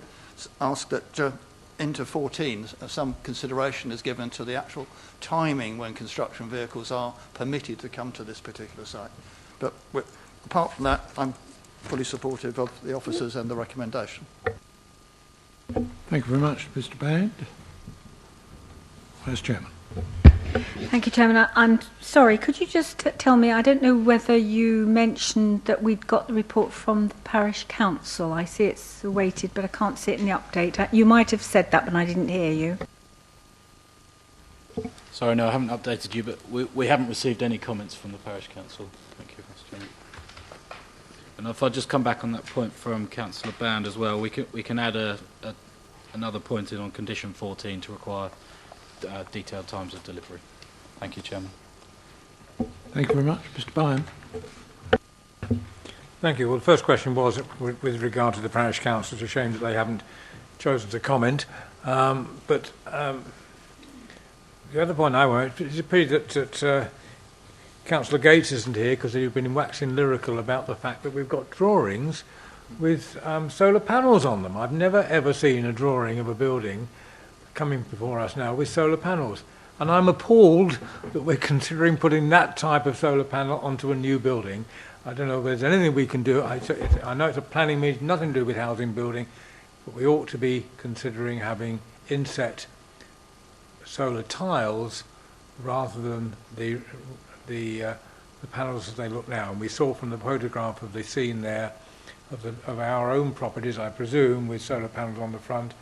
ask that into 14 some consideration is given to the actual timing when construction vehicles are permitted to come to this particular site. But apart from that, I'm fully supportive of the officers and the recommendation. Thank you very much, Mr. Band. Vice Chairman. Thank you, Chairman. I'm sorry, could you just tell me, I don't know whether you mentioned that we'd got the report from the Parish Council. I see it's awaited, but I can't see it in the update. You might have said that, but I didn't hear you. Sorry, no, I haven't updated you, but we haven't received any comments from the Parish Council. Thank you, Mr. Chairman. And if I just come back on that point from Councillor Band as well, we can add another point in on condition 14 to require detailed times of delivery. Thank you, Chairman. Thank you very much. Mr. Byam. Thank you. Well, the first question was with regard to the Parish Council. It's a shame that they haven't chosen to comment. But the other point I want, it's a pity that Councillor Gates isn't here, because he's been waxing lyrical about the fact that we've got drawings with solar panels on them. I've never ever seen a drawing of a building coming before us now with solar panels. And I'm appalled that we're considering putting that type of solar panel onto a new building. I don't know if there's anything we can do. I know it's a planning meeting, nothing to do with housing building, but we ought to be considering having inset solar tiles rather than the panels as they look now. And we saw from the photograph of the scene there of our own properties, I presume, with solar panels on the front,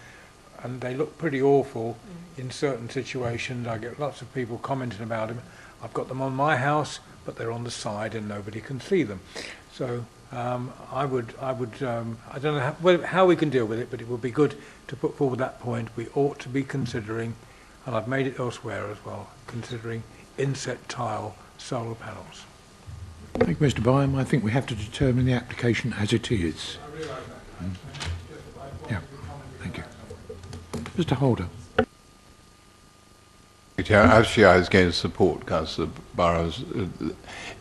and they look pretty awful in certain situations. I get lots of people commenting about them. I've got them on my house, but they're on the side and nobody can see them. So I don't know how we can deal with it, but it would be good to put forward that point. We ought to be considering, and I've made it elsewhere as well, considering inset tile solar panels. Thank you, Mr. Byam. I think we have to determine the application as it is. I realise that. Yeah, thank you. Mr. Holder. Actually, I was going to support Councillor Burrows.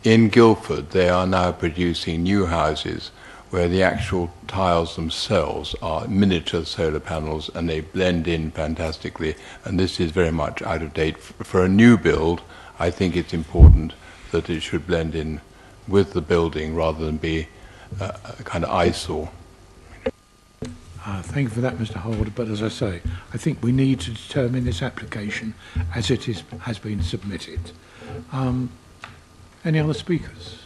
In Guildford, they are now producing new houses where the actual tiles themselves are miniature solar panels and they blend in fantastically, and this is very much out of date. For a new build, I think it's important that it should blend in with the building rather than be a kind of eyesore. Thank you for that, Mr. Holder, but as I say, I think we need to determine this application as it has been submitted. Any other speakers?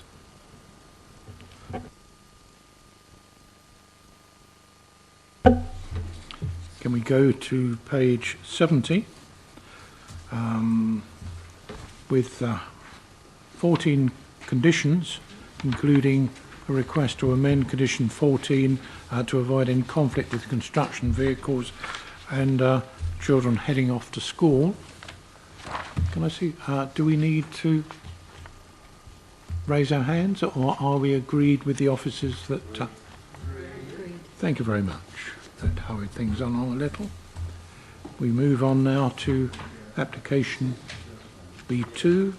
Can we go to page 70 with 14 conditions, including a request to amend condition 14 to avoid any conflict with construction vehicles and children heading off to school. Can I see, do we need to raise our hands, or are we agreed with the officers that... Thank you very much. That hurried things on a little. We move on now to application B2.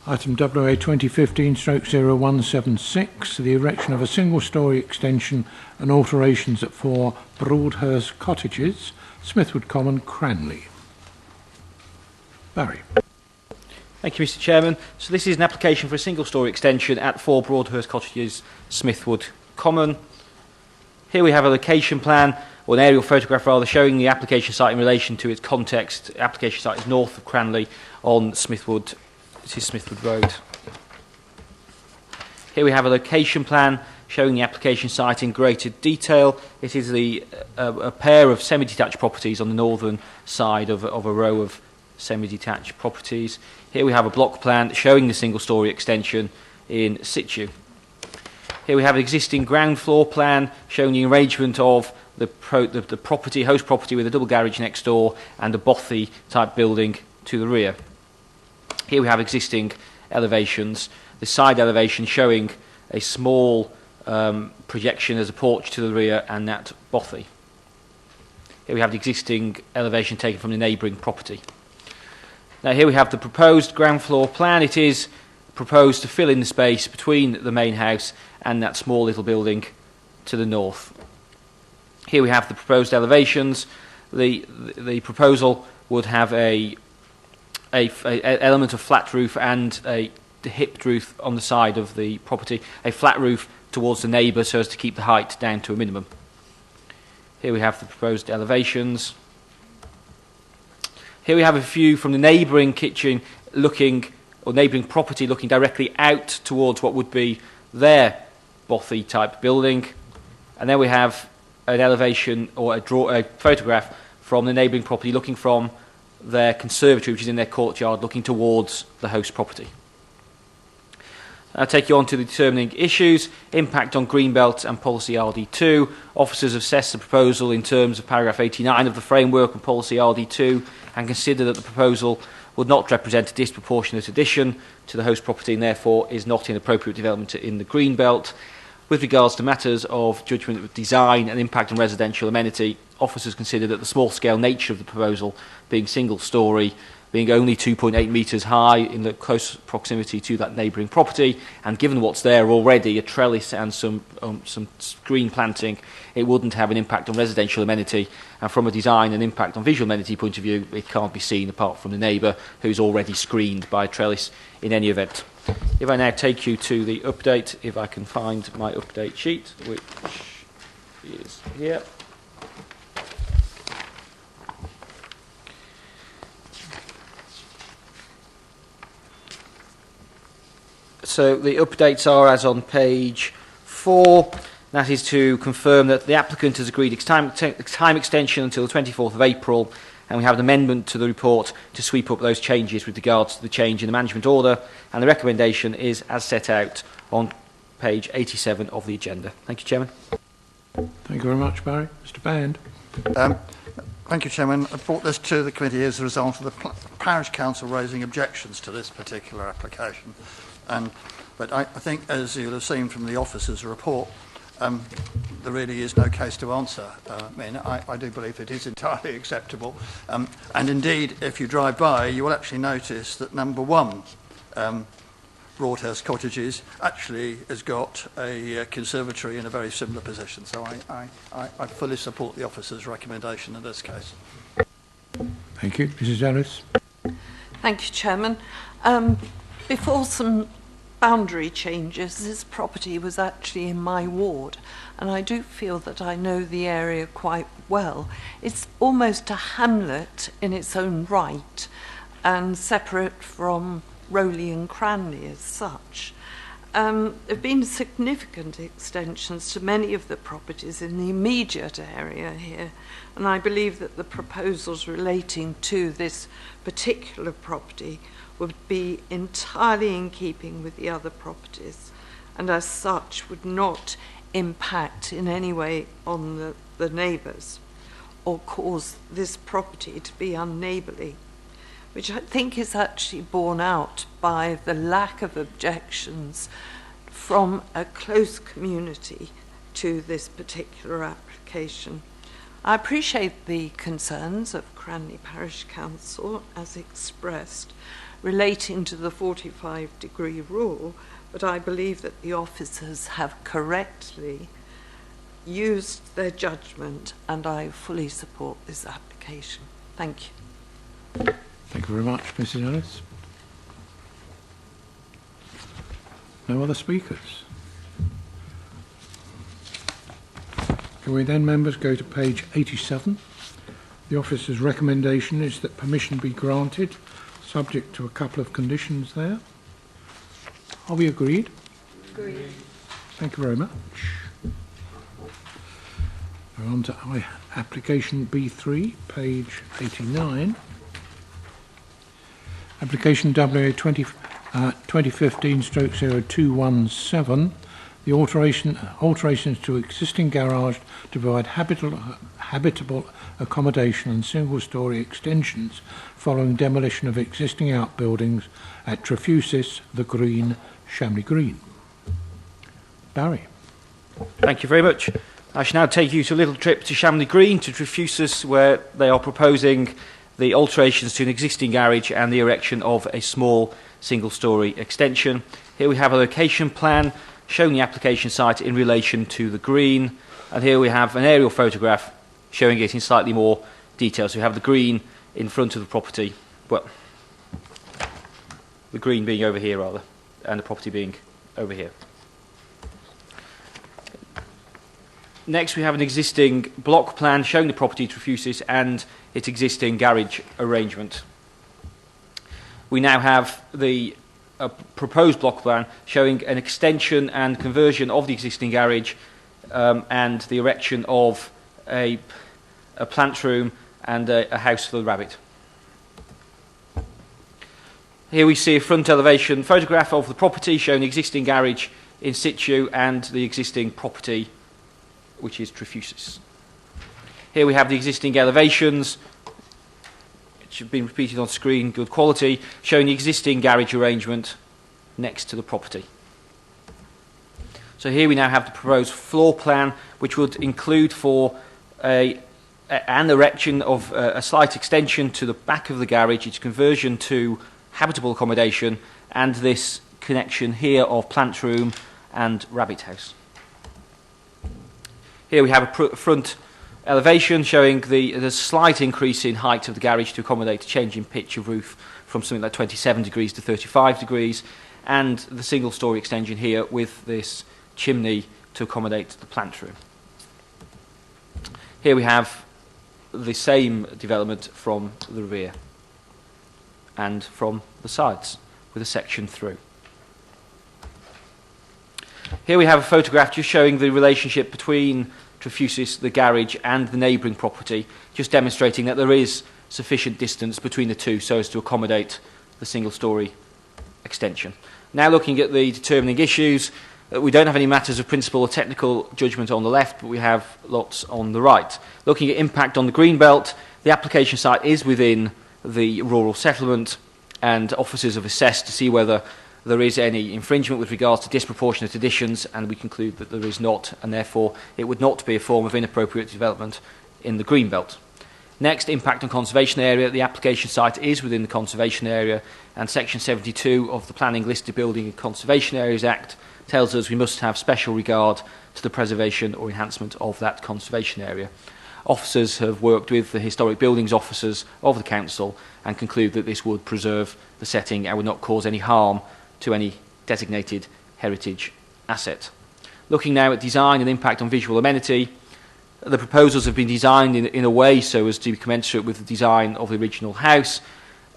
Item WA 2015/0176, the erection of a single-storey extension and alterations at 4 Broadhurst Cottages, Smithwood Common, Cranley. Barry. Thank you, Mr. Chairman. So this is an application for a single-storey extension at 4 Broadhurst Cottages, Smithwood Common. Here we have a location plan, or an aerial photograph rather, showing the application site in relation to its context. The application site is north of Cranley on Smithwood. This is Smithwood Road. Here we have a location plan showing the application site in greater detail. It is a pair of semi-detached properties on the northern side of a row of semi-detached properties. Here we have a block plan showing the single-storey extension in situ. Here we have an existing ground floor plan showing the arrangement of the property, host property, with a double garage next door and a bothy type building to the rear. Here we have existing elevations, the side elevation showing a small projection as a porch to the rear and that bothy. Here we have the existing elevation taken from the neighbouring property. Now here we have the proposed ground floor plan. It is proposed to fill in the space between the main house and that small little building to the north. Here we have the proposed elevations. The proposal would have a element of flat roof and a hipped roof on the side of the property, a flat roof towards the neighbour so as to keep the height down to a minimum. Here we have the proposed elevations. Here we have a view from the neighbouring kitchen neighbouring property looking directly out towards what would be their bothy type building. And then we have an elevation or a photograph from the neighbouring property looking from their conservatory, which is in their courtyard, looking towards the host property. I'll take you on to the determining issues. Impact on Greenbelt and Policy RD2. Officers have assessed the proposal in terms of paragraph 89 of the framework and Policy RD2 and consider that the proposal would not represent a disproportionate addition to the host property and therefore is not an appropriate development in the Greenbelt. With regards to matters of judgment of design and impact on residential amenity, officers consider that the small-scale nature of the proposal, being single-storey, being only 2.8 metres high in the close proximity to that neighbouring property, and given what's there already, a trellis and some green planting, it wouldn't have an impact on residential amenity, and from a design and impact on visual amenity point of view, it can't be seen apart from the neighbour who's already screened by a trellis in any event. If I now take you to the update, if I can find my update sheet, which is here. So the updates are as on page 4. That is to confirm that the applicant has agreed time extension until the 24th of April, and we have an amendment to the report to sweep up those changes with regards to the change in the management order, and the recommendation is as set out on page 87 of the agenda. Thank you, Chairman. Thank you very much, Barry. Mr. Band. Thank you, Chairman. I brought this to the committee as a result of the Parish Council raising objections to this particular application. But I think, as you'll have seen from the officer's report, there really is no case to answer. I do believe it is entirely acceptable. And indeed, if you drive by, you will actually notice that number 1, Broadhurst Cottages, actually has got a conservatory in a very similar position. So I fully support the officer's recommendation in this case. Thank you. Mrs. Ellis. Thank you, Chairman. Before some boundary changes, this property was actually in my ward, and I do feel that I know the area quite well. It's almost a hamlet in its own right and separate from Rowley and Cranley as such. There have been significant extensions to many of the properties in the immediate area here, and I believe that the proposals relating to this particular property would be entirely in keeping with the other properties, and as such would not impact in any way on the neighbours or cause this property to be unneighbourly, which I think is actually borne out by the lack of objections from a close community to this particular application. I appreciate the concerns of Cranley Parish Council as expressed relating to the 45-degree rule, but I believe that the officers have correctly used their judgment, and I fully support this application. Thank you. Thank you very much, Mrs. Ellis. No other speakers? Can we then, members, go to page 87? The officer's recommendation is that permission be granted, subject to a couple of conditions there. Are we agreed? Agreed. Thank you very much. We're on to application B3, page 89. Application WA 2015/0217. The alterations to existing garage to provide habitable accommodation and single-storey extensions following demolition of existing outbuildings at Trefusis, The Green, Shamley Green. Barry. Thank you very much. I shall now take you to a little trip to Shamley Green, to Trefusis, where they are proposing the alterations to an existing garage and the erection of a small single-storey extension. Here we have a location plan showing the application site in relation to the green, and here we have an aerial photograph showing it in slightly more detail. So we have the green in front of the property, well, the green being over here rather, and the property being over here. Next we have an existing block plan showing the property Trefusis and its existing garage arrangement. We now have the proposed block plan showing an extension and conversion of the existing garage and the erection of a plant room and a house for the rabbit. Here we see a front elevation photograph of the property showing the existing garage in situ and the existing property, which is Trefusis. Here we have the existing elevations, which have been repeated on screen, good quality, showing the existing garage arrangement next to the property. So here we now have the proposed floor plan, which would include for an erection of a slight extension to the back of the garage, its conversion to habitable accommodation, and this connection here of plant room and rabbit house. Here we have a front elevation showing the slight increase in height of the garage to accommodate a change in pitch of roof from something like 27 degrees to 35 degrees, and the single-storey extension here with this chimney to accommodate the plant room. Here we have the same development from the rear and from the sides with a section through. Here we have a photograph just showing the relationship between Trefusis, the garage, and the neighbouring property, just demonstrating that there is sufficient distance between the two so as to accommodate the single-storey extension. Now looking at the determining issues, we don't have any matters of principle or technical judgment on the left, but we have lots on the right. Looking at impact on the green belt, the application site is within the rural settlement, and officers have assessed to see whether there is any infringement with regards to disproportionate additions, and we conclude that there is not, and therefore it would not be a form of inappropriate development in the green belt. Next, impact on conservation area. The application site is within the conservation area, and section 72 of the Planning Listed Building and Conservation Areas Act tells us we must have special regard to the preservation or enhancement of that conservation area. Officers have worked with the historic buildings officers of the council and conclude that this would preserve the setting and would not cause any harm to any designated heritage asset. Looking now at design and impact on visual amenity, the proposals have been designed in a way so as to be commensurate with the design of the original house,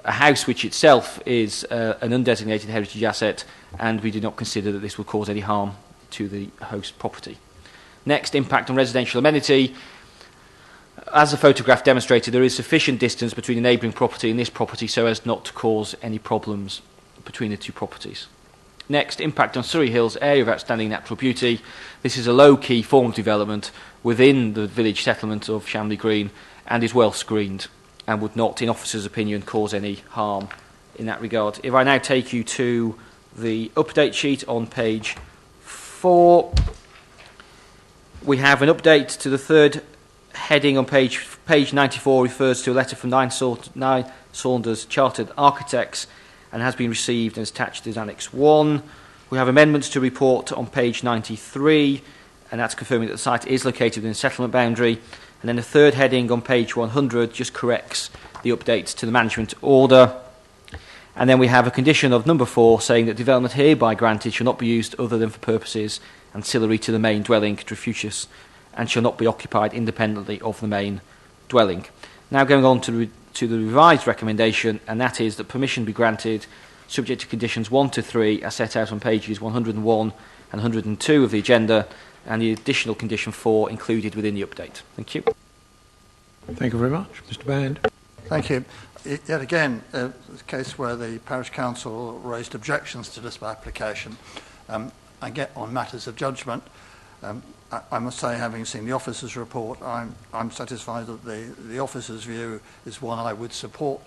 a house which itself is an undesignated heritage asset, and we do not consider that this will cause any harm to the host property. Next, impact on residential amenity. As the photograph demonstrated, there is sufficient distance between the neighbouring property and this property so as not to cause any problems between the two properties. Next, impact on Surrey Hills, area of outstanding natural beauty. This is a low-key form of development within the village settlement of Shamley Green and is well screened and would not, in officers' opinion, cause any harm in that regard. If I now take you to the update sheet on page 4, we have an update to the third heading on page 94, refers to a letter from 9 Saunders Chartered Architects and has been received and is attached as Annex 1. We have amendments to report on page 93, and that's confirming that the site is located within the settlement boundary. And then the third heading on page 100 just corrects the updates to the management order. And then we have a condition of number 4 saying that development hereby granted shall not be used other than for purposes ancillary to the main dwelling Trefusis and shall not be occupied independently of the main dwelling. Now going on to the revised recommendation, and that is that permission be granted subject to conditions 1 to 3 as set out on pages 101 and 102 of the agenda, and the additional condition 4 included within the update. Thank you. Thank you very much. Mr. Band. Thank you. Yet again, it's a case where the Parish Council raised objections to this application. I get on matters of judgment. I must say, having seen the officer's report, I'm satisfied that the officer's view is one I would support.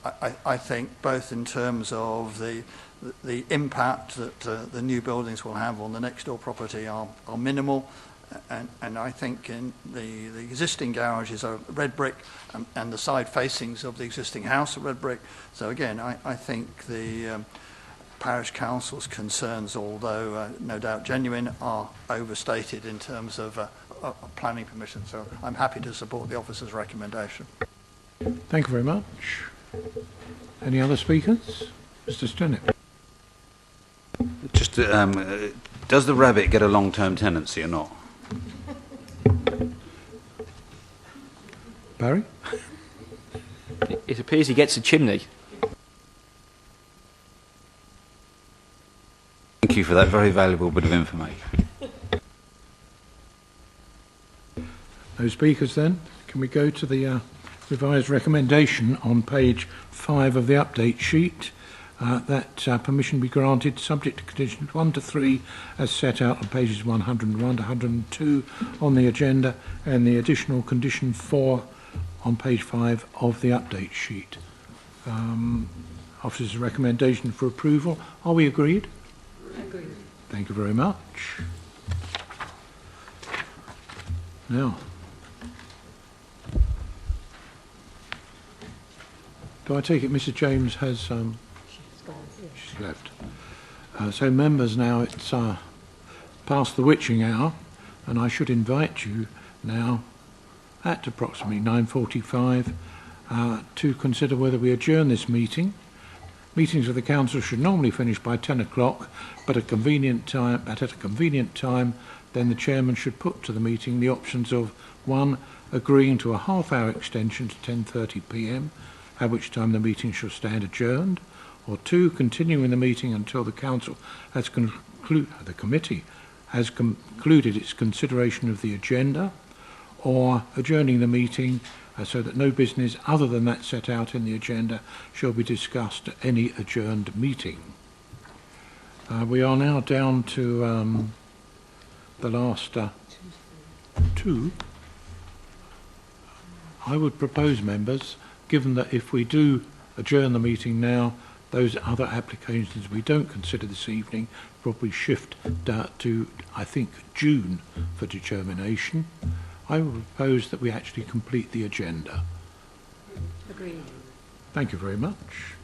I think both in terms of the impact that the new buildings will have on the next door property are minimal, and I think in the existing garages are red brick, and the side facings of the existing house are red brick. So again, I think the Parish Council's concerns, although no doubt genuine, are overstated in terms of planning permission. So I'm happy to support the officer's recommendation. Thank you very much. Any other speakers? Mr. Stennett. Just, does the rabbit get a long-term tenancy or not? Barry? It appears he gets a chimney. Thank you for that very valuable bit of information. No speakers then. Can we go to the revised recommendation on page 5 of the update sheet? That permission be granted subject to conditions 1 to 3 as set out on pages 101 to 102 on the agenda, and the additional condition 4 on page 5 of the update sheet. Officer's recommendation for approval. Are we agreed? Agreed. Thank you very much. Now, do I take it Mrs. James has... she's left. So members, now it's past the witching hour, and I should invite you now at approximately 9:45 to consider whether we adjourn this meeting. Meetings of the council should normally finish by 10 o'clock, but at a convenient time, then the chairman should put to the meeting the options of 1, agreeing to a half-hour extension to 10:30 p.m, at which time the meeting shall stand adjourned, or 2, continuing the meeting until the council has the committee has concluded its consideration of the agenda, or adjourning the meeting so that no business other than that set out in the agenda shall be discussed at any adjourned meeting. We are now down to the last 2. I would propose, members, given that if we do adjourn the meeting now, those other applications we don't consider this evening probably shift to, I think, June for determination. I would propose that we actually complete the agenda. Agreed. Thank you very much.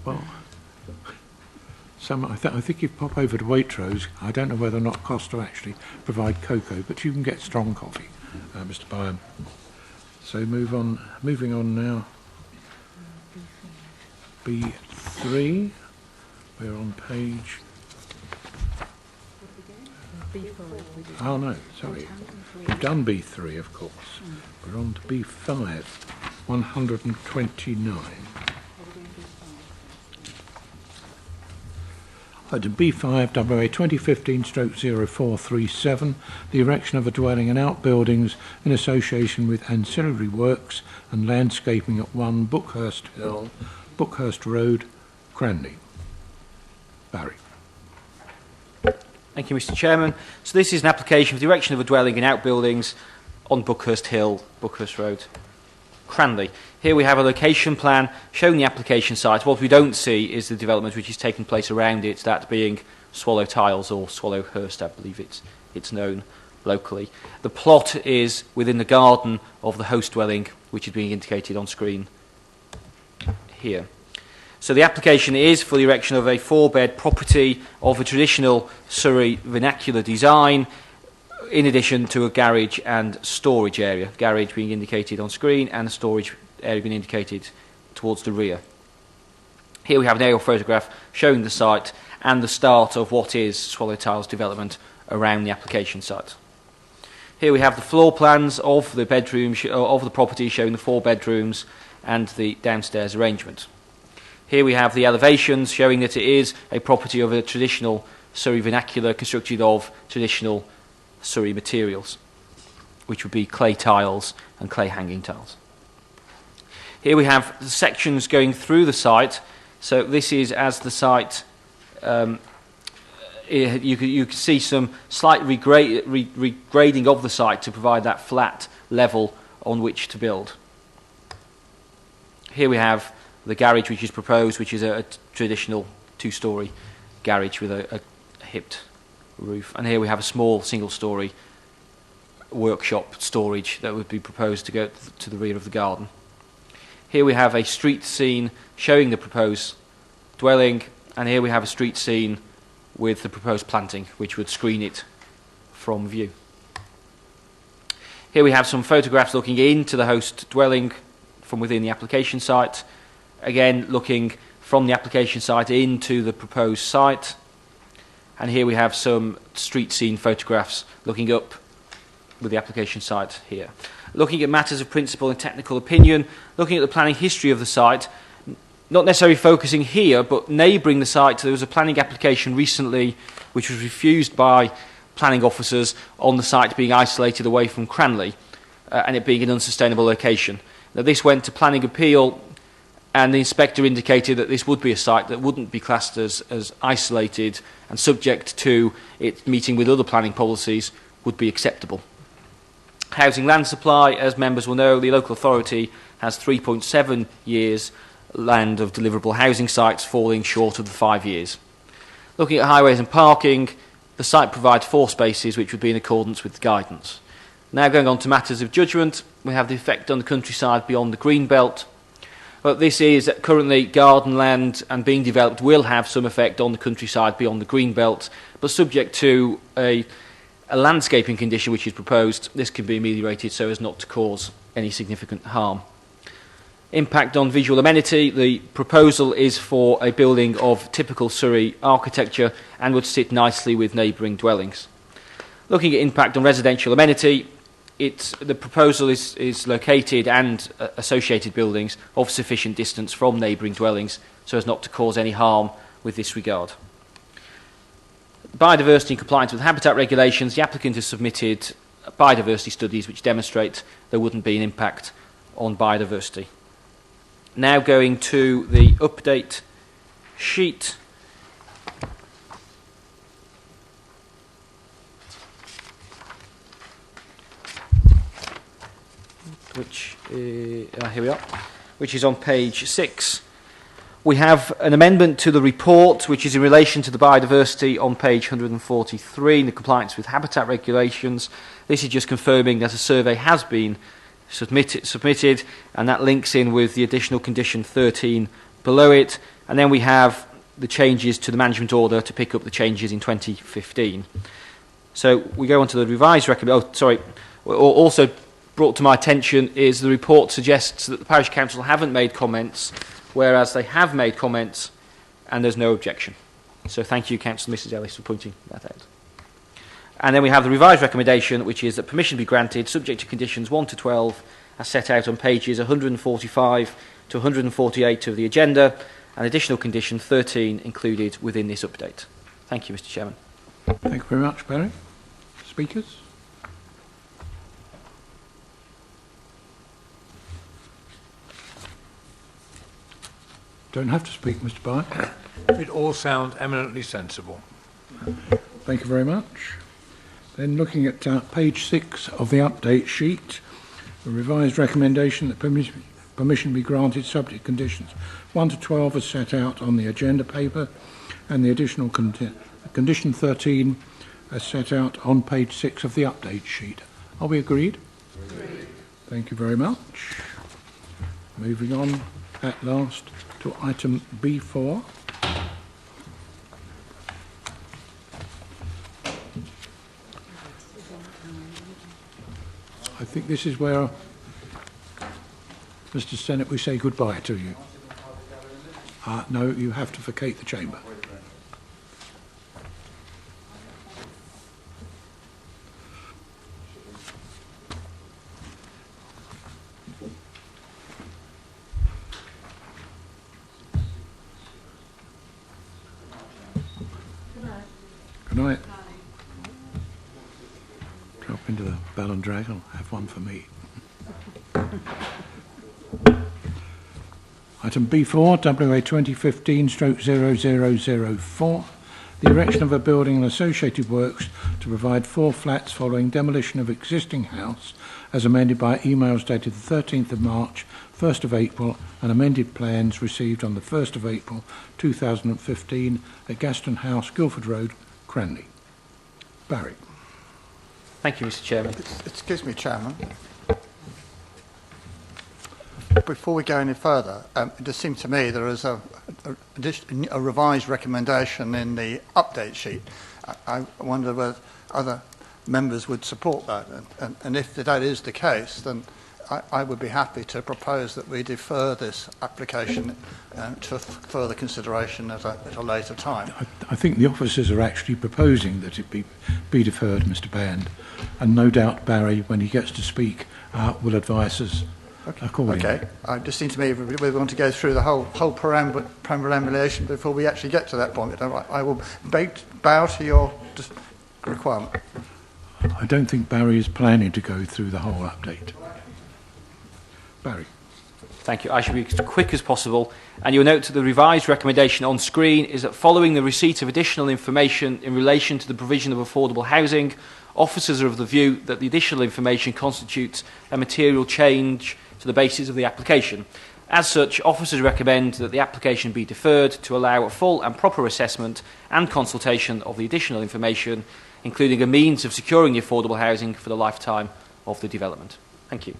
Well, I think you pop over to Waitrose. I don't know whether or not Costa actually provide cocoa, but you can get strong coffee, Mr. Byam. So moving on now. B3. We're on page... Oh no, sorry. We've done B3, of course. We're on to B5, 129. To B5 WA 2015/0437, the erection of a dwelling and outbuildings in association with ancillary works and landscaping at 1 Bookhurst Hill, Bookhurst Road, Cranley. Barry. Thank you, Mr. Chairman. So this is an application for the erection of a dwelling and outbuildings on Bookhurst Hill, Bookhurst Road, Cranley. Here we have a location plan showing the application site. What we don't see is the development which is taking place around it, that being Swallow Tiles or Swallowhurst, I believe it's known locally. The plot is within the garden of the host dwelling, which is being indicated on screen here. So the application is for the erection of a 4-bed property of a traditional Surrey vernacular design, in addition to a garage and storage area. Garage being indicated on screen and the storage area being indicated towards the rear. Here we have an aerial photograph showing the site and the start of what is Swallow Tiles development around the application site. Here we have the floor plans of the bedroom of the property, showing the 4 bedrooms and the downstairs arrangement. Here we have the elevations showing that it is a property of a traditional Surrey vernacular constructed of traditional Surrey materials, which would be clay tiles and clay hanging tiles. Here we have the sections going through the site. So this is as the site, you can see some slight regrading of the site to provide that flat level on which to build. Here we have the garage which is proposed, which is a traditional 2-storey garage with a hipped roof. And here we have a small single-storey workshop storage that would be proposed to go to the rear of the garden. Here we have a street scene showing the proposed dwelling, and here we have a street scene with the proposed planting, which would screen it from view. Here we have some photographs looking into the host dwelling from within the application site. Again, looking from the application site into the proposed site. And here we have some street scene photographs looking up with the application site here. Looking at matters of principle and technical opinion, looking at the planning history of the site, not necessarily focusing here, but neighbouring the site. There was a planning application recently which was refused by planning officers on the site being isolated away from Cranley and it being an unsustainable location. Now, this went to planning appeal, and the inspector indicated that this would be a site that wouldn't be classed as isolated and subject to it meeting with other planning policies would be acceptable. Housing land supply, as members will know, the local authority has 3.7 years land of deliverable housing sites, falling short of the 5 years. Looking at highways and parking, the site provides 4 spaces which would be in accordance with the guidance. Now going on to matters of judgment, we have the effect on the countryside beyond the green belt. But this is currently garden land and being developed will have some effect on the countryside beyond the green belt, but subject to a landscaping condition which is proposed, this can be ameliorated so as not to cause any significant harm. Impact on visual amenity, the proposal is for a building of typical Surrey architecture and would sit nicely with neighbouring dwellings. Looking at impact on residential amenity, the proposal is located and associated buildings of sufficient distance from neighbouring dwellings so as not to cause any harm with this regard. Biodiversity in compliance with habitat regulations, the applicant has submitted biodiversity studies which demonstrate there wouldn't be an impact on biodiversity. Now going to the update sheet. Here we are, which is on page 6. We have an amendment to the report, which is in relation to the biodiversity on page 143 in the compliance with habitat regulations. This is just confirming that a survey has been submitted, and that links in with the additional condition 13 below it. And then we have the changes to the management order to pick up the changes in 2015. So we go on to the revised recommendation. Also brought to my attention is the report suggests that the parish council haven't made comments, whereas they have made comments and there's no objection. So thank you, Councillor Mrs Ellis, for pointing that out. And then we have the revised recommendation, which is that permission be granted subject to conditions 1 to 12 as set out on pages 145 to 148 of the agenda, and additional condition 13 included within this update. Thank you, Mr Chairman. Thank you very much, Barry. Speakers? Don't have to speak, Mr Bye. It all sounds eminently sensible. Thank you very much. Then looking at page 6 of the update sheet, A revised recommendation that permission be granted subject conditions 1 to 12 as set out on the agenda paper, and the additional condition 13 as set out on page 6 of the update sheet. Are we agreed? Agreed. Thank you very much. Moving on at last to item B4. I think this is where, Mr. Senate, we say goodbye to you. No, you have to vacate the chamber. Good night. Drop into the Bell and Dragon, have one for me. Item B4, WA 2015/0004, the erection of a building and associated works to provide 4 flats following demolition of existing house, as amended by emails dated the 13th of March, 1st of April, and amended plans received on the 1st of April 2015 at Gaston House, Guildford Road, Cranley. Barry. Thank you, Mr. Chairman. Excuse me, Chairman. Before we go any further, it just seems to me there is a revised recommendation in the update sheet. I wonder whether other members would support that. And if that is the case, then I would be happy to propose that we defer this application to further consideration at a later time. I think the officers are actually proposing that it be deferred, Mr. Band, and no doubt Barry, when he gets to speak, will advise us accordingly. Okay. It just seems to me we want to go through the whole perambulation before we actually get to that point. I will bow to your requirement. I don't think Barry is planning to go through the whole update. Barry. Thank you. I shall be as quick as possible. And you'll note that the revised recommendation on screen is that following the receipt of additional information in relation to the provision of affordable housing, officers are of the view that the additional information constitutes a material change to the basis of the application. As such, officers recommend that the application be deferred to allow a full and proper assessment and consultation of the additional information, including a means of securing the affordable housing for the lifetime of the development. Thank you.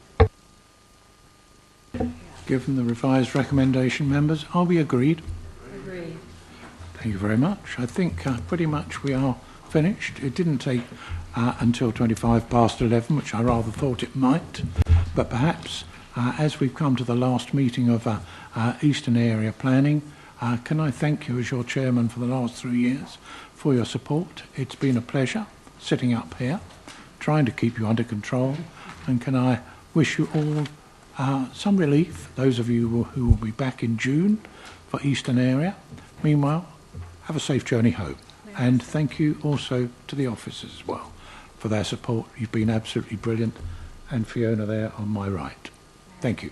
Given the revised recommendation, members, are we agreed? Agreed. Thank you very much. I think pretty much we are finished. It didn't take until 11:25, which I rather thought it might, but perhaps as we've come to the last meeting of Eastern Area Planning, can I thank you as your chairman for the last 3 years for your support. It's been a pleasure sitting up here, trying to keep you under control, and can I wish you all some relief, those of you who will be back in June for Eastern Area. Meanwhile, have a safe journey home. And thank you also to the officers as well for their support. You've been absolutely brilliant. And Fiona there on my right. Thank you.